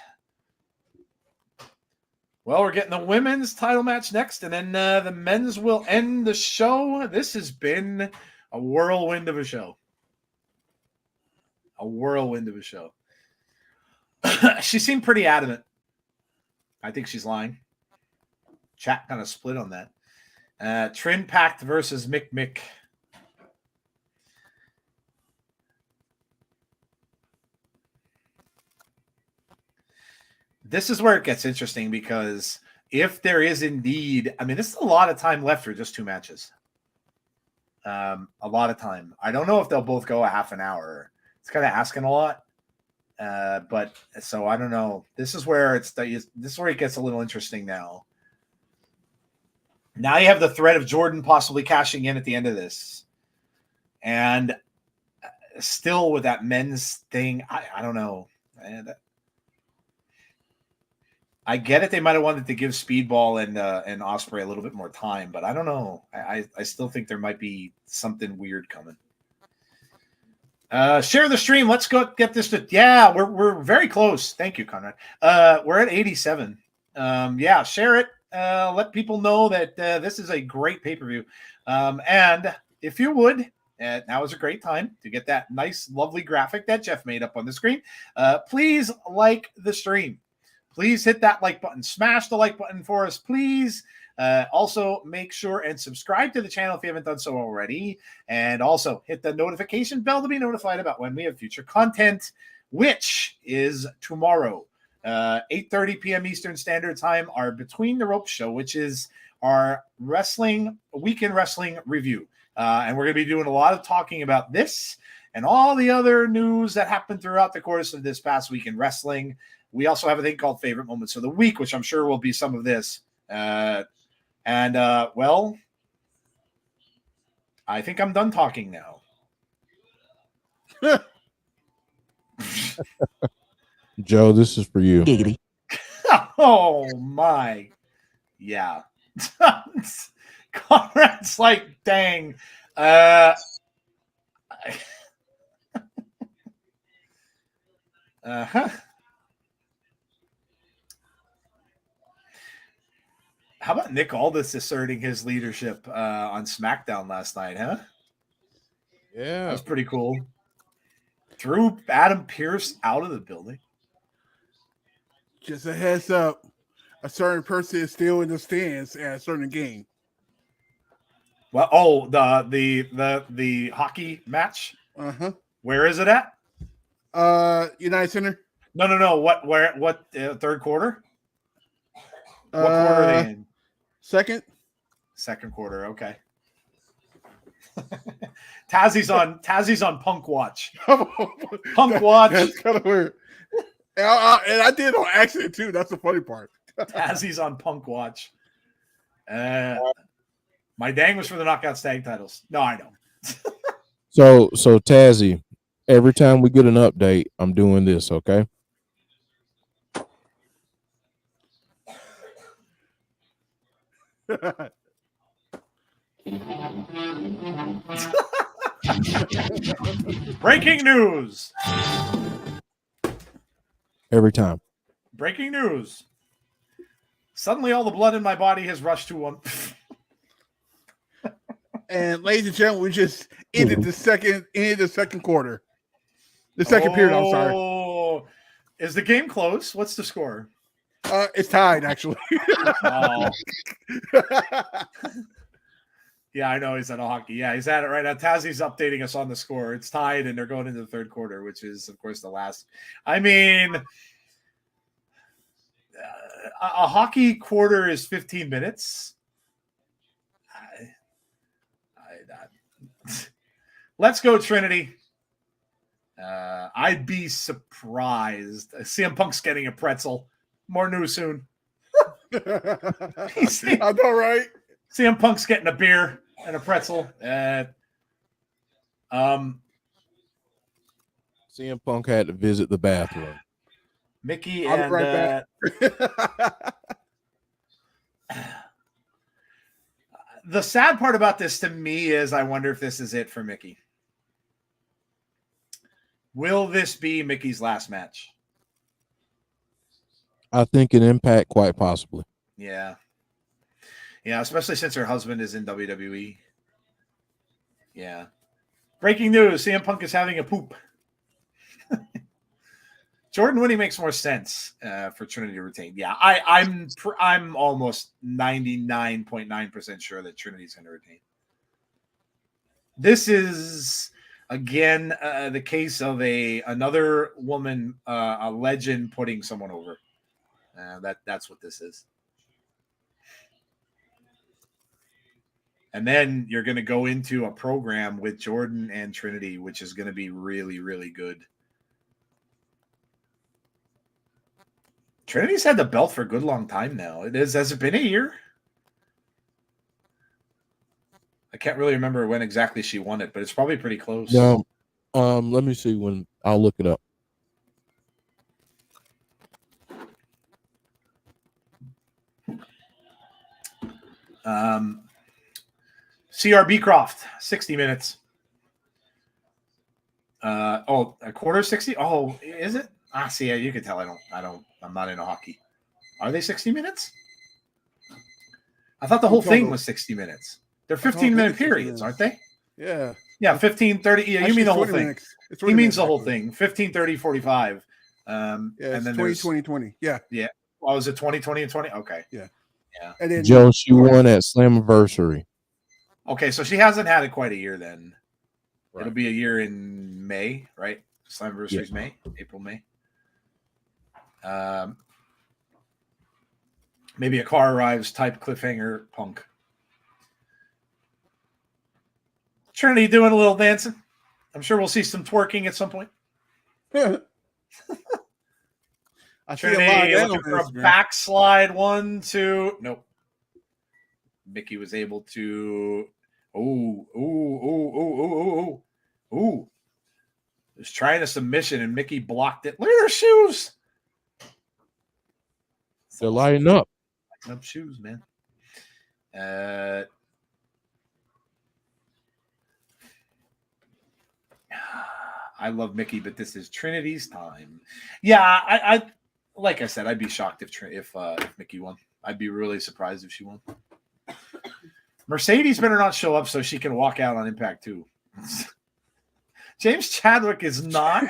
Well, we're getting the women's title match next, and then the men's will end the show. This has been a whirlwind of a show. A whirlwind of a show. She seemed pretty adamant. I think she's lying. Chat kind of split on that. Trin Pact versus Mick. This is where it gets interesting, because if there is indeed, this is a lot of time left for just 2 matches. A lot of time. I don't know if they'll both go a half an hour. It's kind of asking a lot. But so I don't know. This is where it gets a little interesting now. Now you have the threat of Jordan possibly cashing in at the end of this. And still with that men's thing, I don't know. And I get it. They might have wanted to give Speedball and Ospreay a little bit more time, but I don't know. I still think there might be something weird coming. Share the stream. Let's go get this to. Yeah, we're very close. Thank you, Conrad. We're at 87. Yeah, share it. Let people know that this is a great pay-per-view. And if you would, now is a great time to get that nice, lovely graphic that Jeff made up on the screen. Please like the stream. Please hit that like button. Smash the like button for us. Please Also, make sure and subscribe to the channel if you haven't done so already. And also hit the notification bell to be notified about when we have future content, which is tomorrow, 8:30 p.m. Eastern Standard Time, our Between the Ropes show, which is our weekend wrestling review. And we're going to be doing a lot of talking about this and all the other news that happened throughout the course of this past week in wrestling. We also have a thing called Favorite Moments of the Week, which I'm sure will be some of this. Well, I think I'm done talking now. Joe, this is for you. Giggity. Oh, my. Yeah. Conrad's like, dang. Uh-huh. How about Nick Aldis asserting his leadership on SmackDown last night, huh? Yeah. That was pretty cool. Threw Adam Pearce out of the building. Just a heads up, a certain person is still in the stands at a certain game. Well, the hockey match. Uh-huh. Where is it at? United Center. No. What third quarter? What quarter are they in? Second quarter. Okay. Tazzy's on Punk Watch. Punk Watch. That's kind of weird. And I did on accident too. That's the funny part. Tazzy's on Punk Watch. My dang was for the Knockouts tag titles. No, I know. So Tazzy, every time we get an update, I'm doing this, okay? Breaking news. Every time. Breaking news. Suddenly all the blood in my body has rushed to one. And ladies and gentlemen, we just ended the second quarter. The second period, I'm sorry. Oh, is the game close? What's the score? It's tied, actually. Oh. Yeah, I know he's at a hockey. Yeah, he's at it right now. Tazzy's updating us on the score. It's tied, and they're going into the third quarter, which is, of course, the last. I mean, a hockey quarter is 15 minutes. Let's go, Trinity. I'd be surprised. CM Punk's getting a pretzel. More news soon. I know, right? CM Punk's getting a beer and a pretzel. CM Punk had to visit the bathroom. Mickie I'll be and right back. The sad part about this to me is I wonder if this is it for Mickie. Will this be Mickey's last match? I think an Impact, quite possibly. Yeah. Yeah, especially since her husband is in WWE. Yeah. Breaking news, CM Punk is having a poop. Jordan Winnie makes more sense for Trinity to retain. Yeah, I'm almost 99.9% sure that Trinity's going to retain. This is again the case of another woman, a legend, putting someone over. That's what this is. And then you're going to go into a program with Jordan and Trinity, which is going to be really, really good. Trinity's had the belt for a good long time now. Has it been a year? I can't really remember when exactly she won it, but it's probably pretty close. No, let me see when. I'll look it up. CRB Croft, 60 minutes. A quarter 60? Oh, is it? See, you can tell I'm not into hockey. Are they 60 minutes? I thought the whole thing was 60 minutes. They're 15-minute periods, aren't they? Yeah. Yeah, 15, 30. Yeah, you mean the whole thing. He means the whole thing. 15, 30, 45. Yeah, and then 20, 20, 20. Yeah. Yeah. Oh, was it 20, 20, and 20? Okay. Yeah. Yeah. And then Joe, she won at Slammiversary. Okay, so she hasn't had it quite a year then. Right. It'll be a year in May, right? Slammiversary's May, April, May. Maybe a car arrives type cliffhanger punk. Trinity doing a little dancing. I'm sure we'll see some twerking at some point. I see a lot Trinity of that looking for on a Instagram. backslide 1, 2. Nope. Mickie was able to. Ooh. Was trying a submission and Mickie blocked it. Look at her shoes. They're lighting up. Lighting up shoes, man. I love Mickie, but this is Trinity's time. Yeah, I like I said, I'd be shocked if Mickie won. I'd be really surprised if she won. Mercedes better not show up so she can walk out on Impact too. James Chadwick is not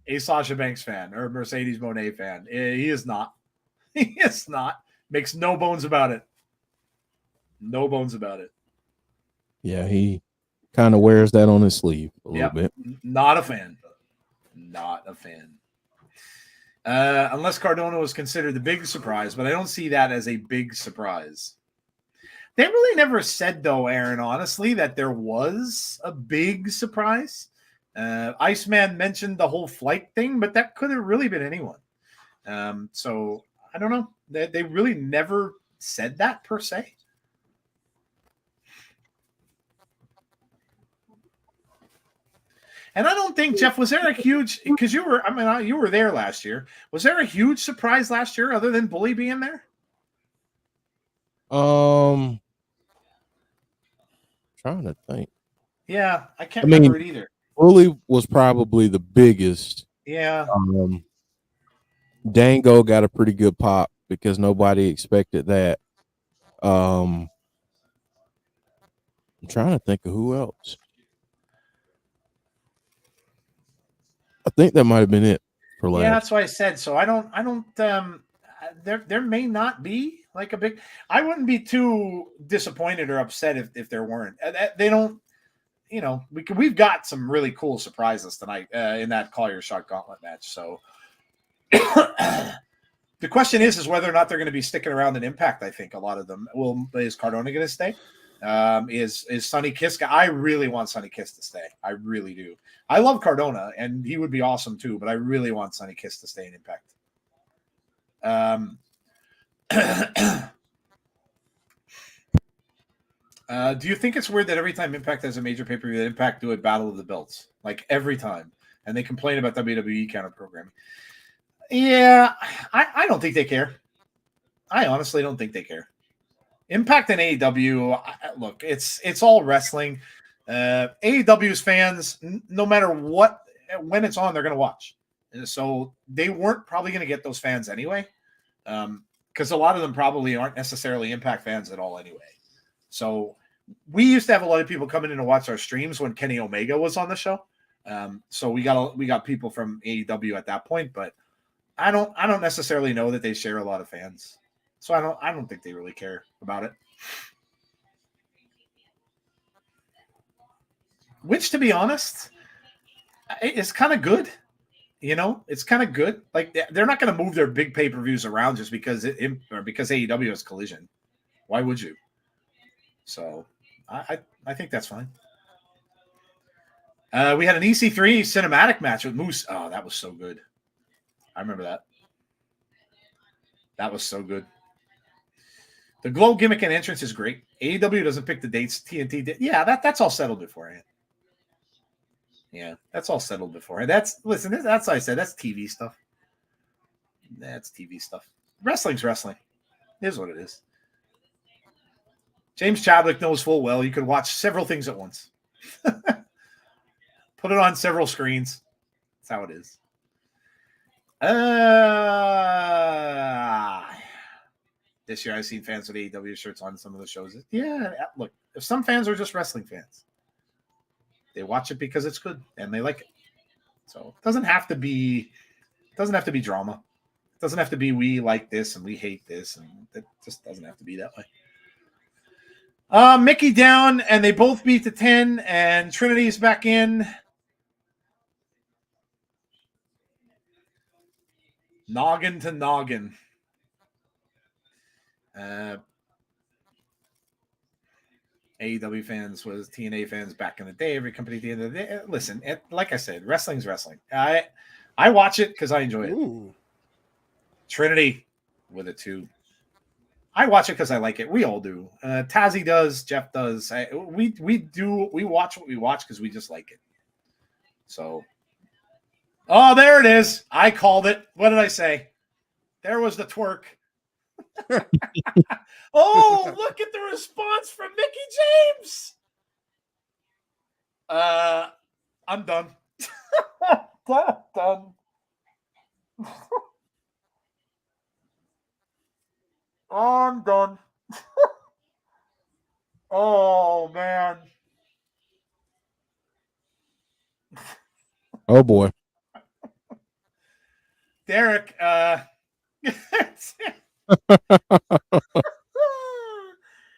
a Sasha Banks fan or a Mercedes Moné fan. He is not. He is not. Makes no bones about it. No bones about it. Yeah, he kind of wears that on his sleeve a little bit. Not a fan. Not a fan. Unless Cardona was considered the big surprise, but I don't see that as a big surprise. They really never said, though, Aaron, honestly, that there was a big surprise. Iceman mentioned the whole flight thing, but that could have really been anyone. So I don't know. They really never said that per se. And I don't think, Jeff, was there a huge, because you were there last year. Was there a huge surprise last year other than Bully being there? Trying to think. Yeah, I can't remember it either. Bully was probably the biggest. Yeah. Dango got a pretty good pop because nobody expected that. I'm trying to think of who else. I think that might have been it for last. Yeah, that's what I said. So I don't there may not be like a big, I wouldn't be too disappointed or upset if there weren't. They don't, we've got some really cool surprises tonight in that Call Your Shot Gauntlet match. So the question is whether or not they're going to be sticking around in Impact. I think a lot of them will. Is Cardona going to stay? Is Sonny Kiss? I really want Sonny Kiss to stay. I really do. I love Cardona, and he would be awesome too. But I really want Sonny Kiss to stay in Impact. Do you think it's weird that every time Impact has a major pay-per-view, that Impact do a Battle of the Belts, like every time, and they complain about WWE counter programming? Yeah, I don't think they care. I honestly don't think they care. Impact and AEW, look, it's all wrestling. AEW's fans, no matter what, when it's on, they're going to watch. So they weren't probably going to get those fans anyway, because a lot of them probably aren't necessarily Impact fans at all anyway. So we used to have a lot of people coming in to watch our streams when Kenny Omega was on the show. So we got people from AEW at that point, but I don't necessarily know that they share a lot of fans. So I don't think they really care about it. Which, to be honest, it's kind of good. It's kind of good. Like, they're not going to move their big pay-per-views around just because AEW has Collision. Why would you? So I think that's fine. We had an EC3 cinematic match with Moose. Oh, that was so good. I remember that. That was so good. The Glow gimmick and entrance is great. AEW doesn't pick the dates. TNT did. Yeah, that's all settled beforehand. Yeah, that's all settled beforehand. That's what I said. That's TV stuff. That's TV stuff. Wrestling's wrestling. It is what it is. James Chadwick knows full well you could watch several things at once. Put it on several screens. That's how it is. This year I've seen fans with AEW shirts on some of the shows. Yeah, look, if some fans are just wrestling fans, they watch it because it's good and they like it. So it doesn't have to be drama. doesn't have to be we like this and we hate this, and it just doesn't have to be that way. Mickie down, and they both beat the 10, and Trinity's back in. Noggin to noggin. AEW fans was TNA fans back in the day. Every company at the end of the day. Listen, like I said, wrestling's wrestling. I watch it because I enjoy it. Ooh. Trinity with a 2. I watch it because I like it. We all do. Tazzy does. Jeff does. We watch what we watch because we just like it. So, oh, there it is. I called it. What did I say? There was the twerk. Oh, look at the response from Mickie James. I'm done. Done. I'm done. Oh, man. Oh boy. Derek,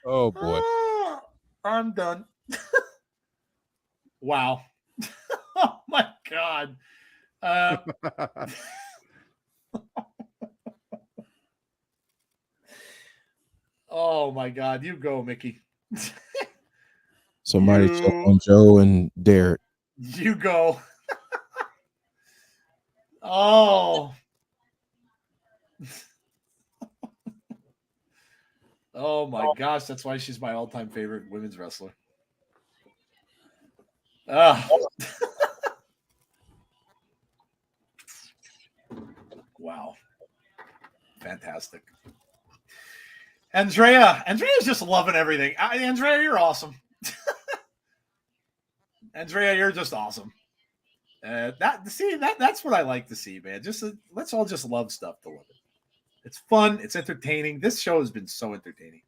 Oh boy. I'm done. Wow. Oh my God. Oh my God. You go, Mickie. Somebody check on Joe and Derek. You go. Oh. Oh my gosh, that's why she's my all-time favorite women's wrestler. Wow. Fantastic. Andrea's just loving everything. Andrea, you're awesome. Andrea, you're just awesome. That's what I like to see, man. Just let's all just love stuff to love it. It's fun. It's entertaining. This show has been so entertaining.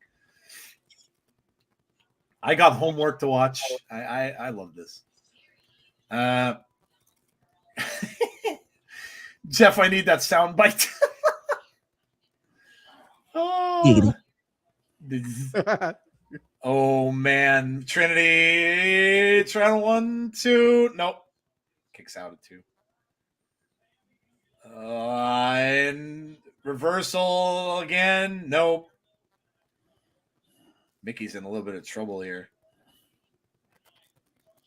I got homework to watch. I love this. Jeff, I need that sound bite. Oh. Oh man, Trinity trying 1, 2. Nope, kicks out at 2. And reversal again. Nope. Mickey's in a little bit of trouble here.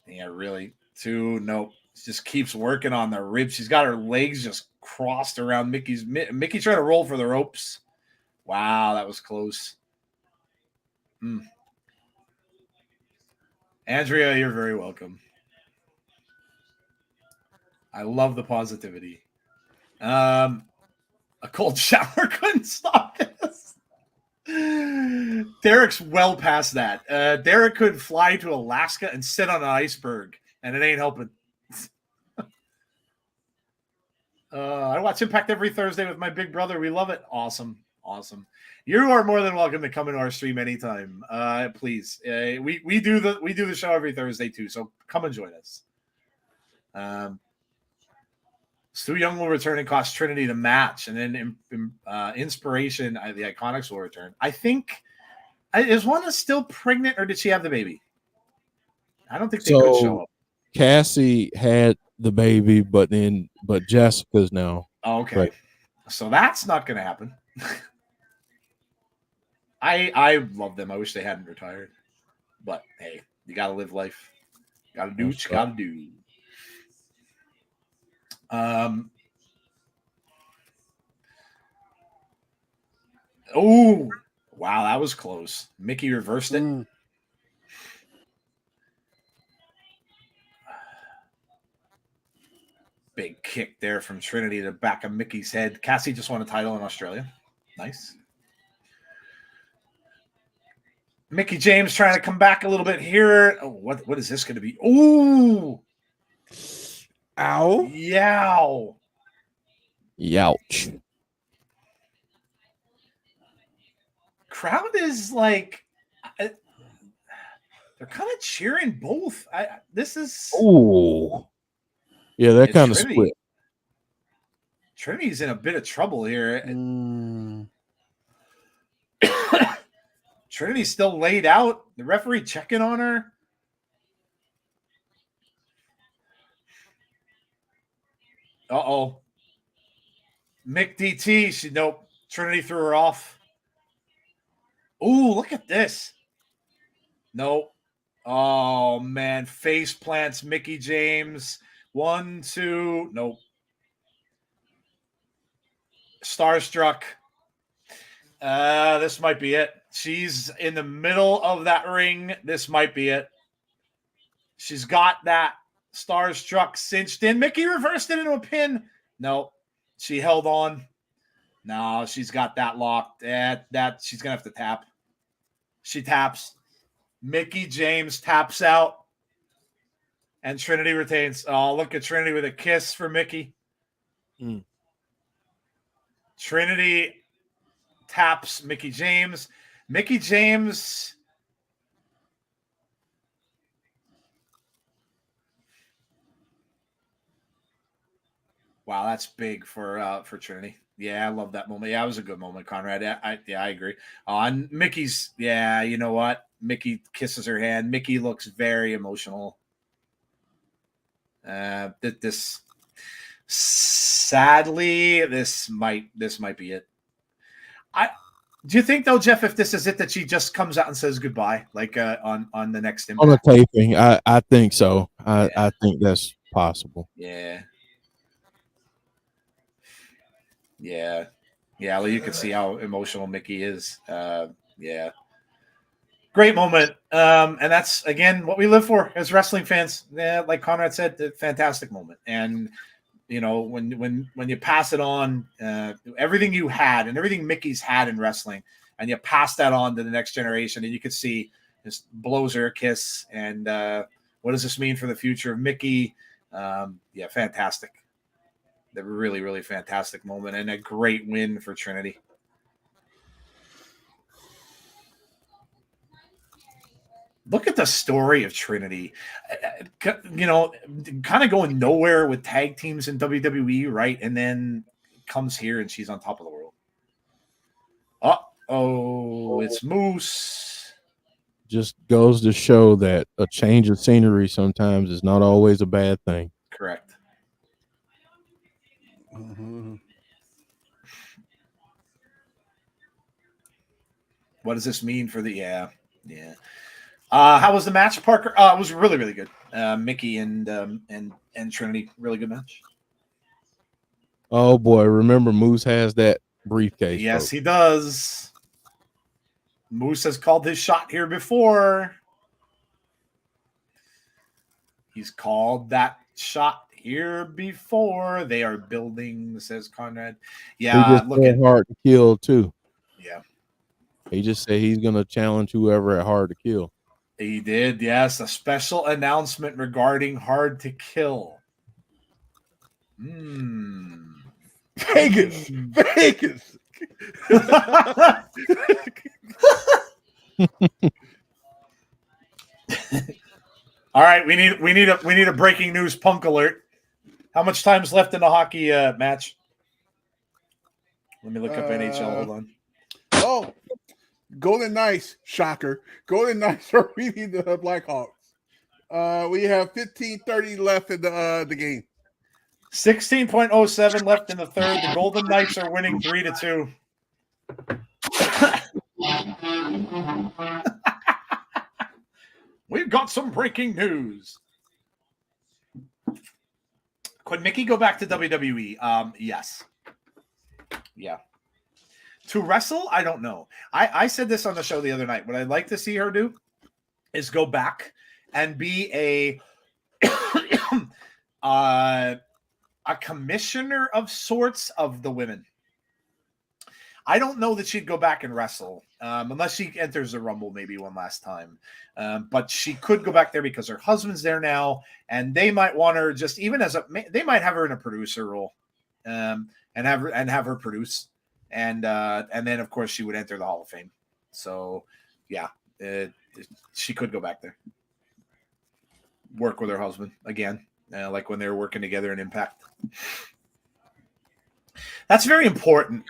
Yeah, really. 2. Nope. She just keeps working on the ribs. She's got her legs just crossed around Mickey's. Mickie trying to roll for the ropes. Wow, that was close. Andrea, you're very welcome. I love the positivity. A cold shower couldn't stop this. Derek's well past that. Derek could fly to Alaska and sit on an iceberg, and it ain't helping. I watch Impact every Thursday with my big brother. We love it. Awesome. You are more than welcome to come into our stream anytime. Please. We do the show every Thursday too, so come and join us. Stu Young will return and cost Trinity the match, and then Inspiration, the Iconics will return. I think is one still pregnant, or did she have the baby? I don't think they could show up. Cassie had the baby, but Jessica's now. Oh, okay, right. So that's not going to happen. I love them. I wish they hadn't retired, but hey, you got to live life. Got to do what you got to do. Oh, wow, that was close. Mickie reversed it. Big kick there from Trinity to the back of Mickey's head. Cassie just won a title in Australia. Nice. Mickie James trying to come back a little bit here. Oh, what is this going to be? Ooh. Ow. Yow. Youch. Crowd is like, they're kind of cheering both. This is. Ooh. Yeah, that kind of split. Trinity's in a bit of trouble here. Trinity's still laid out. The referee checking on her. Uh-oh. Mick DT. Nope. Trinity threw her off. Ooh, look at this. Nope. Oh, man. Face plants Mickie James. 1, 2. Nope. Starstruck. This might be it. She's in the middle of that ring. This might be it. She's got that Starstruck cinched in. Mickie reversed it into a pin. No, she held on. No, she's got that locked. That she's gonna have to tap. She taps. Mickie James taps out, and Trinity retains. Oh, look at Trinity with a kiss for Mickie. Trinity taps Mickie James. Mickie James. Wow, that's big for Trinity. Yeah, I love that moment. Yeah, it was a good moment, Conrad. I agree. On Mickey's, yeah, you know what? Mickie kisses her hand. Mickie looks very emotional. This sadly, this might be it. Do you think though, Jeff, if this is it, that she just comes out and says goodbye, like on the next Impact? On the taping? I think so. I think that's possible. Yeah. Yeah. Well, you can see how emotional Mickie is. Yeah. Great moment. And that's, again, what we live for as wrestling fans. Yeah, like Conrad said, a fantastic moment. And, you know, when you pass it on, everything you had and everything Mickey's had in wrestling, and you pass that on to the next generation, and you could see this blows her a kiss. And what does this mean for the future of Mickie? Yeah, fantastic. A really, really fantastic moment and a great win for Trinity. Look at the story of Trinity. You know, kind of going nowhere with tag teams in WWE, right? And then comes here and she's on top of the world. Oh, it's Moose. Just goes to show that a change of scenery sometimes is not always a bad thing. Correct. What does this mean for the yeah? How was the match, Parker? It was really, really good. Mickie and Trinity, really good match. Oh boy, remember Moose has that briefcase. Yes, folks. he does. Moose has called his shot here before. He's called that shot here before. They are building, says Conrad. Yeah, look at Hard to Kill too. Yeah. He just said he's going to challenge whoever at Hard to Kill. He did, yes. A special announcement regarding Hard to Kill. Vegas. All right, we need a breaking news Punk alert. How much time's left in the hockey match? Let me look up NHL. Hold on. Oh, Golden Knights, shocker. Golden Knights are beating the Blackhawks. We have 15:30 left in the game. 16.07 left in the third. The Golden Knights are winning 3-2. We've got some breaking news. Could Mickie go back to WWE? Yes. Yeah. To wrestle, I don't know. I said this on the show the other night. What I'd like to see her do is go back and be a commissioner of sorts of the women. I don't know that she'd go back and wrestle unless she enters the Rumble maybe one last time. But she could go back there because her husband's there now, and they might want her just even as they might have her in a producer role, and have her produce, and then of course she would enter the Hall of Fame. So yeah, she could go back there, work with her husband again, like when they were working together in Impact. That's very important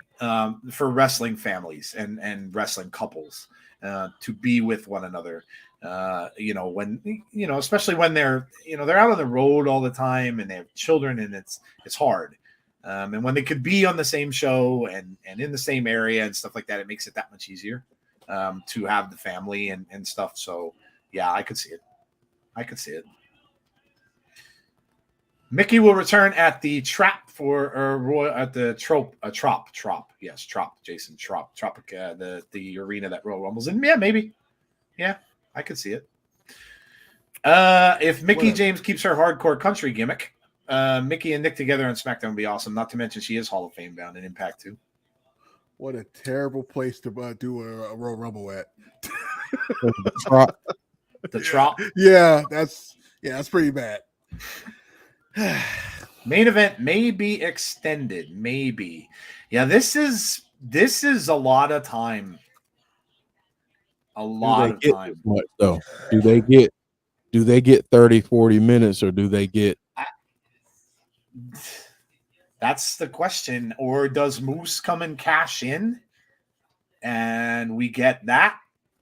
for wrestling families and wrestling couples to be with one another. Especially when they're out on the road all the time and they have children, and it's hard. And when they could be on the same show and in the same area and stuff like that, it makes it that much easier to have the family and stuff. So yeah, I could see it. Mickie will return at the Trap at the Trop. Yes, Trop. Jason Trop. Tropic, the arena that Royal Rumble's in. Yeah, maybe. Yeah, I could see it. If Mickie James keeps her hardcore country gimmick, Mickie and Nick together on SmackDown would be awesome. Not to mention she is Hall of Fame bound in Impact too. What a terrible place to do a Royal Rumble at. The Trop. Yeah, that's pretty bad. Main event may be extended. Maybe. Yeah, this is a lot of time. A lot of time. Much, though? Do they get 30, 40 minutes, or do they get? That's the question. Or does Moose come and cash in, and we get that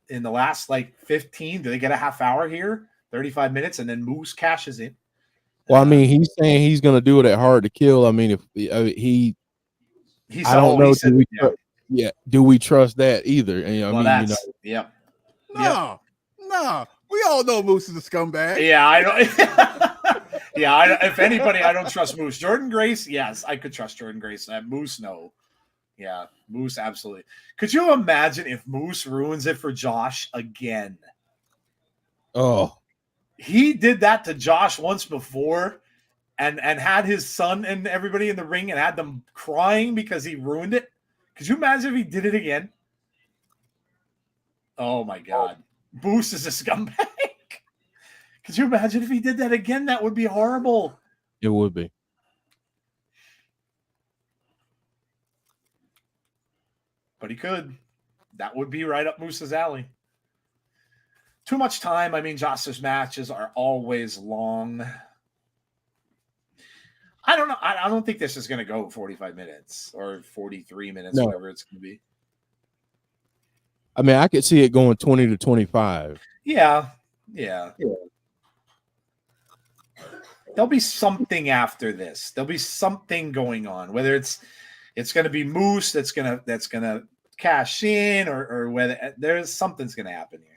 in the last 15? Do they get a half hour here, 35 minutes, and then Moose cashes in? Well, I mean, he's saying he's going to do it at Hard to Kill. I mean, if I don't know. Do we trust that either? And, yeah. No. We all know Moose is a scumbag. Yeah, I don't. If anybody, I don't trust Moose. Jordan Grace, yes, I could trust Jordan Grace. Moose, no. Yeah, Moose, absolutely. Could you imagine if Moose ruins it for Josh again? Oh. He did that to Josh once before and had his son and everybody in the ring and had them crying because he ruined it. Could you imagine if he did it again? Oh, my God. Moose is a scumbag. Could you imagine if he did that again? That would be horrible. It would be. But he could. That would be right up Moose's alley. Too much time. I mean, Josh's matches are always long. I don't know. I don't think this is going to go 45 minutes or 43 minutes, whatever it's going to be. I mean, I could see it going 20 to 25. Yeah. There'll be something after this. There'll be something going on. Whether it's going to be Moose that's gonna cash in, or whether there's something's going to happen here.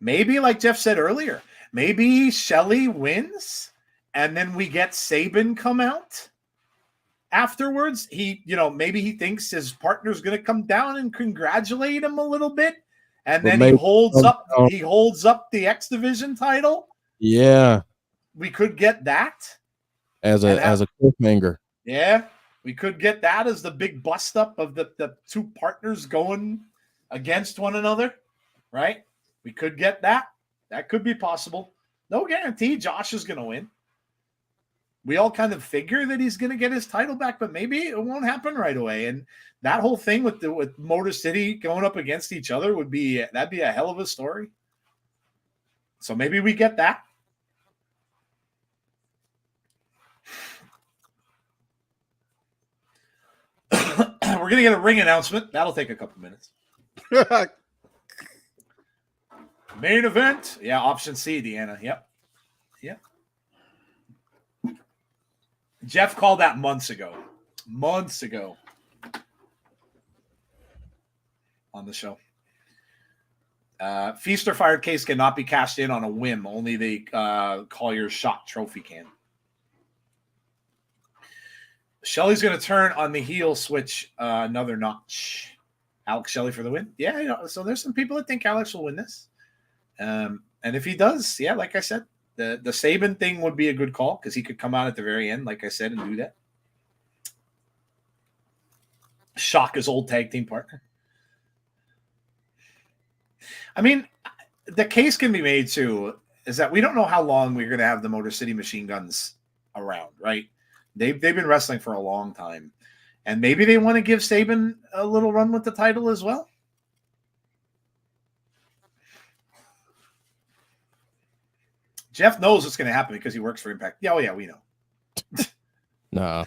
Maybe, like Jeff said earlier, maybe Shelley wins, and then we get Sabin come out afterwards. Maybe he thinks his partner's going to come down and congratulate him a little bit, and then he holds up the X Division title. Yeah, we could get that as a cliffhanger. Yeah, we could get that as the big bust up of the two partners going against one another, right? We could get that. That could be possible. No guarantee Josh is going to win. We all kind of figure that he's going to get his title back, but maybe it won't happen right away. And that whole thing with Motor City going up against each other that'd be a hell of a story. So maybe we get that. We're going to get a ring announcement. That'll take a couple minutes. Main event. Yeah, option C, Deonna. Yep. Jeff called that months ago on the show. Feast or Fired case cannot be cashed in on a whim. Only the Collier's Shot trophy can. Shelley's going to turn on the heel switch another notch. Alex Shelley for the win. Yeah, so there's some people that think Alex will win this. And if he does, yeah, like I said, the Sabin thing would be a good call because he could come out at the very end, like I said, and do that. Shock his old tag team partner. I mean, the case can be made too, is that we don't know how long we're going to have the Motor City Machine Guns around, right? They've been wrestling for a long time. And maybe they want to give Sabin a little run with the title as well. Jeff knows what's going to happen because he works for Impact. Yeah, we know. Nah.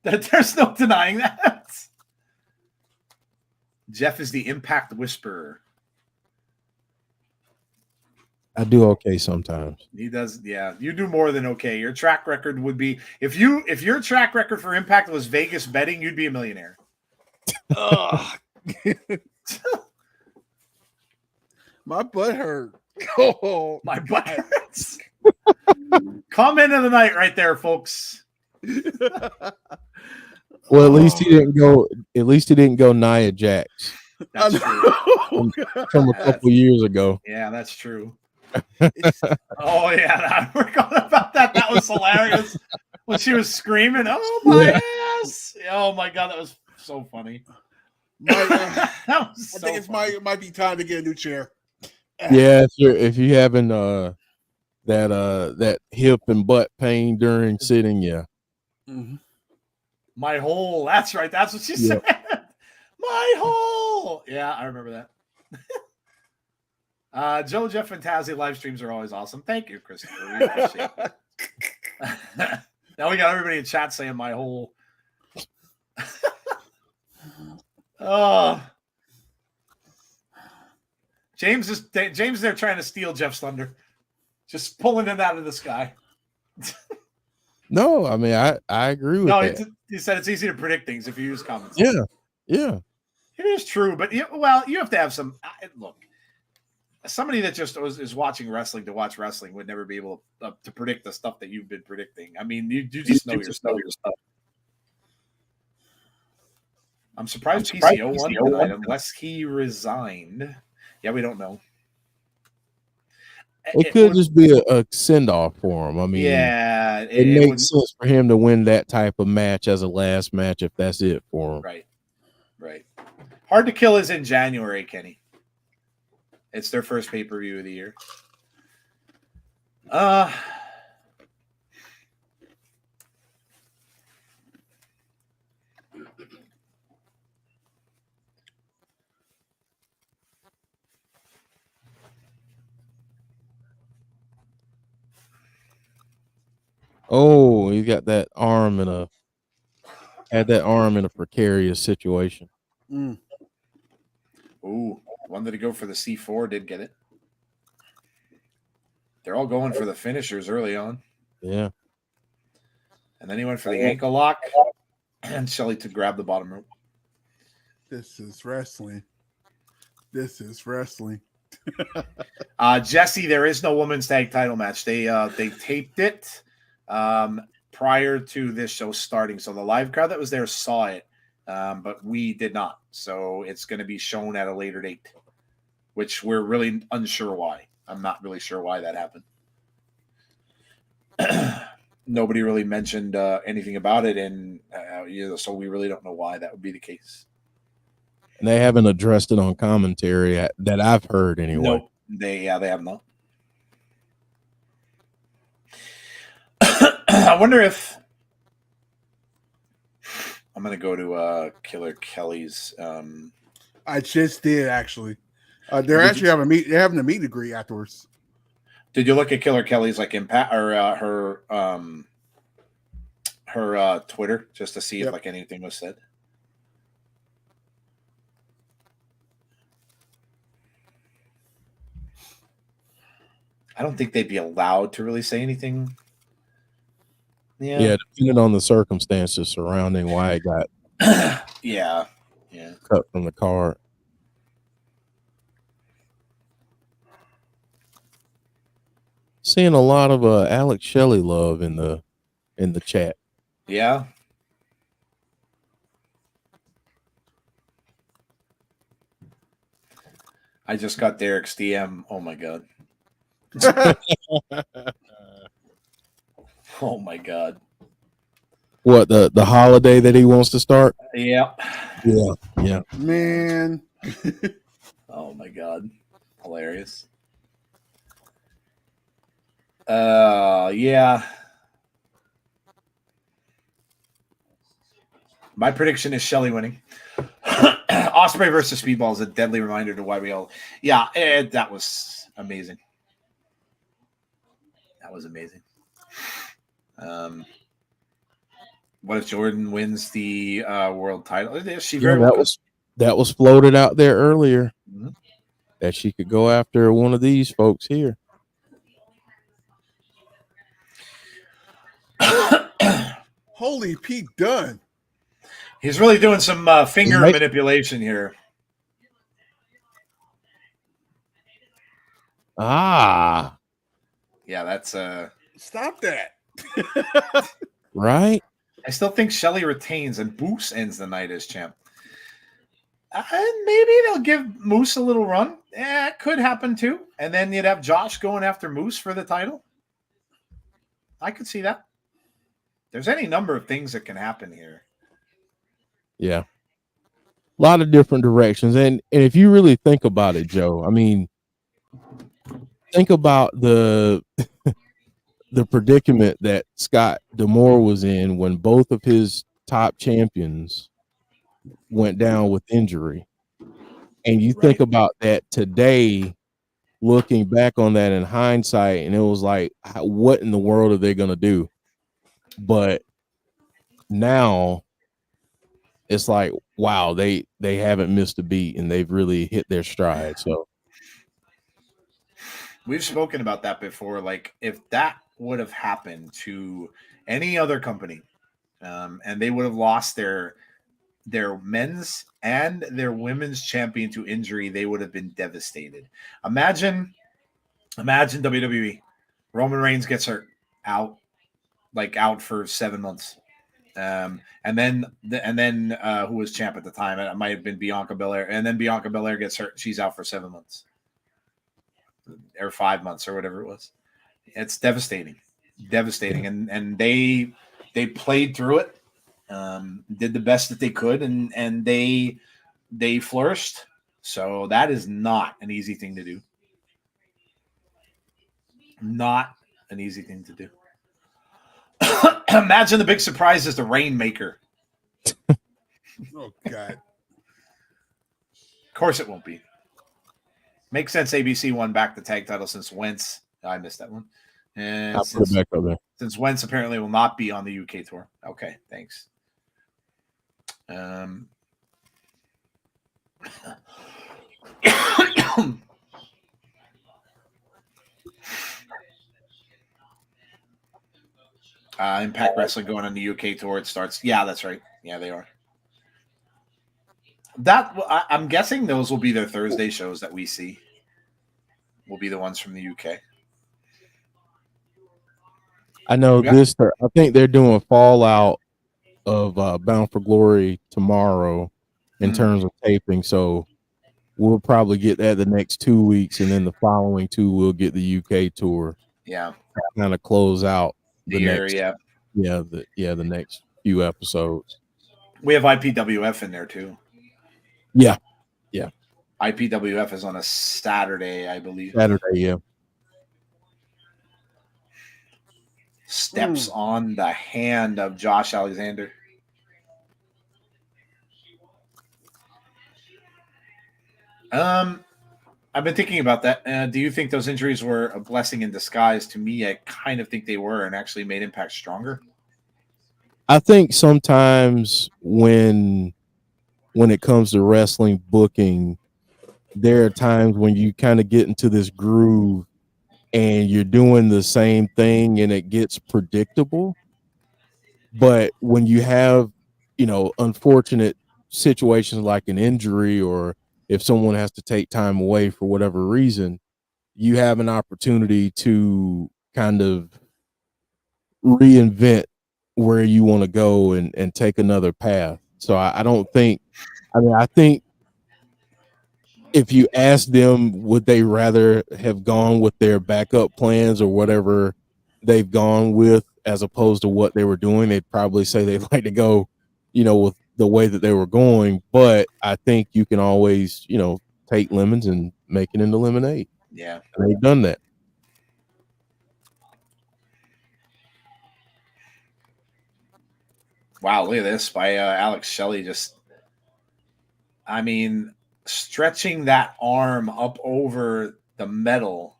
There's no denying that. Jeff is the Impact Whisperer. I do okay sometimes. He does, yeah. You do more than okay. Your track record would be if your track record for Impact was Vegas betting, you'd be a millionaire. My butt hurt. Oh, My butt hurts. Comment of the night right there, folks. Well, at least he didn't go. At least he didn't go Nia Jax That's true. from a couple years ago. Yeah, that's true. Oh yeah, I forgot about that. That was hilarious when she was screaming, "Oh my ass!" Oh my god, that was so funny. I So think it might be time to get a new chair. Yeah, if you having that hip and butt pain during sitting, yeah. Mm-hmm. My hole. That's right. That's what she said. My hole. Yeah, I remember that. Joe, Jeff, and Tazzy live streams are always awesome. Thank you, Christopher. We appreciate it. Now we got everybody in chat saying my hole. James is there trying to steal Jeff's thunder. Just pulling it out of the sky. No, I mean I agree with that. He said it's easy to predict things if you use common Yeah, sense. yeah. It is true, but you have to have some look. Somebody that just is watching wrestling to watch wrestling would never be able to predict the stuff that you've been predicting. I mean, you just know your stuff. I'm surprised PCO won tonight unless he resigned. Yeah, we don't know. It could just be a send-off for him. I mean, yeah, it makes sense for him to win that type of match as a last match if that's it for him. Right. Hard to Kill is in January, Kenny. It's their first pay-per-view of the year. Oh, he got that arm had that arm in a precarious situation. Mm. Ooh, wanted to go for the C4, did get it. They're all going for the finishers early on. Yeah. And then he went for the ankle lock, and Shelley to grab the bottom rope. This is wrestling. Jesse, there is no women's tag title match. They taped it prior to this show starting. So the live crowd that was there saw it, but we did not. So it's going to be shown at a later date, which we're really unsure why. I'm not really sure why that happened. Nobody really mentioned anything about it, and so we really don't know why that would be the case. And they haven't addressed it on commentary that I've heard anyway. Nope. They have not. I wonder if I'm going to go to Killer Kelly's. I just did actually. They're actually having a meet. They're having a meet and greet afterwards. Did you look at Killer Kelly's like impact or her Twitter just to see if like anything was said? I don't think they'd be allowed to really say anything. Yeah, depending on the circumstances surrounding why it got yeah cut from the card. Seeing a lot of Alex Shelley love in the chat. Yeah. I just got Derek's DM. Oh my god. Oh my god. What, the holiday that he wants to start? Yeah. Man. Oh my god. Hilarious. Yeah. My prediction is Shelley winning. Ospreay versus Speedball is a deadly reminder to why we all. Yeah, that was amazing. That was amazing. What if Jordan wins the world title? She Yeah, very well that was floated out there earlier could. that she could go after one of these folks here. Holy Pete Dunne. He's really doing some finger manipulation here. Ah. Yeah, that's Stop that. Right? I still think Shelley retains and Moose ends the night as champ. And maybe they'll give Moose a little run. Yeah, it could happen too. And then you'd have Josh going after Moose for the title. I could see that. There's any number of things that can happen here. Yeah. A lot of different directions. And if you really think about it, Joe, I mean, think about the predicament that Scott D'Amore was in when both of his top champions went down with injury. And you think about that today, looking back on that in hindsight, and it was like, what in the world are they going to do? But now it's like, wow, they haven't missed a beat and they've really hit their stride. So we've spoken about that before. Like, if that would have happened to any other company, and they would have lost their men's and their women's champion to injury, they would have been devastated. Imagine WWE. Roman Reigns gets hurt, out for 7 months. And then who was champ at the time? It might have been Bianca Belair. And then Bianca Belair gets hurt. She's out for 7 months or 5 months or whatever it was. It's devastating. And they played through it, did the best that they could, and they flourished. So that is not an easy thing to do. Not an easy thing to do. Imagine the big surprise is the Rainmaker. Oh, God. Of course it won't be. Makes sense. ABC won back the tag title since Wentz. I missed that one. And I'll put it back up there. Since Wentz apparently will not be on the UK tour. Okay, thanks. Impact Wrestling going on the UK tour. It starts. Yeah, that's right. Yeah, they are. I'm guessing those will be their Thursday shows that we see. Will be the ones from the UK. I know this. I think they're doing Fallout of Bound for Glory tomorrow in terms of taping. So we'll probably get that the next 2 weeks, and then the following 2 we'll get the UK tour. Yeah, kind of close out the year, next. The next few episodes. We have IPWF in there too. Yeah. IPWF is on a Saturday, I believe. Yeah. Steps on the hand of Josh Alexander. I've been thinking about that. Do you think those injuries were a blessing in disguise? To me, I kind of think they were, and actually made Impact stronger. I think sometimes when it comes to wrestling booking, there are times when you kind of get into this groove and you're doing the same thing and it gets predictable. But when you have, unfortunate situations like an injury, or if someone has to take time away for whatever reason, you have an opportunity to kind of reinvent where you want to go and take another path. So I think if you ask them, would they rather have gone with their backup plans or whatever they've gone with as opposed to what they were doing, they'd probably say they'd like to go, with the way that they were going. But I think you can always, take lemons and make it into lemonade. Yeah. And they've done that. Wow, look at this by Alex Shelley. Stretching that arm up over the metal.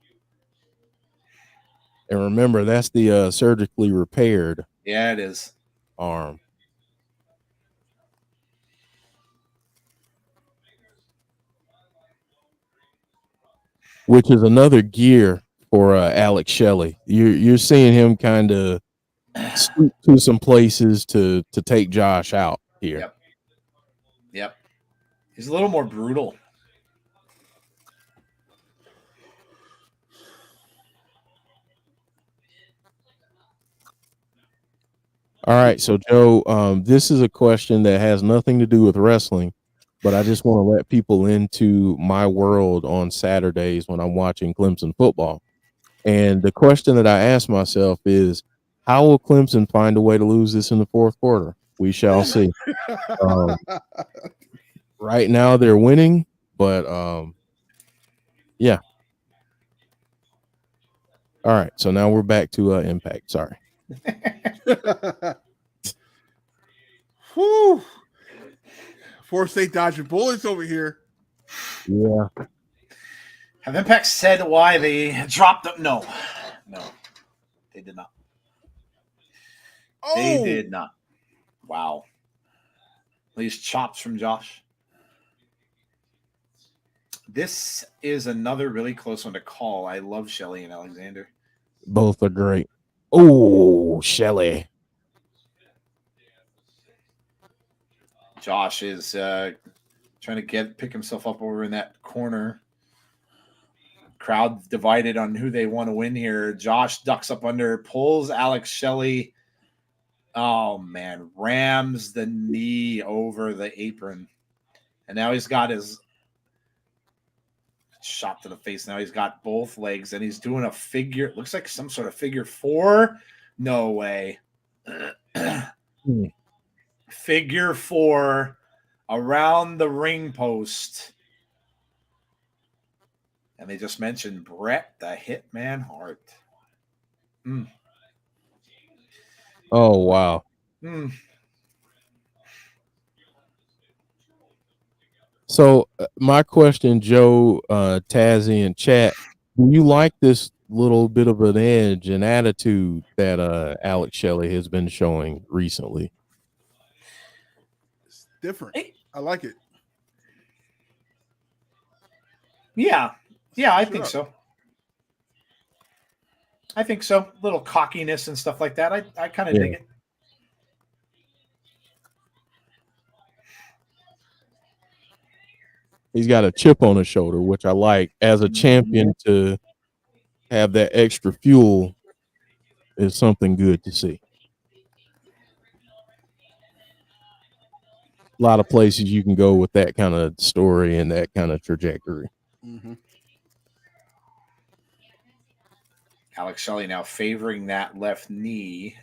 And remember, that's the surgically repaired. Yeah, it is. Arm. which is another gear for Alex Shelley. You're seeing him kind of scoot to some places to take Josh out here. Yep. He's a little more brutal. All right, so Joe, this is a question that has nothing to do with wrestling, but I just want to let people into my world on Saturdays when I'm watching Clemson football. And the question that I ask myself is, how will Clemson find a way to lose this in the fourth quarter? We shall see. Right now they're winning, but yeah. All right, so now we're back to Impact. Sorry. Whew. Four State dodging bullets over here. Yeah. Have Impact said why they dropped them? No, they did not. Oh. They did not. Wow. These chops from Josh. This is another really close one to call. I love Shelley and Alexander. Both are great. Oh, Shelley. Josh is trying to pick himself up over in that corner. Crowd divided on who they want to win here. Josh ducks up under, pulls Alex Shelley. Oh, man. Rams the knee over the apron. And now he's got his shot to the face. Now he's got both legs, and he's doing a figure. Looks like some sort of figure four. No way. Figure four around the ring post. And they just mentioned Bret the Hitman Hart. Oh, wow. So my question, Joe, Tazzy, and chat, do you like this little bit of an edge and attitude that Alex Shelley has been showing recently? It's different. I like it. Yeah, I think so. I think so. A little cockiness and stuff like that. I kind of dig it. He's got a chip on his shoulder, which I like. As a champion, to have that extra fuel is something good to see. A lot of places you can go with that kind of story and that kind of trajectory. Mm-hmm. Alex Shelley now favoring that left knee.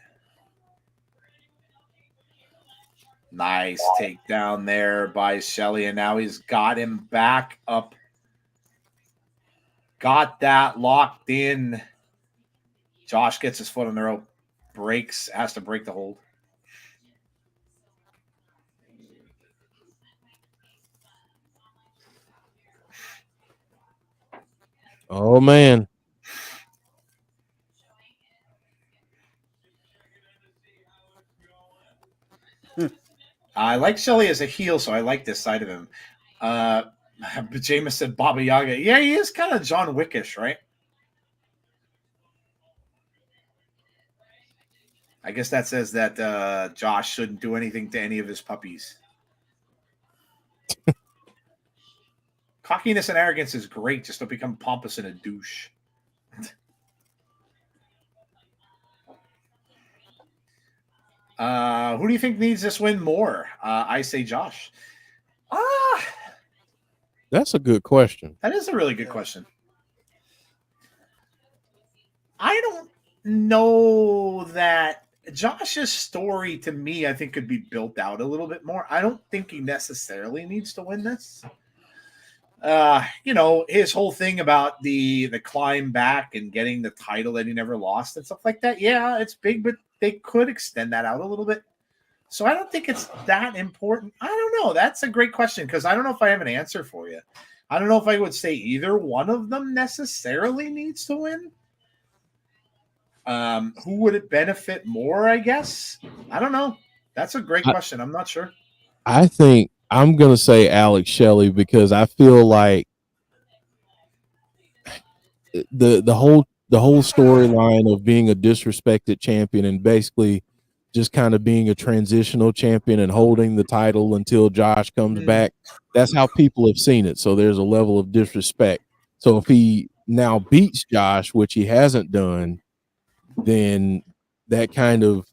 Nice takedown there by Shelley, and now he's got him back up. Got that locked in. Josh gets his foot on the rope. Has to break the hold. Oh, man. I like Shelley as a heel, so I like this side of him. Jameis said Baba Yaga. Yeah, he is kind of John Wickish, right? I guess that says that Josh shouldn't do anything to any of his puppies. Cockiness and arrogance is great. Just don't become pompous and a douche. Who do you think needs this win more? I say Josh. That's a good question. That is a really good question. I don't know that Josh's story, to me, I think could be built out a little bit more. I don't think he necessarily needs to win this. His whole thing about the climb back and getting the title that he never lost and stuff like that. Yeah, it's big, but they could extend that out a little bit. So I don't think it's that important. I don't know. That's a great question because I don't know if I have an answer for you. I don't know if I would say either one of them necessarily needs to win. Who would it benefit more, I guess? I don't know. That's a great question. I'm not sure. I think I'm going to say Alex Shelley because I feel like the whole storyline of being a disrespected champion and basically just kind of being a transitional champion and holding the title until Josh comes back. That's how people have seen it. So there's a level of disrespect. So if he now beats Josh, which he hasn't done, then that kind of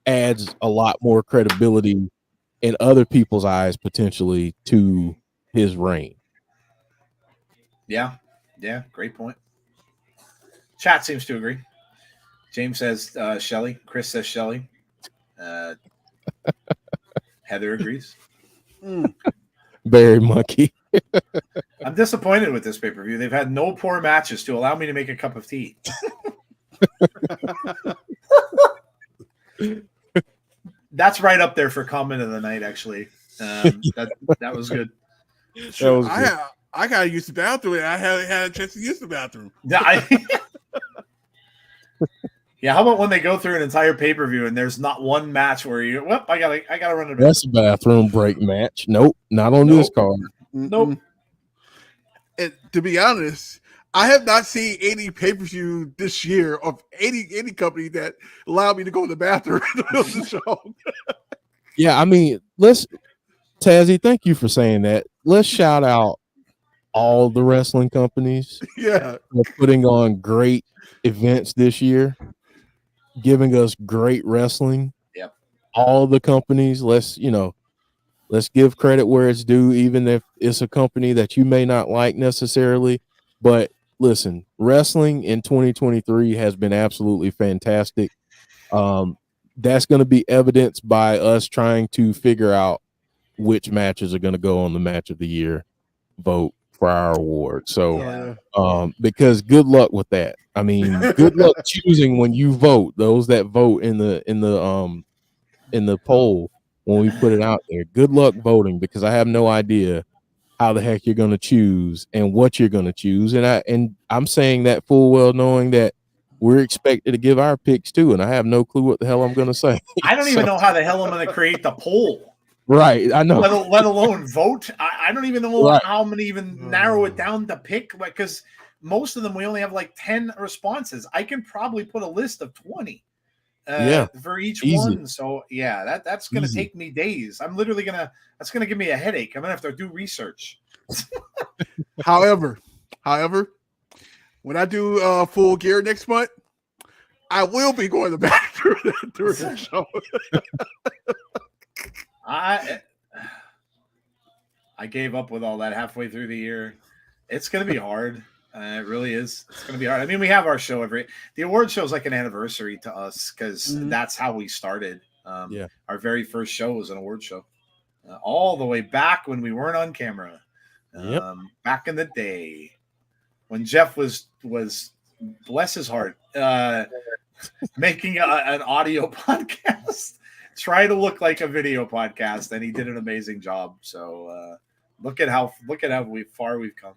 adds a lot more credibility in other people's eyes potentially to his reign. Yeah, great point. Chat seems to agree. James says Shelley. Chris says Shelley. Heather agrees. Barry Monkey. I'm disappointed with this pay-per-view. They've had no poor matches to allow me to make a cup of tea. That's right up there for comment of the night, actually. That was good. That was good. I gotta use the bathroom. I haven't had a chance to use the bathroom. Yeah, how about when they go through an entire pay-per-view and there's not one match where you, well, I gotta run it. That's a bathroom break match. Nope, not on this card. Nope. And to be honest, I have not seen any pay-per-view this year of any company that allowed me to go to the bathroom in the middle of the show. Yeah, I mean, Tazzy, thank you for saying that. Let's shout out all the wrestling companies. Yeah, for putting on great events this year, giving us great wrestling. Yep. All the companies, let's give credit where it's due, even if it's a company that you may not like necessarily. But listen, wrestling in 2023 has been absolutely fantastic. That's going to be evidenced by us trying to figure out which matches are going to go on the match of the year vote for our award. So, because good luck with that. I mean, good luck choosing when you vote. Those that vote in the poll when we put it out there. Good luck voting, because I have no idea how the heck you're going to choose and what you're going to choose. And I'm saying that full well knowing that we're expected to give our picks too, and I have no clue what the hell I'm going to say. I don't even know how the hell I'm going to create the poll. Right, I know. Let alone vote. I don't even know Right. how I'm going to even narrow it down to pick, because most of them we only have like 10 responses. I can probably put a list of 20 for each one. So that's going to take me days. I'm literally that's going to give me a headache. I'm going to have to do research. However, when I do Full Gear next month, I will be going to the bathroom during the show. I gave up with all that halfway through the year. It's going to be hard. It really is. It's going to be hard. I mean, we have our show the award show is like an anniversary to us, because that's how we started. Our very first show was an award show, all the way back when we weren't on camera. Back in the day when Jeff was bless his heart, making an audio podcast, try to look like a video podcast, and he did an amazing job. So look at how far we've come.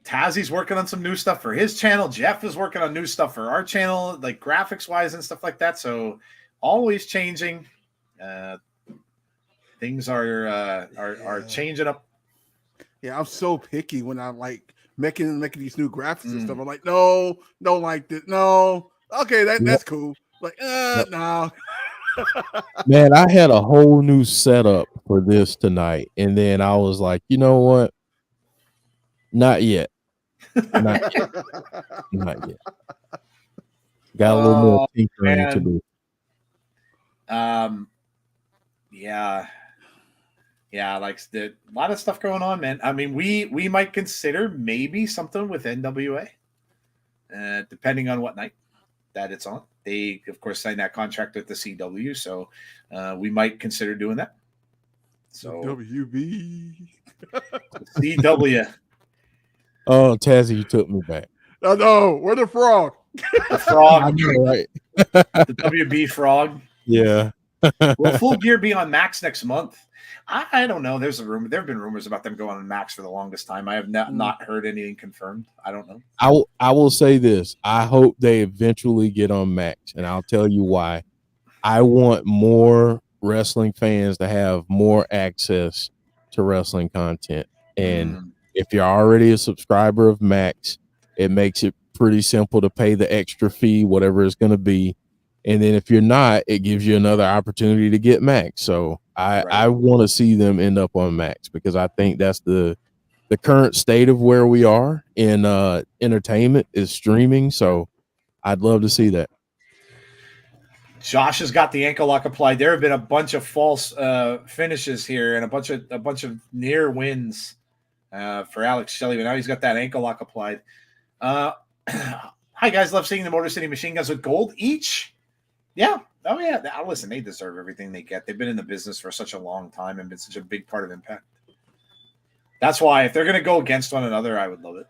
Tazzy's working on some new stuff for his channel. Jeff is working on new stuff for our channel, like graphics wise and stuff like that. So always changing. Things are changing up. Yeah, I'm so picky when I'm like making these new graphics and stuff. I'm like, no, don't like this. No, okay, that's cool. Like, no. Man, I had a whole new setup for this tonight, and then I was like, you know what? Not yet. Not yet. Not yet. Got a little more tinkering to do. Yeah, like a lot of stuff going on, man. I mean, we might consider maybe something with NWA, depending on what night that it's on. They, of course, signed that contract with the CW, so we might consider doing that. So WB. CW. Oh, Tazzy, you took me back. Oh, no, we're the frog. The frog. I know, right? The WB frog. Yeah. Will Full Gear be on Max next month? I don't know. There's a rumor. There have been rumors about them going on Max for the longest time. I have not heard anything confirmed. I don't know. I will say this. I hope they eventually get on Max, and I'll tell you why. I want more wrestling fans to have more access to wrestling content. And if you're already a subscriber of Max, it makes it pretty simple to pay the extra fee, whatever it's going to be. And then if you're not, it gives you another opportunity to get Max. So I want to see them end up on Max, because I think that's the current state of where we are in entertainment is streaming. So I'd love to see that. Josh has got the ankle lock applied. There have been a bunch of false finishes here and a bunch of near wins for Alex Shelley, but now he's got that ankle lock applied. Hi guys, love seeing the Motor City Machine Guns with gold each. Yeah. Oh yeah. Listen, they deserve everything they get. They've been in the business for such a long time and been such a big part of Impact. That's why if they're going to go against one another, I would love it.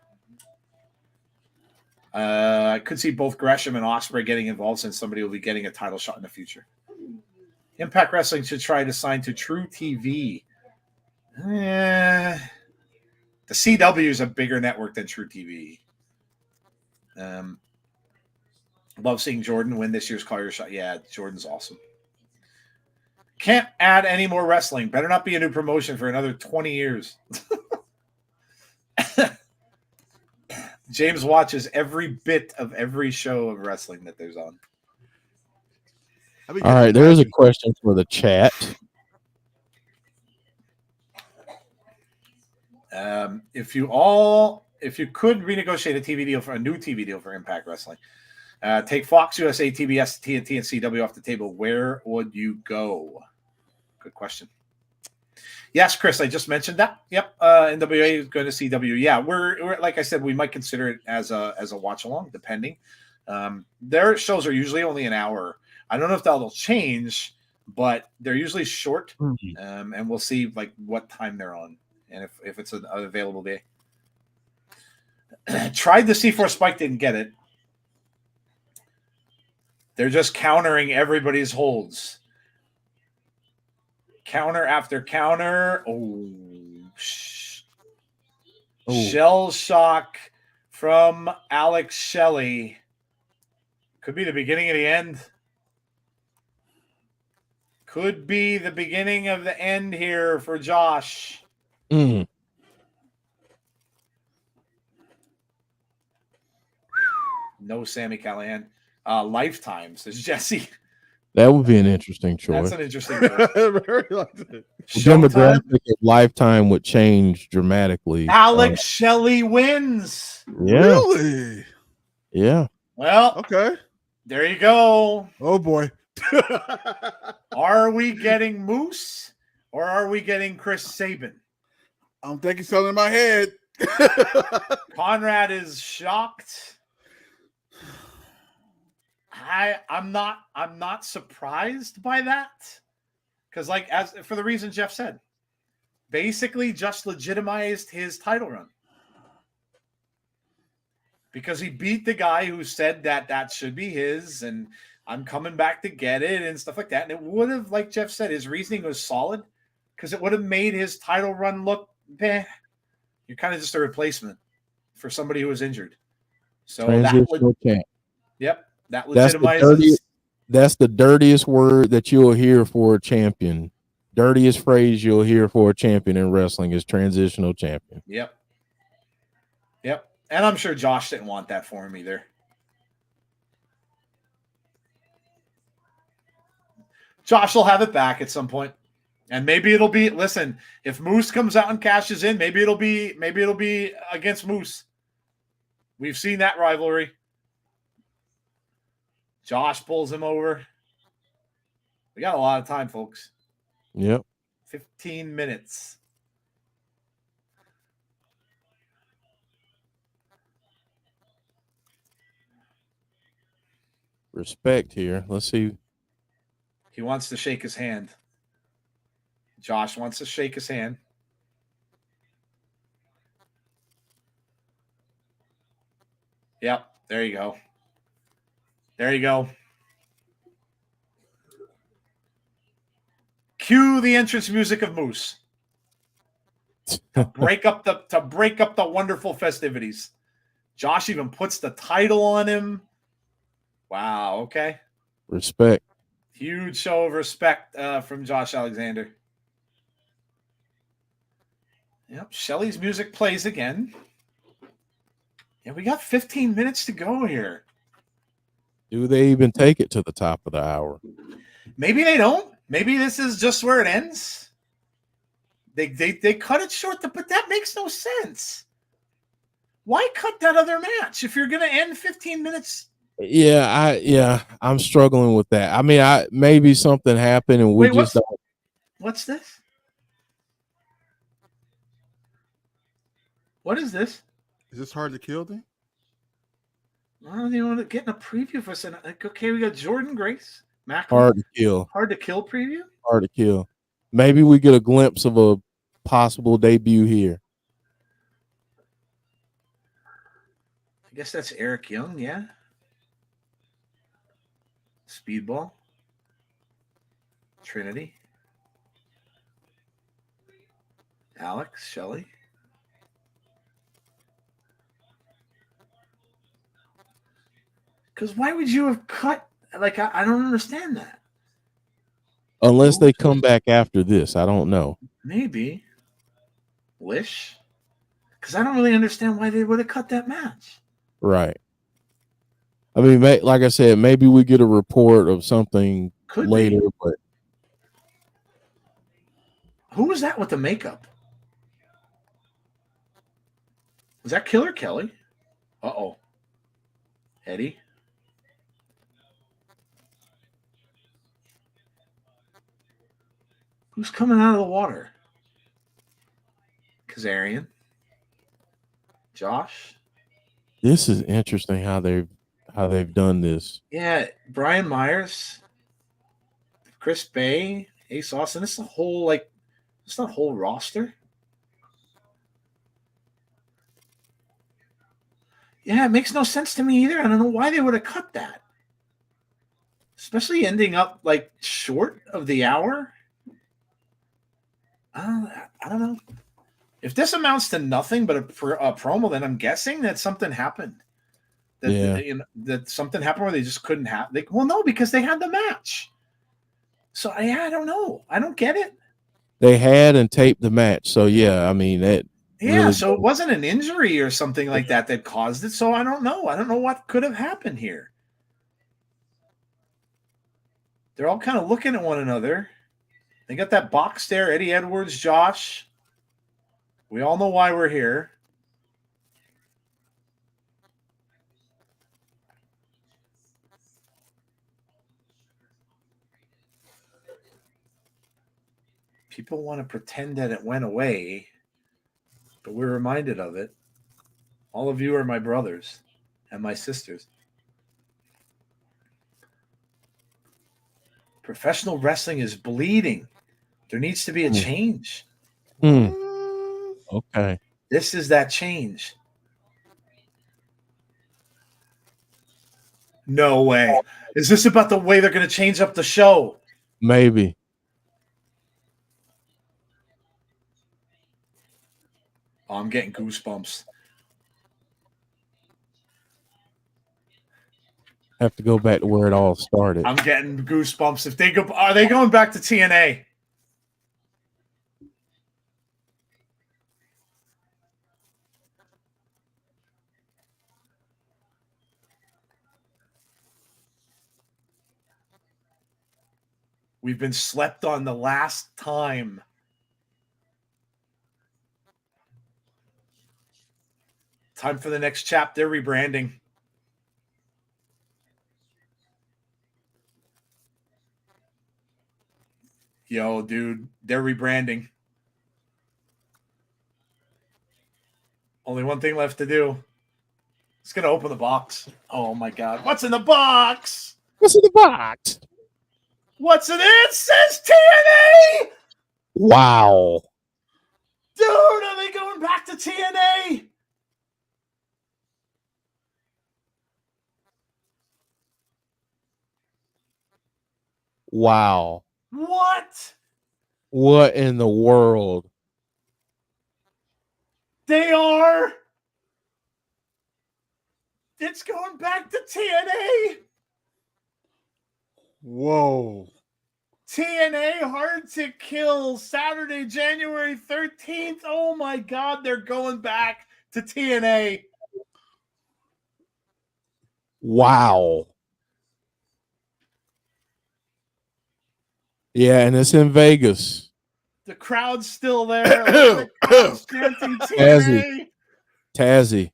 I could see both Gresham and Ospreay getting involved, since somebody will be getting a title shot in the future. Impact Wrestling should try to sign to True TV. The CW is a bigger network than True TV. Love seeing Jordan win this year's Call Your Shot. Yeah, Jordan's awesome. Can't add any more wrestling. Better not be a new promotion for another 20 years. James watches every bit of every show of wrestling that there's on. All right, there's a question for the chat. If you could renegotiate a new TV deal for Impact Wrestling, take Fox, USA, TBS, TNT, and CW off the table, where would you go? Good question. Yes, Chris, I just mentioned that. Yep, NWA is going to CW. Yeah, we're like I said, we might consider it as a watch along, depending. Their shows are usually only an hour. I don't know if that'll change, but they're usually short, and we'll see like what time they're on and if it's an available day. Tried the C4 Spike, didn't get it. They're just countering everybody's holds. Counter after counter. Shell shock from Alex Shelley. Could be the beginning of the end. Could be the beginning of the end here for Josh. No Sami Callihan. Lifetimes. There's Jesse. That would be an interesting choice. That's an interesting choice. The demographic of Lifetime would change dramatically. Alex Shelley wins. Yeah. Really? Yeah. Well, okay. There you go. Oh boy. Are we getting Moose or are we getting Chris Sabin? I'm thinking something in my head. Conrad is shocked. I'm not surprised by that, because like as for the reason Jeff said, basically just legitimized his title run because he beat the guy who said that should be his and I'm coming back to get it and stuff like that. And it would have, like Jeff said, his reasoning was solid because it would have made his title run look you're kind of just a replacement for somebody who was injured. So yep. That legitimizes. That's the dirtiest word that you'll hear for a champion. Dirtiest phrase you'll hear for a champion in wrestling is transitional champion. Yep. And I'm sure Josh didn't want that for him either. Josh will have it back at some point. And maybe it'll be, listen, if Moose comes out and cashes in, maybe it'll be against Moose. We've seen that rivalry. Josh pulls him over. We got a lot of time, folks. Yep. 15 minutes. Respect here. Let's see. He wants to shake his hand. Josh wants to shake his hand. Yep. There you go. There you go. Cue the entrance music of Moose. To break up the wonderful festivities. Josh even puts the title on him. Wow, okay. Respect. Huge show of respect from Josh Alexander. Yep, Shelley's music plays again. Yeah, we got 15 minutes to go here. Do they even take it to the top of the hour? Maybe they don't. Maybe this is just where it ends. They cut it short, but that makes no sense. Why cut that other match if you're going to end 15 minutes? I'm struggling with that. I mean, maybe something happened and we just don't. What's this? What is this? Is this hard to kill thing? I don't even want to get in a preview for us. Like, okay, we got Jordan Grace, Maclin. Hard to kill. Hard to kill preview? Hard to kill. Maybe we get a glimpse of a possible debut here. I guess that's Eric Young, yeah. Speedball. Trinity. Alex, Shelley. Because why would you have cut? Like, I don't understand that. Unless they come back after this. I don't know. Maybe. Wish. Because I don't really understand why they would have cut that match. Right. I mean, like I said, maybe we get a report of something later. But who was that with the makeup? Was that Killer Kelly? Uh-oh. Eddie? Who's coming out of the water? Kazarian? Josh? This is interesting how they've done this. Yeah, Brian Myers, Chris Bay, Ace Austin. It's the whole it's not whole roster. Yeah, it makes no sense to me either. I don't know why they would have cut that. Especially ending up like short of the hour. I don't know. If this amounts to nothing but a promo, then I'm guessing that something happened. That something happened where they just couldn't have. Well, no, because they had the match. So I don't know. I don't get it. They had and taped the match. So yeah, I mean that. Yeah, really so it wasn't an injury or something like that caused it. So I don't know. I don't know what could have happened here. They're all kind of looking at one another. They got that box there. Eddie Edwards, Josh. We all know why we're here. People want to pretend that it went away, but we're reminded of it. All of you are my brothers and my sisters. Professional wrestling is bleeding. There needs to be a change. Okay. This is that change. No way. Is this about the way they're going to change up the show? Maybe. Oh, I'm getting goosebumps. Have to go back to where it all started. I'm getting goosebumps. If they go, are they going back to TNA? We've been slept on the last time. Time for the next chapter, rebranding. Yo, dude, they're rebranding. Only one thing left to do. It's going to open the box. Oh, my God. What's in the box? What's in the box? What's in it? It says TNA! Wow. Dude, are they going back to TNA? Wow. What? What in the world? They are. It's going back to TNA. Whoa. TNA Hard to Kill, Saturday, January 13th. Oh my God, they're going back to TNA. Wow. Yeah, and it's in Vegas. The crowd's still there. The crowd's chanting TNA. Tazzy.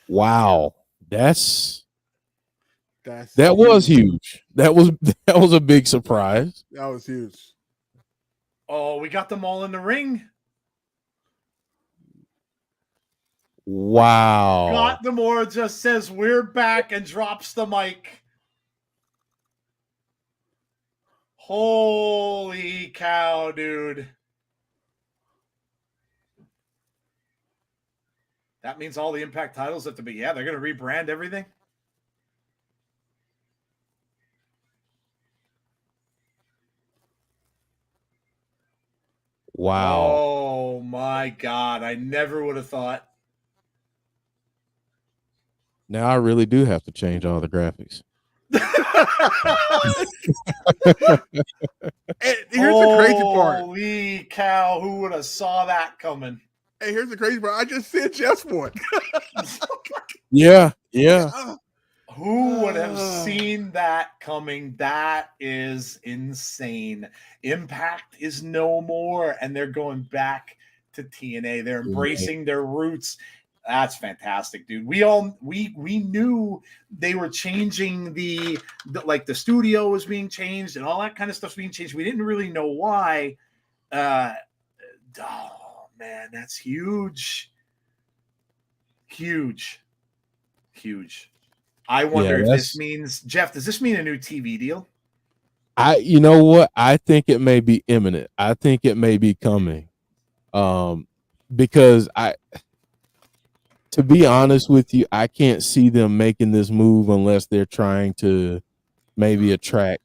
Wow. That was huge. That was a big surprise. That was huge. Oh, we got them all in the ring. Wow. Scott D'Amore just says we're back and drops the mic. Holy cow, dude. That means all the Impact titles have to be, they're going to rebrand everything. Wow. Oh my God. I never would have thought. Now I really do have to change all the graphics. Here's the crazy part. Holy cow. Who would have saw that coming? Hey, here's the crazy part. I just said Jeff's one. Yeah. Who would have seen that coming? That is insane. Impact is no more, and they're going back to TNA. They're embracing their roots. That's fantastic, dude. We knew they were changing the studio was being changed and all that kind of stuff's being changed. We didn't really know why. Oh man, that's huge. Huge. I wonder if this means, Jeff, does this mean a new TV deal? You know what? I think it may be imminent. I think it may be coming. Because to be honest with you, I can't see them making this move unless they're trying to maybe attract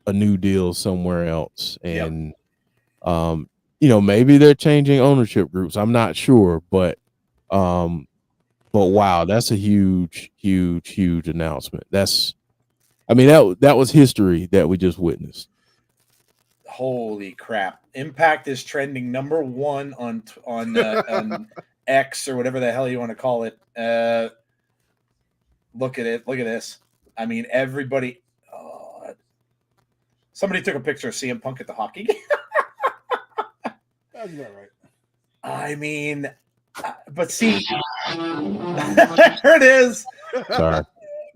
a new deal somewhere else. And, maybe they're changing ownership groups. I'm not sure, but wow, that's a huge announcement. That was history that we just witnessed. Holy crap. Impact is trending number 1 on X or whatever the hell you want to call it. Look at it. Look at this. I mean, everybody. Somebody took a picture of CM Punk at the hockey game. That's about right. I mean, but see, there it is. Sorry.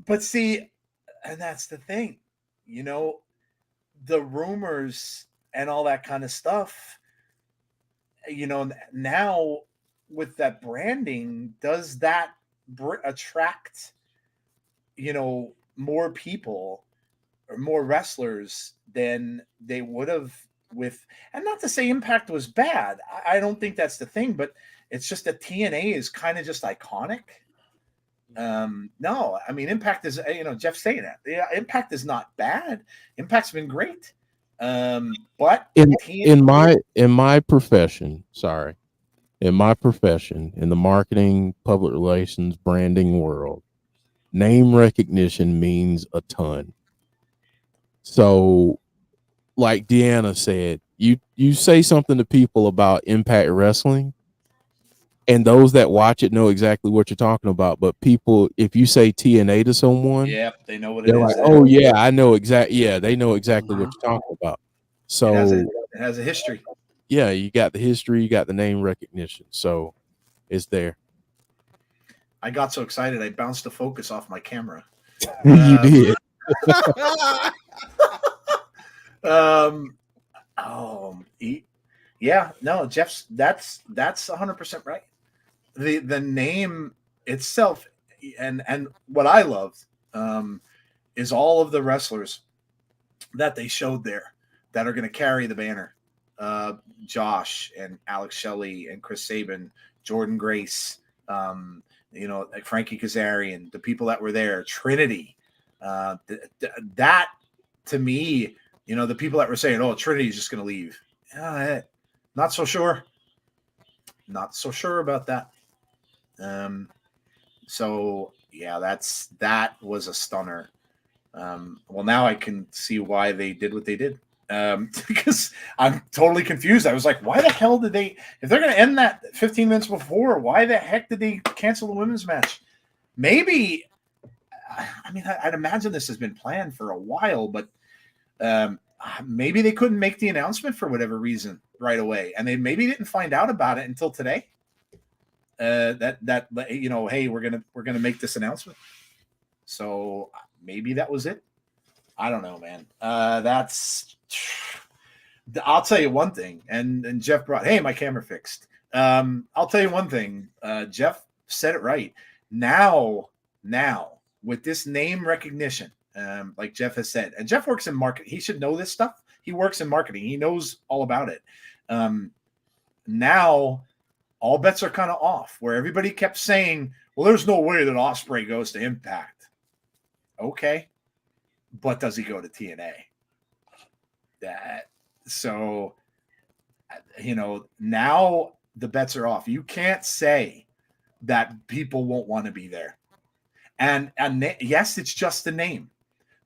But see, and that's the thing, the rumors and all that kind of stuff, now with that branding, does that attract, more people or more wrestlers than they would have with, and not to say Impact was bad. I don't think that's the thing, but it's just that TNA is kind of just iconic. No, I mean, Impact is, Jeff's saying that. Yeah, Impact is not bad. Impact's been great. But in my profession, in the marketing, public relations, branding world, name recognition means a ton. So, like Deonna said, you say something to people about Impact Wrestling, and those that watch it know exactly what you're talking about. But people, if you say TNA to someone, they know what it is. They're like, oh yeah, I know exactly. Yeah, they know exactly what you're talking about. So it has a history. Yeah, you got the history, you got the name recognition, so it's there. I got so excited I bounced the focus off my camera. You did. Jeff's that's 100% right. The name itself, and what I loved is all of the wrestlers that they showed there that are going to carry the banner. Josh and Alex Shelley and Chris Sabin, Jordan Grace, like Frankie Kazarian, the people that were there, Trinity. That to me, the people that were saying, "Oh, Trinity is just going to leave," not so sure. Not so sure about that. So yeah, that was a stunner. Well, now I can see why they did what they did. Because I'm totally confused. I was like, why the hell did they, if they're going to end that 15 minutes before, why the heck did they cancel the women's match? Maybe, I mean, I'd imagine this has been planned for a while, but maybe they couldn't make the announcement for whatever reason right away. And they maybe didn't find out about it until today. That you know, hey, we're gonna make this announcement. So maybe that was it. I don't know, man. I'll tell you one thing. And Jeff brought, hey, my camera fixed. I'll tell you one thing. Jeff said it right. Now with this name recognition, like Jeff has said, and Jeff works in marketing. He should know this stuff. He works in marketing. He knows all about it. Now all bets are kind of off, where everybody kept saying, well, there's no way that Ospreay goes to Impact. Okay. But does he go to TNA? So, you know, now the bets are off. You can't say that people won't want to be there. And yes, it's just a name,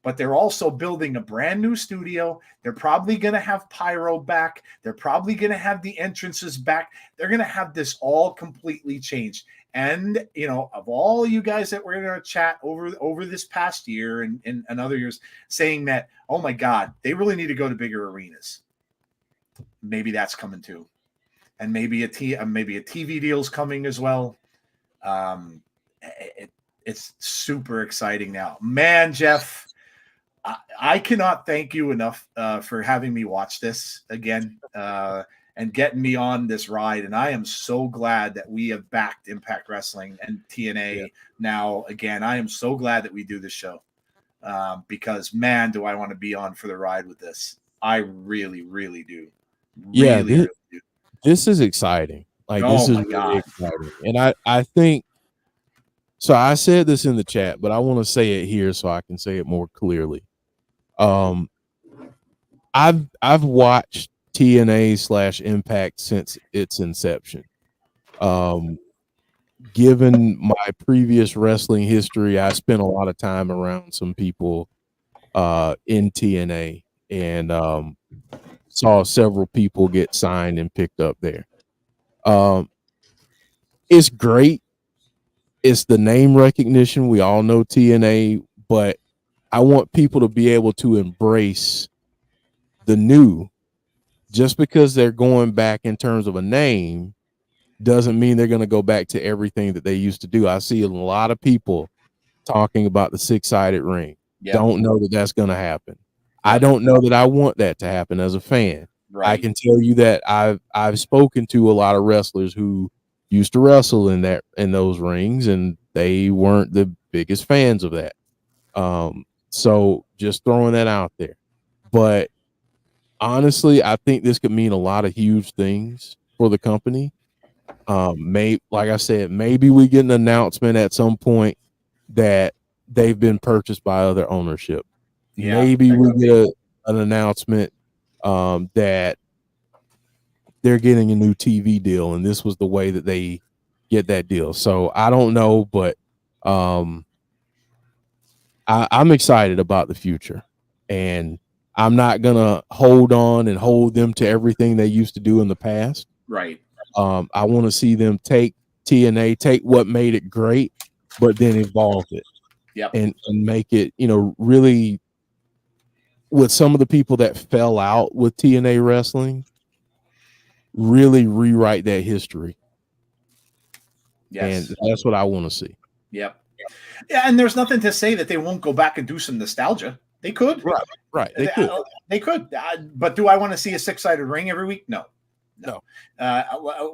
but they're also building a brand new studio. They're probably going to have pyro back. They're probably going to have the entrances back. They're going to have this all completely changed. And, you know, of all you guys that were in our chat over this past year and other years saying that, oh my God, they really need to go to bigger arenas. Maybe that's coming too. And maybe a TV deal's coming as well. It's super exciting now, man. Jeff, I cannot thank you enough for having me watch this again and getting me on this ride. And I am so glad that we have backed Impact Wrestling and TNA now again. I am so glad that we do this show because, man, do I want to be on for the ride with this. I really, really do. Really do. This is exciting. Like, oh this is my really God. exciting. And I think, so I said this in the chat, but I want to say it here so I can say it more clearly. I've watched TNA/Impact since its inception. Given my previous wrestling history, I spent a lot of time around some people in TNA and saw several people get signed and picked up there. It's great. It's the name recognition. We all know TNA, but I want people to be able to embrace the new. Just because they're going back in terms of a name doesn't mean they're going to go back to everything that they used to do. I see a lot of people talking about the 6-sided ring. Yep. Don't know that that's going to happen. Yep. I don't know that I want that to happen as a fan. Right. I can tell you that I've spoken to a lot of wrestlers who used to wrestle in those rings, and they weren't the biggest fans of that. So just throwing that out there. But honestly, I think this could mean a lot of huge things for the company. Like I said, maybe we get an announcement at some point that they've been purchased by other ownership. Yeah, maybe we get an announcement that they're getting a new TV deal, and this was the way that they get that deal. So I don't know, but I'm excited about the future, and I'm not gonna hold on and hold them to everything they used to do in the past. Right. I want to see them take TNA, take what made it great, but then evolve it. Yep. And make it, you know, really, with some of the people that fell out with TNA wrestling, really rewrite that history. Yes. And that's what I want to see. Yep. Yeah, and there's nothing to say that they won't go back and do some nostalgia. They could. Right. They could. They could. But do I want to see a 6-sided ring every week? No.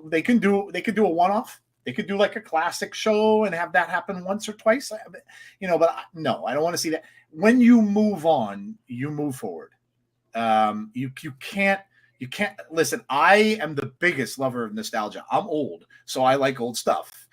They can do a one-off. They could do like a classic show and have that happen once or twice, you know, but no, I don't want to see that. When you move on, you move forward. You can't listen. I am the biggest lover of nostalgia. I'm old, so I like old stuff.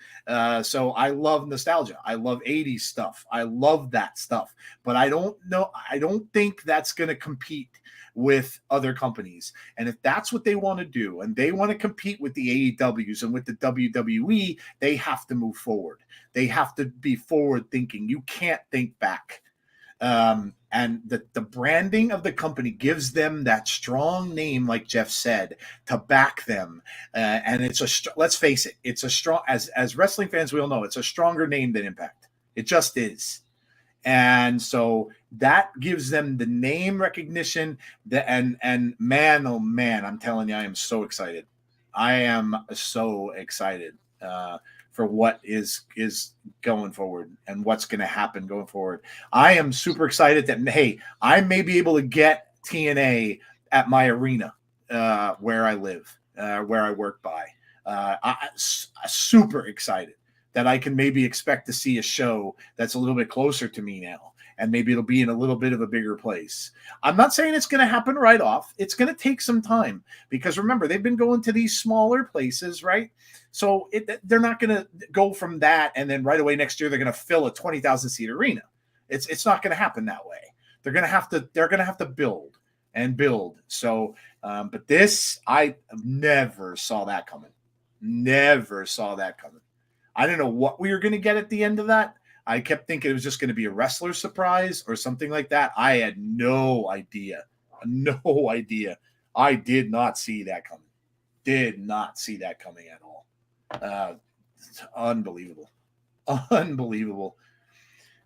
So I love nostalgia. I love 80s stuff. I love that stuff, but I don't think that's going to compete with other companies. And if that's what they want to do, and they want to compete with the AEWs and with the WWE, they have to move forward. They have to be forward thinking. You can't think back. And the branding of the company gives them that strong name, like Jeff said, to back them. And let's face it, it's a strong, as wrestling fans, we all know it's a stronger name than Impact. It just is. And so that gives them the name recognition. And man, oh man, I'm telling you, I am so excited. I am so excited for what is going forward and what's going to happen going forward. I am super excited that, hey, I may be able to get TNA at my arena where I live, where I work by. I'm super excited that I can maybe expect to see a show that's a little bit closer to me now. And maybe it'll be in a little bit of a bigger place. I'm not saying it's going to happen right off. It's going to take some time because remember, they've been going to these smaller places, right? So they're not going to go from that and then right away next year they're going to fill a 20,000 seat arena. It's not going to happen that way. They're going to have to build and build. So, but this, I never saw that coming. Never saw that coming. I didn't know what we were going to get at the end of that. I kept thinking it was just going to be a wrestler surprise or something like that. I had no idea. No idea. I did not see that coming. Did not see that coming at all. It's unbelievable. Unbelievable.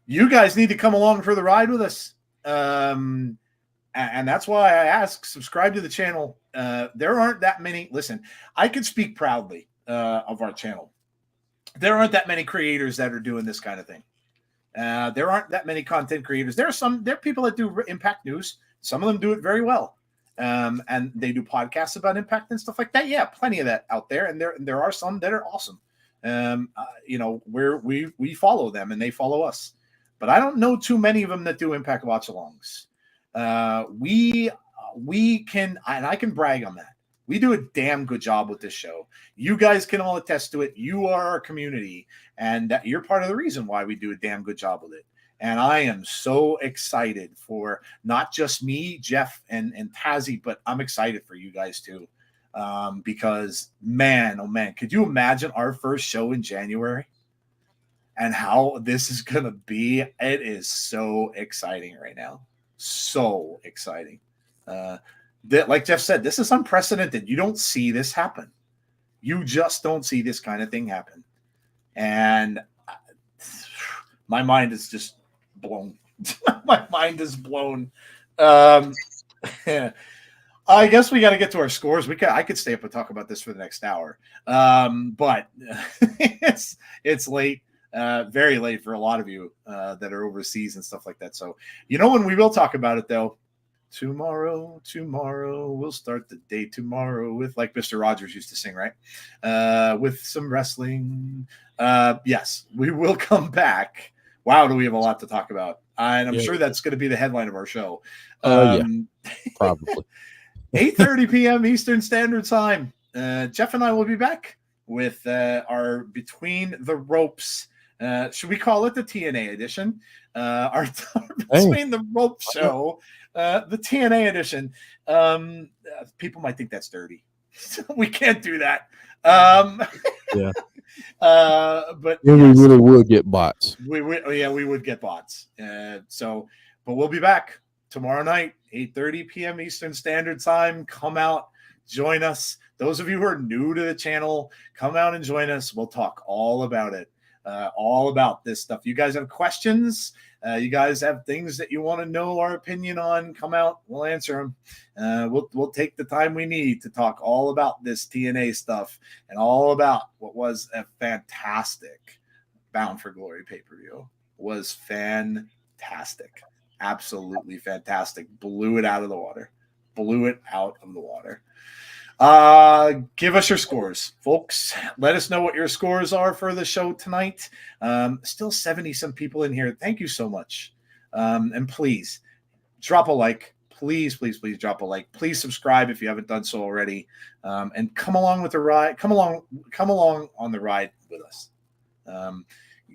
You guys need to come along for the ride with us. And that's why I ask, subscribe to the channel. There aren't that many. Listen, I can speak proudly of our channel. There aren't that many creators that are doing this kind of thing. There aren't that many content creators. There are people that do Impact news. Some of them do it very well. And they do podcasts about Impact and stuff like that. Yeah, plenty of that out there. And there are some that are awesome. We follow them and they follow us. But I don't know too many of them that do Impact watch-alongs. We can, and I can brag on that. We do a damn good job with this show. You guys can all attest to it. You are our community, and you're part of the reason why we do a damn good job with it. And I am so excited for not just me, Jeff, and Tazzy, but I'm excited for you guys too. Because, man, oh man, could you imagine our first show in January and how this is going to be? It is so exciting right now. So exciting. Like Jeff said, this is unprecedented. You don't see this happen. You just don't see this kind of thing happen. And my mind is just blown. My mind is blown. I guess we got to get to our scores. I could stay up and talk about this for the next hour. But it's late, very late for a lot of you that are overseas and stuff like that. So, when we will talk about it though, tomorrow, we'll start the day tomorrow with, like Mr. Rogers used to sing, right? With some wrestling. Yes, we will come back. Wow, do we have a lot to talk about? And I'm sure that's going to be the headline of our show. Yeah, probably. 8:30 p.m. Eastern Standard Time. Jeff and I will be back with our Between the Ropes. Should we call it the TNA edition? Our Between the Ropes show. The TNA edition. People might think that's dirty. We can't do that. Yeah. But we really would get bots. We would get bots. But we'll be back tomorrow night, 8:30 p.m. Eastern Standard Time. Come out, join us. Those of you who are new to the channel, come out and join us. We'll talk all about it. All about this stuff. You guys have questions? You guys have things that you want to know our opinion on? Come out. We'll answer them. We'll take the time we need to talk all about this TNA stuff and all about what was a fantastic Bound for Glory pay-per-view. Was fantastic. Absolutely fantastic. Blew it out of the water. Give us your scores, folks. Let us know what your scores are for the show tonight. Still 70 some people in here. Thank you so much. And please drop a like. Please drop a like. Please subscribe if you haven't done so already. And come along with the ride. Come along on the ride with us.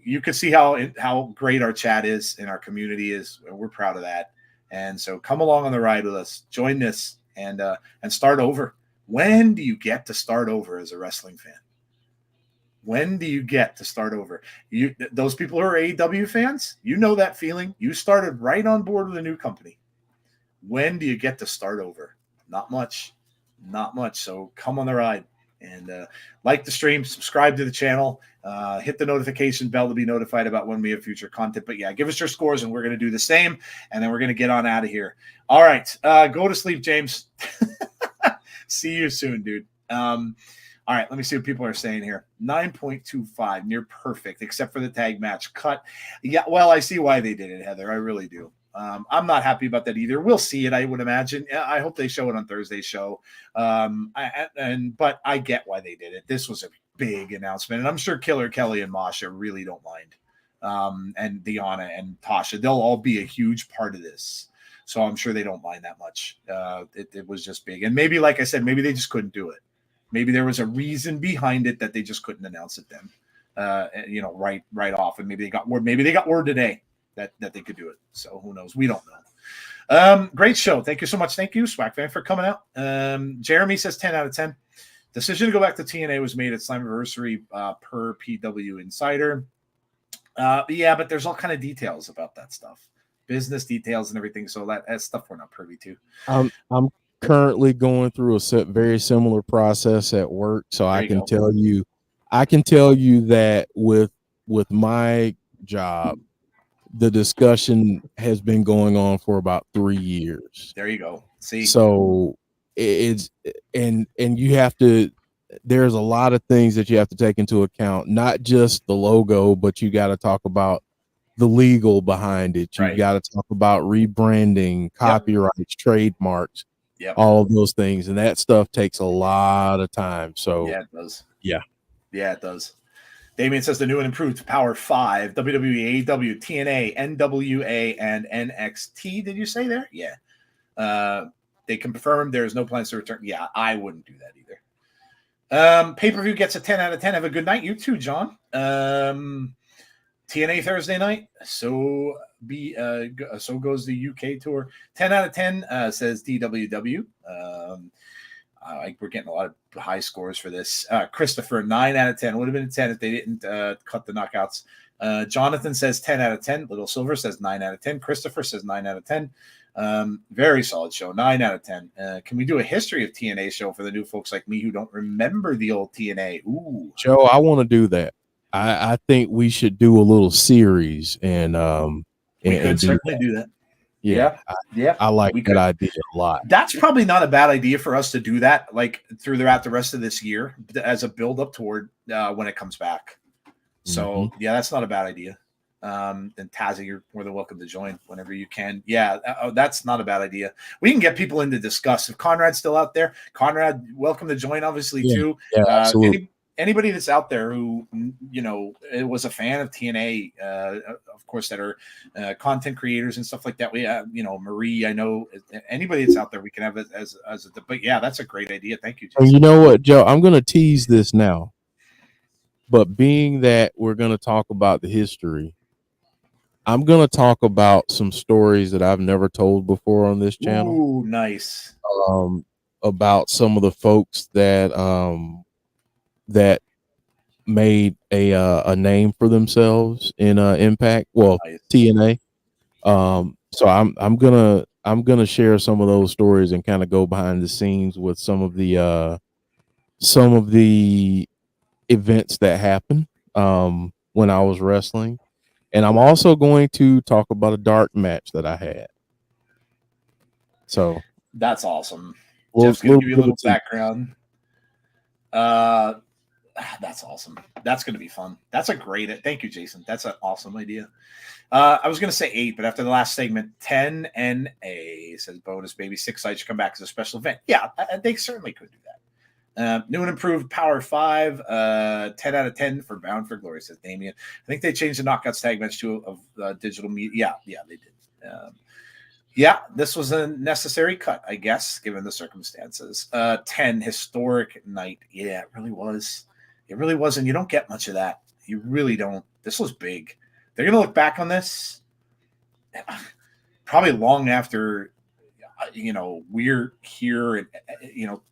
You can see how great our chat is and our community is. We're proud of that. And so come along on the ride with us. Join this and start over. When do you get to start over as a wrestling fan? When do you get to start over? Those people who are AEW fans, you know that feeling. You started right on board with a new company. When do you get to start over? Not much. Not much. So come on the ride. And like the stream, subscribe to the channel, hit the notification bell to be notified about when we have future content. But yeah, give us your scores and we're going to do the same. And then we're going to get on out of here. All right. Go to sleep, James. See you soon, dude. All right, let me see what people are saying here. 9.25, near perfect, except for the tag match cut. Yeah, well, I see why they did it, Heather. I really do. I'm not happy about that either. We'll see it, I would imagine. I hope they show it on Thursday's show. But I get why they did it. This was a big announcement, and I'm sure Killer Kelly and Masha really don't mind. And Deonna and Tasha, they'll all be a huge part of this. So I'm sure they don't mind that much. It was just big. And maybe, like I said, maybe they just couldn't do it. Maybe there was a reason behind it that they just couldn't announce it then, right off. And maybe they got word today that they could do it. So who knows? We don't know. Great show. Thank you so much. Thank you, Swag Fan, for coming out. Jeremy says 10 out of 10. Decision to go back to TNA was made at Slammiversary per PW Insider. But there's all kind of details about that stuff, business details and everything. So that's stuff we're not privy to. I'm currently going through a very similar process at work, so I can tell you that with my job, the discussion has been going on for about 3 years. There you go. See, so it's and you have to. There's a lot of things that you have to take into account, not just the logo, but you got to talk about the legal behind it. You got to talk about rebranding, copyrights, trademarks. Yep. All of those things, and that stuff takes a lot of time. So yeah, it does. Yeah, it does. Damien says the new and improved Power 5, WWE, AEW, TNA, NWA, and NXT. Did you say there? Yeah. They confirmed there's no plans to return. Yeah, I wouldn't do that either. Pay-per-view gets a 10 out of 10. Have a good night. You too, John. TNA Thursday night. So goes the UK tour. 10 out of 10 says DWW. We're getting a lot of high scores for this. Christopher, 9 out of 10. Would have been a 10 if they didn't cut the knockouts. Jonathan says 10 out of 10. Little Silver says 9 out of 10. Christopher says 9 out of 10. Very solid show. 9 out of 10. Can we do a history of TNA show for the new folks like me who don't remember the old TNA? Ooh, Joe, I want to do that. I think we should do a little series, and we could certainly do that. Yeah. I like that idea a lot. That's probably not a bad idea for us to do that, like throughout the rest of this year as a build up toward when it comes back. So that's not a bad idea. And Tazzy, you're more than welcome to join whenever you can. Yeah, that's not a bad idea. We can get people in to discuss. If Conrad's still out there, Conrad, welcome to join, obviously, too. Yeah, absolutely. Anybody that's out there who, was a fan of TNA, of course, that are content creators and stuff like that. We have, Marie, I know anybody that's out there, we can have it but yeah, that's a great idea. Thank you, Jason. You know what, Joe, I'm going to tease this now, but being that we're going to talk about the history, I'm going to talk about some stories that I've never told before on this channel. Ooh, nice. About some of the folks that made a name for themselves in Impact, nice. TNA. So I'm gonna share some of those stories and kind of go behind the scenes with some of the events that happened when I was wrestling, and I'm also going to talk about a dark match that I had. So that's awesome. Jeff's gonna give you a little background. That's awesome. That's going to be fun. That's a great. Thank you, Jason. That's an awesome idea. I was going to say 8, but after the last segment, 10 NA says bonus baby 6 sites should come back as a special event. Yeah, they certainly could do that. New and improved Power 5, 10 out of 10 for Bound for Glory, says Damien. I think they changed the Knockouts tag match to digital media. Yeah, they did. This was a necessary cut, I guess, given the circumstances. 10 historic night. Yeah, it really was. It really was, and you don't get much of that. You really don't. This was big. They're going to look back on this probably long after, we're here, and,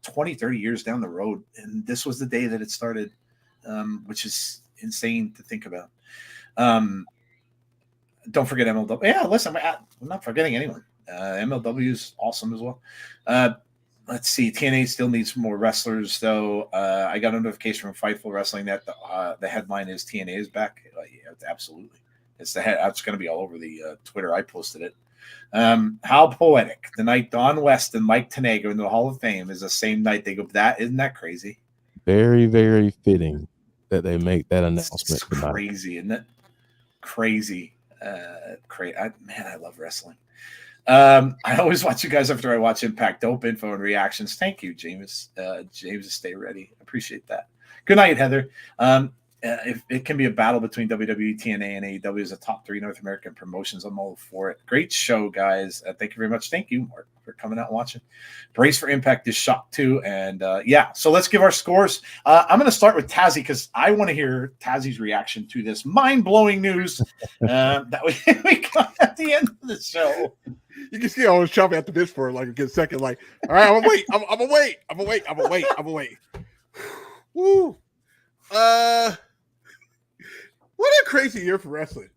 20, 30 years down the road, and this was the day that it started. which is insane to think about. Don't forget MLW. Yeah, listen, I'm not forgetting anyone. MLW is awesome as well. Let's see. TNA still needs more wrestlers, though. I got a notification from Fightful Wrestling that the headline is TNA is back. Yeah, absolutely. It's going to be all over the Twitter. I posted it. How poetic. The night Don West and Mike Tenay go into the Hall of Fame is the same night they go. Isn't that crazy? Very, very fitting that they make that announcement. It's crazy, isn't it? Crazy. Man, I love wrestling. I always watch you guys after I watch Impact. Dope info and reactions. Thank you, James. James, stay ready. Appreciate that. Good night, Heather. If it can be a battle between WWE, TNA, and AEW as the top 3 North American promotions, I'm all for it. Great show, guys. Thank you very much. Thank you, Mark, for coming out and watching. Brace for Impact is shocked too. And so let's give our scores. I'm going to start with Tazzy because I want to hear Tazzy's reaction to this mind-blowing news that we got at the end of the show. You can see I was chopping at the bit for like a good second. Like, all right, I'm gonna wait. Woo. What a crazy year for wrestling.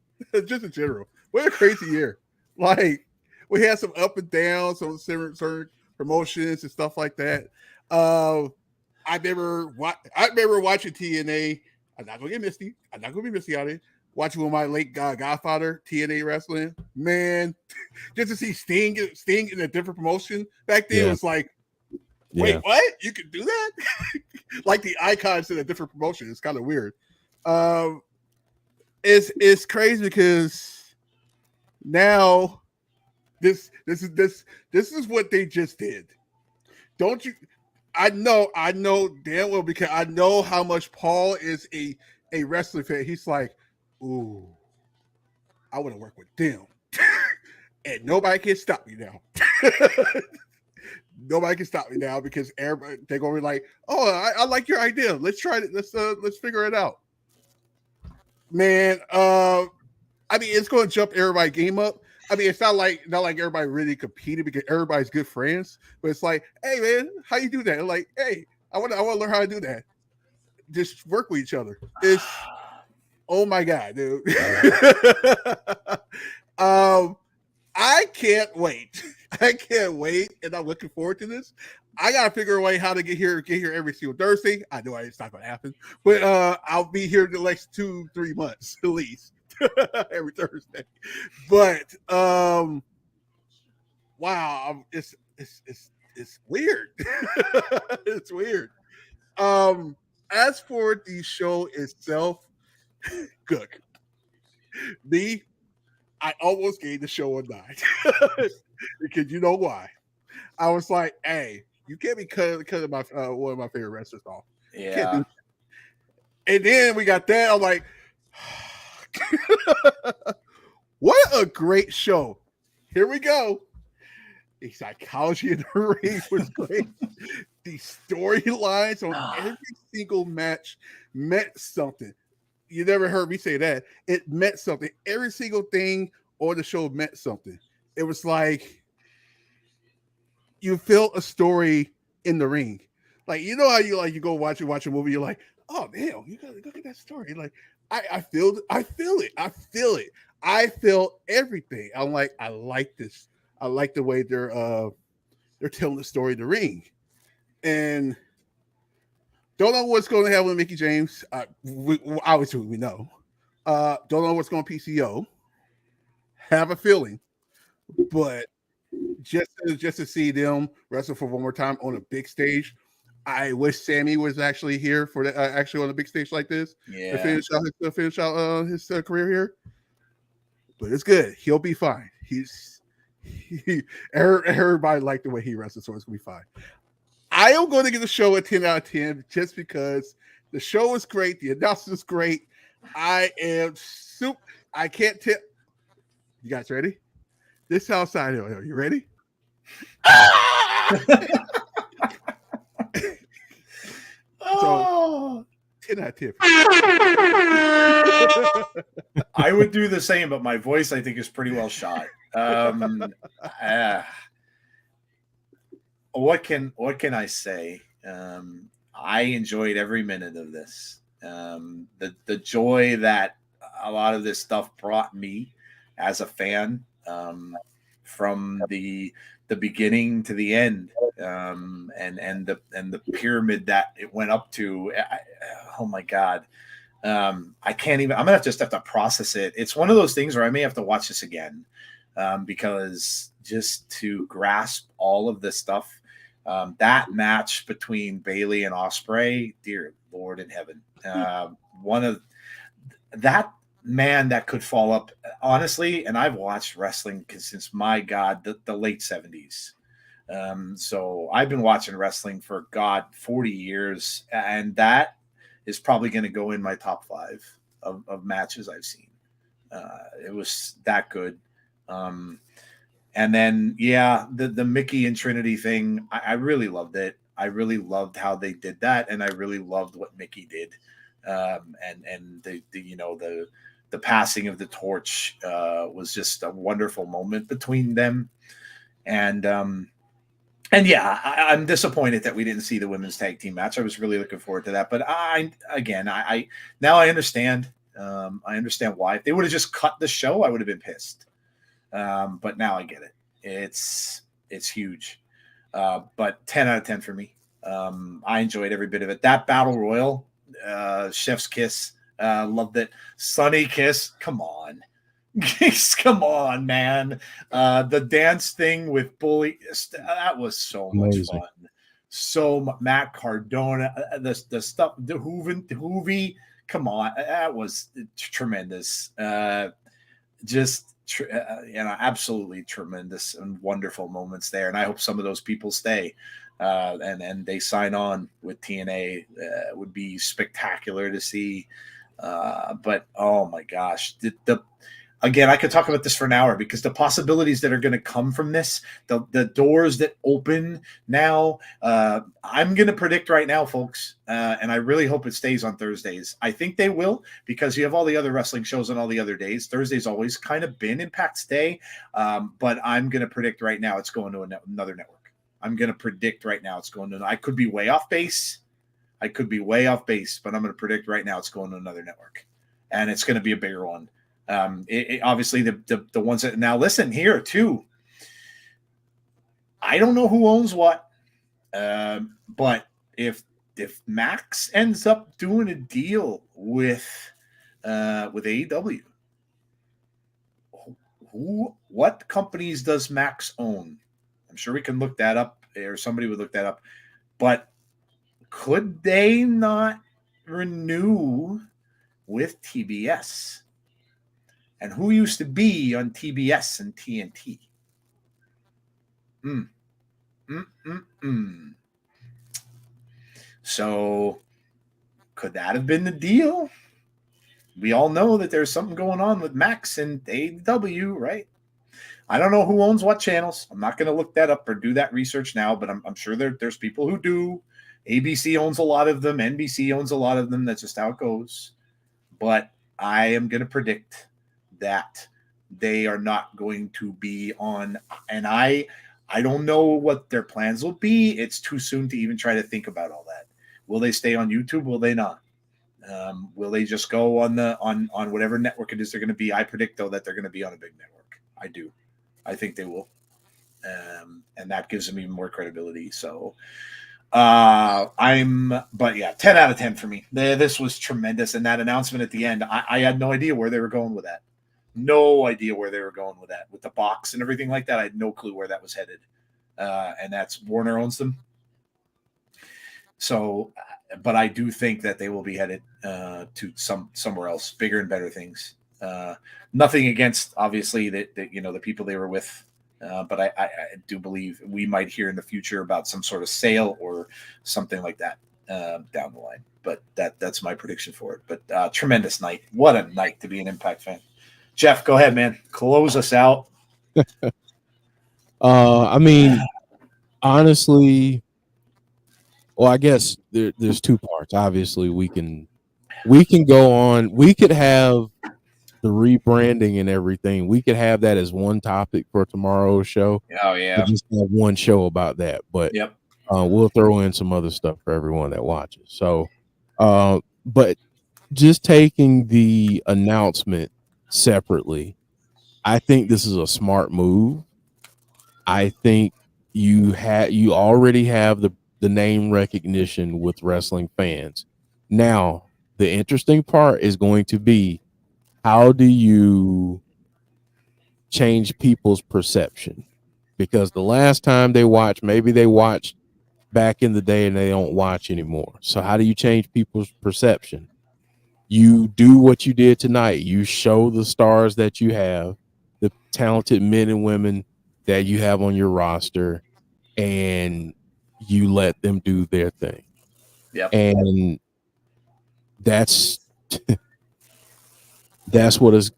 Just in general. What a crazy year. Like, we had some up and downs on certain promotions and stuff like that. I remember watching TNA. I'm not gonna get misty. I'm not gonna be misty on it. Watching with my late godfather, TNA wrestling. Man, just to see Sting in a different promotion back then was like, wait, what? You can do that? Like the icons in a different promotion. It's kind of weird. It's crazy because now this is what they just did. Don't you? I know damn well because I know how much Paul is a wrestling fan. He's like, ooh, I want to work with them, and nobody can stop me now. Nobody can stop me now because everybody they're gonna be like, oh, I like your idea. Let's try it. Let's figure it out. Man, I mean, it's going to jump everybody's game up. I mean, it's not like everybody really competed because everybody's good friends. But it's like, hey, man, how you do that? Like, hey, I want to learn how to do that. Just work with each other. It's oh my god, dude. I can't wait. And I'm looking forward to this. I gotta figure a way how to get here every single Thursday. I know it's not gonna happen, but I'll be here the next 2-3 months at least every Thursday. But wow, it's weird. It's weird. As for the show itself, good. I almost gave the show a 9 because you know why? I was like, hey. You can't be cutting my one of my favorite wrestlers off. Yeah. And then we got that. I'm like, what a great show. Here we go. The psychology in the ring was great. The storylines on every single match meant something. You never heard me say that. It meant something. Every single thing on the show meant something. It was like, you feel a story in the ring. Like, you know how you go watch a movie, you're like, oh damn, you gotta look at that story. Like, I feel it. I feel everything. I'm like, I like this. I like the way they're telling the story in the ring. And don't know what's going to happen with Mickie James. Obviously we know. Don't know what's going to PCO. Have a feeling. But just to see them wrestle for one more time on a big stage, I wish Sammy was actually here for the actually on a big stage like this to finish out his career here. But it's good. He'll be fine. Everybody liked the way he wrestled, so it's gonna be fine. I am going to give the show a 10 out of 10 just because the show is great, the announcement is great. I can't tell. You guys ready? This outside. Are you ready? So 10 out of 10. I would do the same, but my voice I think is pretty well shot. What can I say? I enjoyed every minute of this. The joy that a lot of this stuff brought me as a fan, from the beginning to the end, and the pyramid that it went up to. Oh my God. I can't even, I'm going to just have to process it. It's one of those things where I may have to watch this again, because just to grasp all of this stuff, that match between Bayley and Ospreay, dear Lord in heaven, one of that man that could fall up, honestly. And I've watched wrestling since, my God, the late 70s. So I've been watching wrestling for 40 years, and that is probably going to go in my top 5 of matches I've seen. It was that good. And then, the Mickie and Trinity thing, I really loved it. I really loved how they did that, and I really loved what Mickie did. And the passing of the torch was just a wonderful moment between them. And yeah, I'm disappointed that we didn't see the women's tag team match. I was really looking forward to that. But I now I understand. I understand why. If they would have just cut the show, I would have been pissed. But now I get it. It's huge. But 10 out of 10 for me. I enjoyed every bit of it. That battle royal, chef's kiss, loved it. Sunny kiss, come on. Come on, man. The dance thing with Bully, that was so much fun. So Matt Cardona, the stuff, the Hoovy, come on, that was tremendous. Absolutely tremendous and wonderful moments there. And I hope some of those people stay and they sign on with TNA. Would be spectacular to see. But oh my gosh, Again, I could talk about this for an hour, because the possibilities that are going to come from this, the doors that open now, I'm going to predict right now, folks, and I really hope it stays on Thursdays. I think they will, because you have all the other wrestling shows on all the other days. Thursday's always kind of been Impact's day, but I'm going to predict right now it's going to another network. I'm going to predict right now it's going to – I could be way off base. But I'm going to predict right now it's going to another network, and it's going to be a bigger one. Obviously the ones that now listen here too. I don't know who owns what, but if Max ends up doing a deal with AEW, what companies does Max own? I'm sure we can look that up, or somebody would look that up. But could they not renew with TBS? And who used to be on TBS and TNT? So could that have been the deal? We all know that there's something going on with Max and AEW, right? I don't know who owns what channels. I'm not going to look that up or do that research now, but I'm sure there's people who do. ABC owns a lot of them. NBC owns a lot of them. That's just how it goes. But I am going to predict that they are not going to be on, and I don't know what their plans will be. It's too soon to even try to think about all that. Will they stay on YouTube? Will they not? Will they just go on whatever network it is they're going to be? I predict though that they're going to be on a big network. I do. I think they will, and that gives them even more credibility. So, but yeah, 10 out of 10 for me. This was tremendous, and that announcement at the end, I had no idea where they were going with that. No idea where they were going with that, with the box and everything like that. I had no clue where that was headed. And that's Warner owns them. So, but I do think that they will be headed to somewhere else, bigger and better things. Nothing against, obviously, that the people they were with. But I do believe we might hear in the future about some sort of sale or something like that down the line. But that's my prediction for it. But tremendous night. What a night to be an Impact fan. Jeff, go ahead, man. Close us out. I mean, honestly, well, I guess there's two parts. Obviously, we can go on. We could have the rebranding and everything. We could have that as one topic for tomorrow's show. Oh yeah, we just have one show about that. But yep, we'll throw in some other stuff for everyone that watches. So, but just taking the announcement separately, I think this is a smart move. I think you already have the name recognition with wrestling fans. Now, the interesting part is going to be, how do you change people's perception? Because the last time they watched, maybe they watched back in the day and they don't watch anymore. So how do you change people's perception? You do what you did tonight. You show the stars that you have, the talented men and women that you have on your roster, and you let them do their thing. Yep. And that's what it's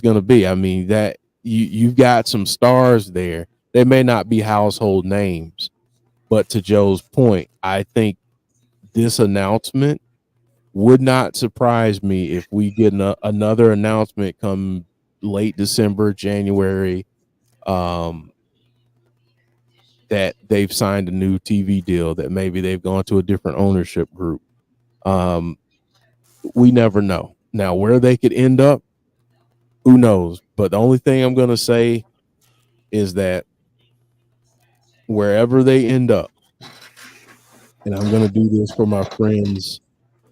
going to be. I mean, that you've got some stars there. They may not be household names, but to Joe's point, I think this announcement would not surprise me if we get another announcement come late December, January, that they've signed a new TV deal, that maybe they've gone to a different ownership group. We never know. Now, where they could end up, who knows? But the only thing I'm going to say is that wherever they end up, and I'm going to do this for my friends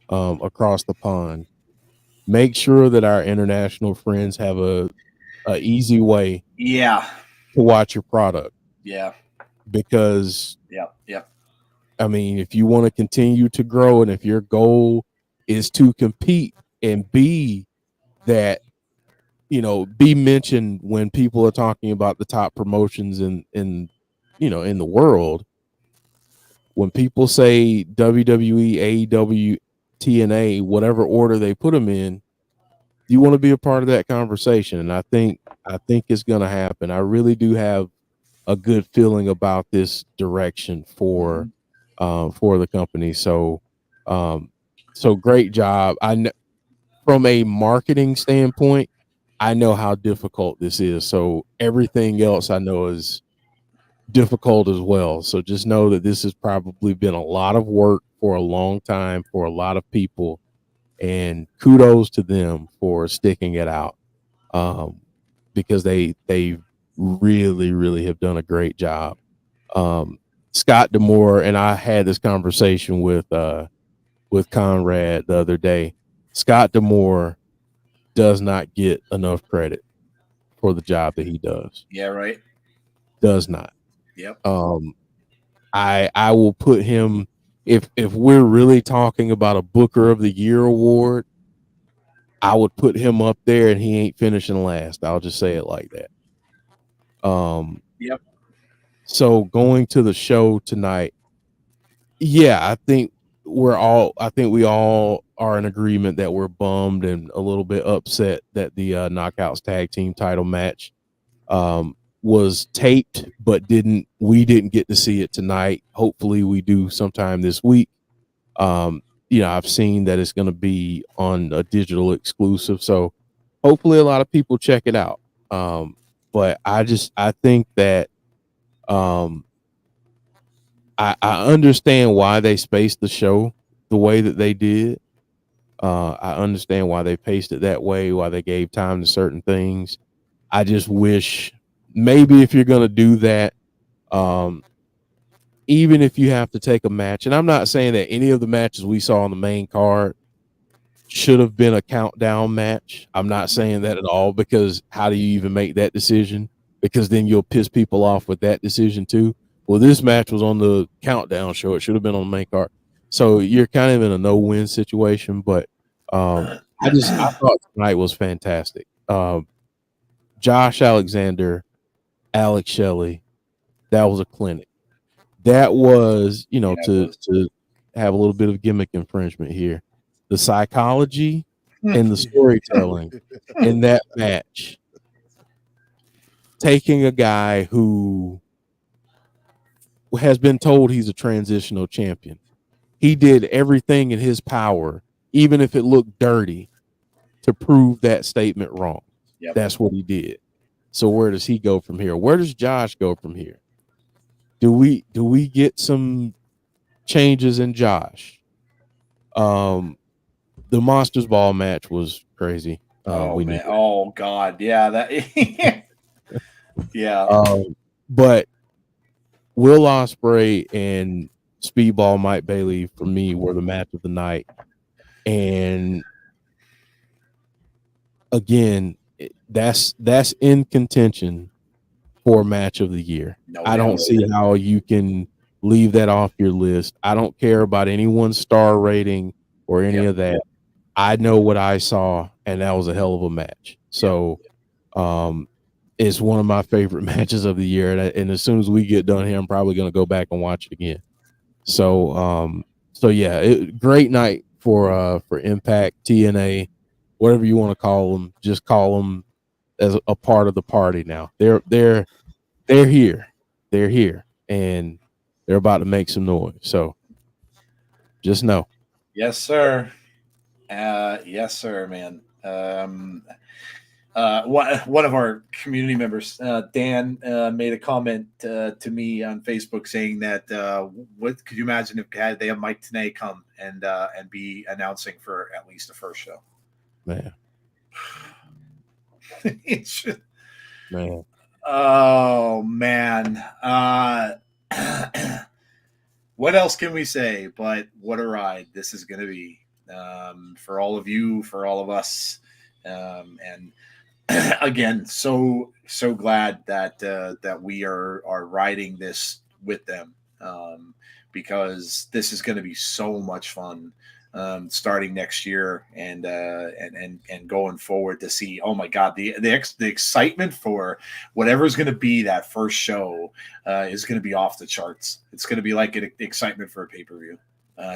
across the pond, make sure that our international friends have a easy way to watch your product. Yeah. Because yeah. I mean, if you want to continue to grow, and if your goal is to compete and be that, be mentioned when people are talking about the top promotions in the world, when people say WWE, AEW, TNA, whatever order they put them in, you want to be a part of that conversation. And I think it's going to happen. I really do have a good feeling about this direction for the company. So great job. From a marketing standpoint, I know how difficult this is. So everything else I know is difficult as well. So just know that this has probably been a lot of work for a long time for a lot of people, and kudos to them for sticking it out, because they really, really have done a great job. Scott D'Amore and I had this conversation with Conrad the other day. Scott D'Amore does not get enough credit for the job that he does. Yeah, right. Does not. Yep. I will put him, if we're really talking about a Booker of the Year award, I would put him up there, and he ain't finishing last. I'll just say it like that. Yep. So going to the show tonight, I think we all are in agreement that we're bummed and a little bit upset that the Knockouts tag team title match was taped, but we didn't get to see it tonight. Hopefully we do sometime this week. I've seen that it's going to be on a digital exclusive, so hopefully a lot of people check it out. But I think that I understand why they spaced the show the way that they did. I understand why they paced it that way, why they gave time to certain things. I just wish maybe if you're going to do that, even if you have to take a match, and I'm not saying that any of the matches we saw on the main card should have been a countdown match. I'm not saying that at all, because how do you even make that decision? Because then you'll piss people off with that decision too. Well, this match was on the countdown show. It should have been on the main card. So you're kind of in a no-win situation. But I thought tonight was fantastic. Josh Alexander, Alex Shelley, that was a clinic. That was, to have a little bit of gimmick infringement here. The psychology and the storytelling in that match. Taking a guy who has been told he's a transitional champion. He did everything in his power, even if it looked dirty, to prove that statement wrong. Yep. That's what he did. So where does he go from here? Where does Josh go from here? Do we get some changes in Josh? the Monsters Ball match was crazy. Oh we man! knew. Oh God! Yeah, that. Yeah. But Will Ospreay and Speedball Mike Bailey for me were the match of the night, and again, that's in contention for match of the year. No I don't doubt. see how you can leave that off your list. I don't care about anyone's star rating or any of that. I know what I saw, and that was a hell of a match. So, it's one of my favorite matches of the year. And as soon as we get done here, I'm probably going to go back and watch it again. So, yeah, great night for Impact, TNA, whatever you want to call them. Just call them as a part of the party now. They're here. They're here, and they're about to make some noise. So, just know. Yes, sir. Yes, sir, man. One of our community members, Dan, made a comment to me on Facebook saying that what could you imagine if they have Mike Tenay come and be announcing for at least the first show? Man. Man. Oh man. What else can we say? But what a ride this is going to be for all of you, for all of us, and again, so glad that we are riding this with them because this is going to be so much fun starting next year and going forward to see. Oh my God, the excitement for whatever is going to be that first show is going to be off the charts. It's going to be like an excitement for a pay-per-view.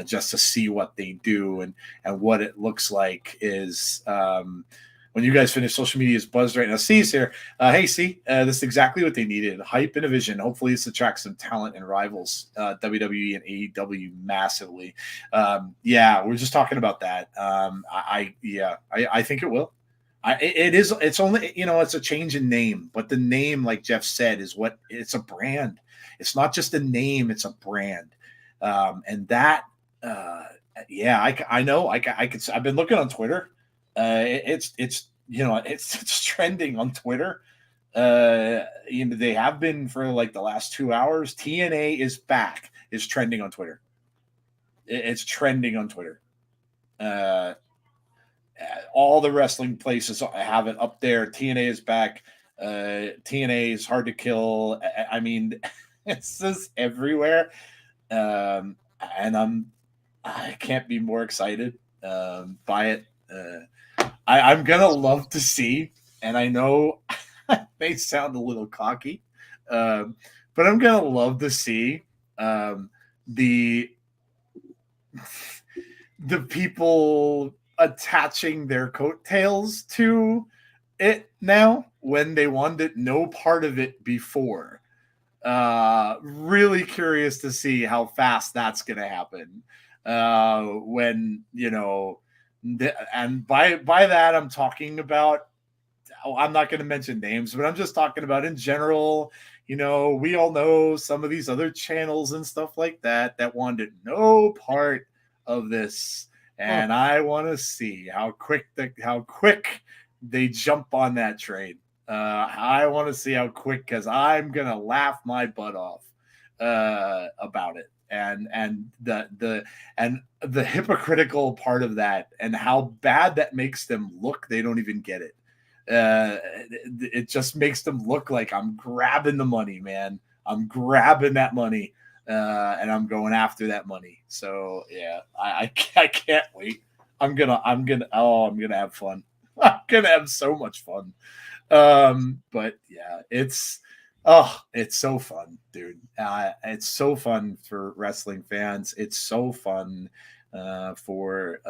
Just to see what they do and what it looks like is when you guys finish social media's buzzed right now. C's here. Hey, C, this is exactly what they needed. Hype and a vision. Hopefully this attracts some talent and rivals WWE and AEW massively. Yeah, we're just talking about that. I think it will. It's only, it's a change in name, but the name, like Jeff said, is what it's a brand. It's not just a name, it's a brand. And that, I know I've been looking on Twitter. It's trending on Twitter. They have been for like the last 2 hours. TNA is back is trending on Twitter. It's trending on Twitter. All the wrestling places have it up there. TNA is back. TNA is hard to kill. I mean, it's just everywhere. And I can't be more excited by it. I'm gonna love to see, and I know I may sound a little cocky, but I'm gonna love to see the people attaching their coattails to it now when they wanted no part of it before. Really curious to see how fast that's gonna happen. When and by that I'm talking about, I'm not going to mention names, but I'm just talking about in general. We all know some of these other channels and stuff like that wanted no part of this, and I want to see how quick they jump on that train. I want to see how quick, because I'm gonna laugh my butt off about it. And the hypocritical part of that and how bad that makes them look, they don't even get it. It just makes them look like I'm grabbing the money, man. I'm grabbing that money, and I'm going after that money. So yeah, I can't wait. I'm gonna have fun. I'm gonna have so much fun. But yeah, it's so fun, dude. It's so fun for wrestling fans. It's so fun for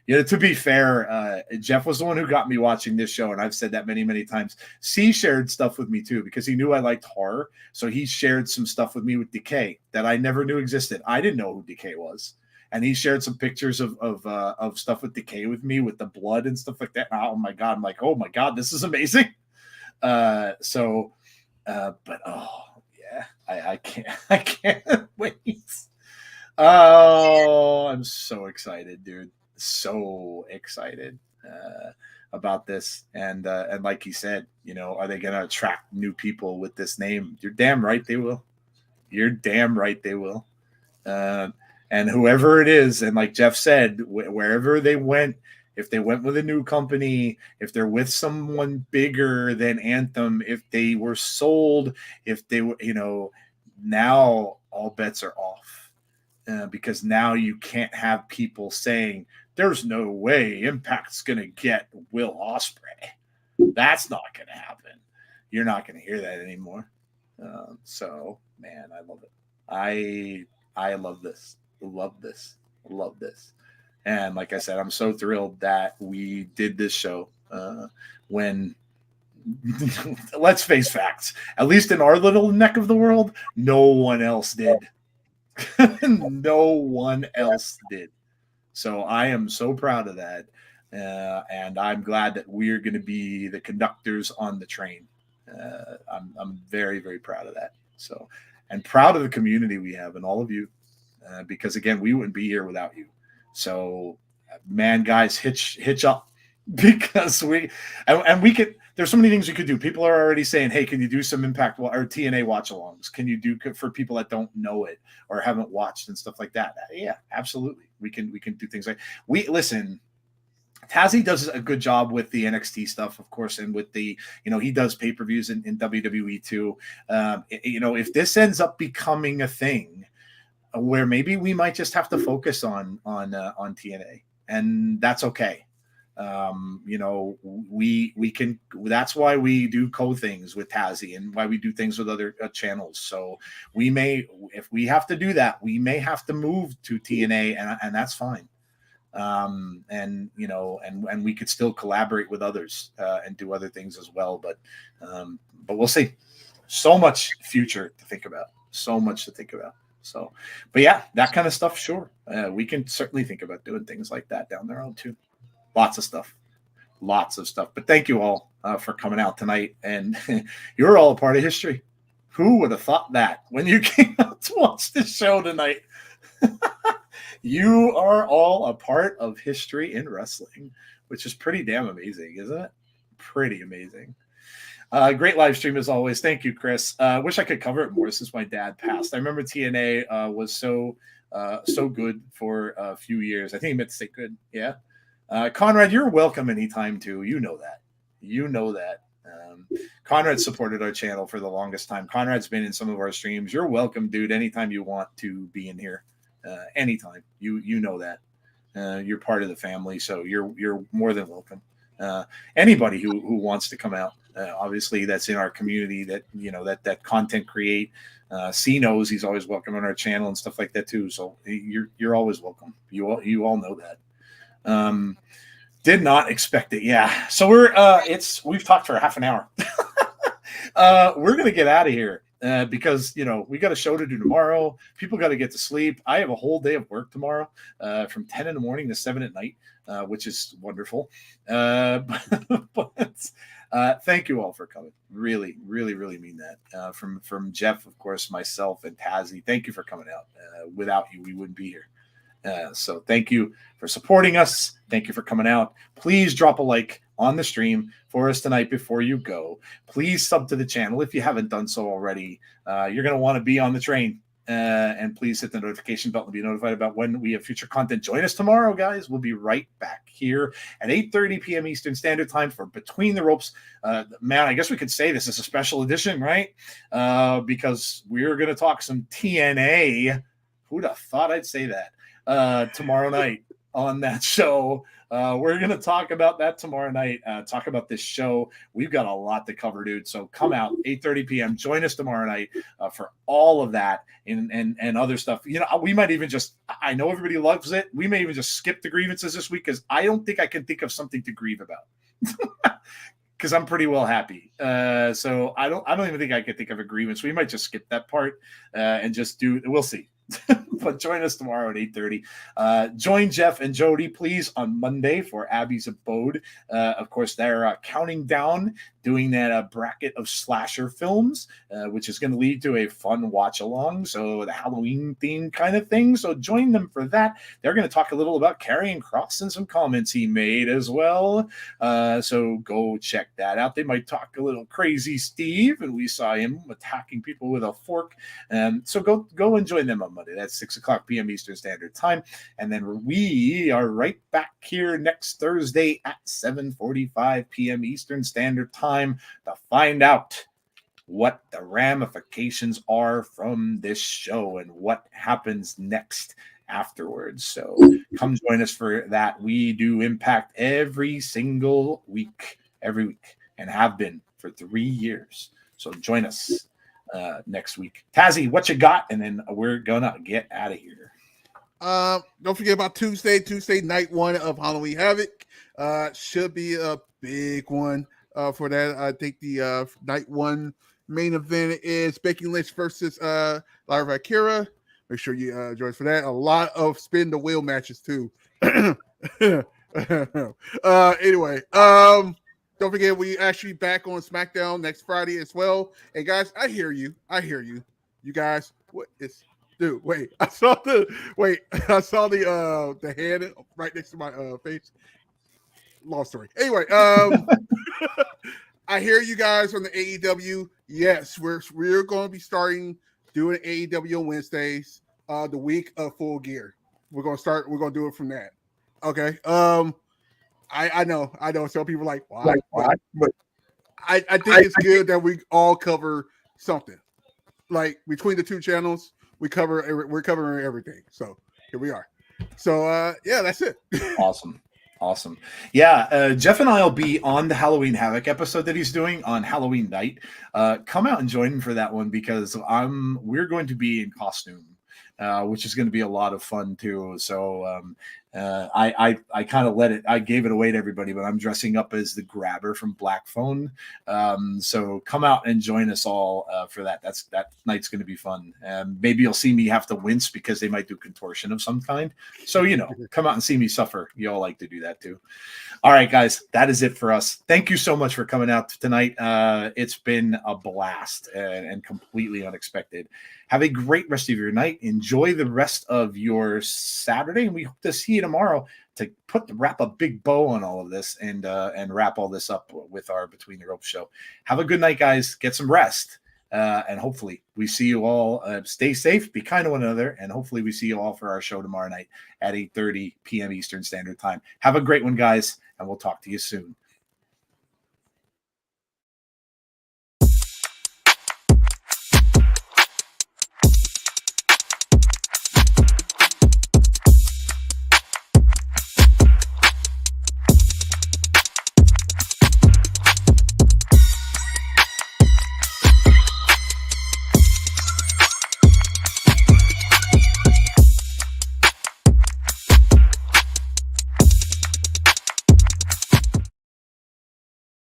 to be fair, Jeff was the one who got me watching this show, and I've said that many, many times. C shared stuff with me too, because he knew I liked horror, so he shared some stuff with me with Decay that I never knew existed. I didn't know who Decay was, and he shared some pictures of stuff with Decay with me, with the blood and stuff like that. And oh my god, I'm like, oh my god, this is amazing. But oh yeah, I can't wait. Oh, I'm so excited, dude. so excited about this. And like he said, are they going to attract new people with this name? You're damn right they will. You're damn right they will. And whoever it is, and like Jeff said, wherever they went, if they went with a new company, if they're with someone bigger than Anthem, if they were sold, if they were, now all bets are off. Because now you can't have people saying, there's no way Impact's going to get Will Ospreay. That's not going to happen. You're not going to hear that anymore. So, man, I love it. I love this. Love this. And like I said, I'm so thrilled that we did this show when, let's face facts, at least in our little neck of the world, no one else did. No one else did. So I am so proud of that. And I'm glad that we're going to be the conductors on the train. I'm very, very proud of that. So, and proud of the community we have and all of you, because again, we wouldn't be here without you. So, man, guys, hitch up, because we could. There's so many things we could do. People are already saying, "Hey, can you do some Impact or TNA watch-alongs? Can you do for people that don't know it or haven't watched and stuff like that?" Yeah, absolutely. We can do things like listen. Tazzy does a good job with the NXT stuff, of course, and with the, he does pay-per-views in WWE too. If this ends up becoming a thing where maybe we might just have to focus on TNA, and that's okay. We can, that's why we do things with Tazzy and why we do things with other channels. So we may, if we have to do that, we may have to move to TNA, and that's fine. And we could still collaborate with others and do other things as well. But we'll see. So much future to think about. So much to think about. So, but yeah, that kind of stuff. Sure. We can certainly think about doing things like that down the road too. Lots of stuff. But thank you all for coming out tonight. And you're all a part of history. Who would have thought that when you came out to watch this show tonight? You are all a part of history in wrestling, which is pretty damn amazing, isn't it? Pretty amazing. Great live stream as always. Thank you, Chris. Wish I could cover it more since my dad passed. I remember TNA was so good for a few years. I think he meant to say good. Yeah. Conrad, you're welcome anytime too. You know that. Conrad supported our channel for the longest time. Conrad's been in some of our streams. You're welcome, dude, anytime you want to be in here. Anytime. You know that. You're part of the family, so you're more than welcome. Anybody who wants to come out, obviously that's in our community, that that content create. C knows he's always welcome on our channel and stuff like that too. So you're always welcome. You all know that. Did not expect it. Yeah. So we've talked for half an hour. We're gonna get out of here. Because we got a show to do tomorrow. People got to get to sleep. I have a whole day of work tomorrow, from 10 in the morning to 7 at night, which is wonderful. But thank you all for coming. Really, really, really mean that. From Jeff, of course, myself, and Tazzy. Thank you for coming out. Without you, we wouldn't be here. So thank you for supporting us. Thank you for coming out. Please drop a like on the stream for us tonight before you go. Please sub to the channel if you haven't done so already. You're going to want to be on the train. And please hit the notification bell to be notified about when we have future content. Join us tomorrow, guys. We'll be right back here at 8:30 p.m. Eastern Standard Time for Between the Ropes. Man, I guess we could say this is a special edition, right? Because we're going to talk some TNA. Who'd have thought I'd say that? Tomorrow night on that show. We're going to talk about that tomorrow night, talk about this show. We've got a lot to cover, dude. So come out 8:30 p.m. Join us tomorrow night for all of that and other stuff. We might even I know everybody loves it. We may even just skip the grievances this week, because I don't think I can think of something to grieve about. Because I'm pretty well happy. So I don't even think I could think of a grievance. We might just skip that part and just we'll see. But join us tomorrow at 8:30. Join Jeff and Jody, please, on Monday for Abby's Abode. Of course, they're counting down, doing that bracket of slasher films, which is going to lead to a fun watch along. So the Halloween theme kind of thing. So join them for that. They're going to talk a little about Karrion Kross and some comments he made as well. So go check that out. They might talk a little crazy Steve, and we saw him attacking people with a fork. So go and join them on Monday. That's 6:00 p.m. Eastern Standard Time. And then we are right back here next Thursday at 7:45 p.m. Eastern Standard Time to find out what the ramifications are from this show and what happens next afterwards. So come join us for that. We do Impact every single week, and have been for 3 years. So join us next week. Tazzy, what you got? And then we're gonna get out of here. Don't forget about Tuesday night one of Halloween Havoc. Should be a big one for that. I think the night one main event is Becky Lynch versus Lyra Valkyria. Make sure you join us for that. A lot of spin the wheel matches too. Anyway, don't forget we actually back on SmackDown next Friday as well. And guys, I hear you. You guys, what is? Dude, wait! I saw the hand right next to my face. Long story. Anyway, I hear you guys on the AEW. Yes, we're going to be starting doing AEW on Wednesdays. The week of Full Gear. We're going to do it from that. Okay. I know. Some people are like, why? But I think it's good that we all cover something. Like between the two channels, we're covering everything. So here we are. So yeah, that's it. Awesome. Yeah, Jeff and I will be on the Halloween Havoc episode that he's doing on Halloween night. Come out and join him for that one because we're going to be in costume, which is going to be a lot of fun too. So I kind of I gave it away to everybody, but I'm dressing up as the Grabber from Black Phone. So come out and join us all for that. That night's going to be fun. Maybe you'll see me have to wince because they might do contortion of some kind. So, come out and see me suffer. You all like to do that too. All right, guys, that is it for us. Thank you so much for coming out tonight. It's been a blast and completely unexpected. Have a great rest of your night. Enjoy the rest of your Saturday, and we hope to see you tomorrow to wrap a big bow on all of this and wrap all this up with our Between the Ropes show. Have a good night, guys. Get some rest, and hopefully we see you all. Stay safe, be kind to one another, and hopefully we see you all for our show tomorrow night at 8:30 p.m. Eastern Standard Time. Have a great one, guys, and we'll talk to you soon.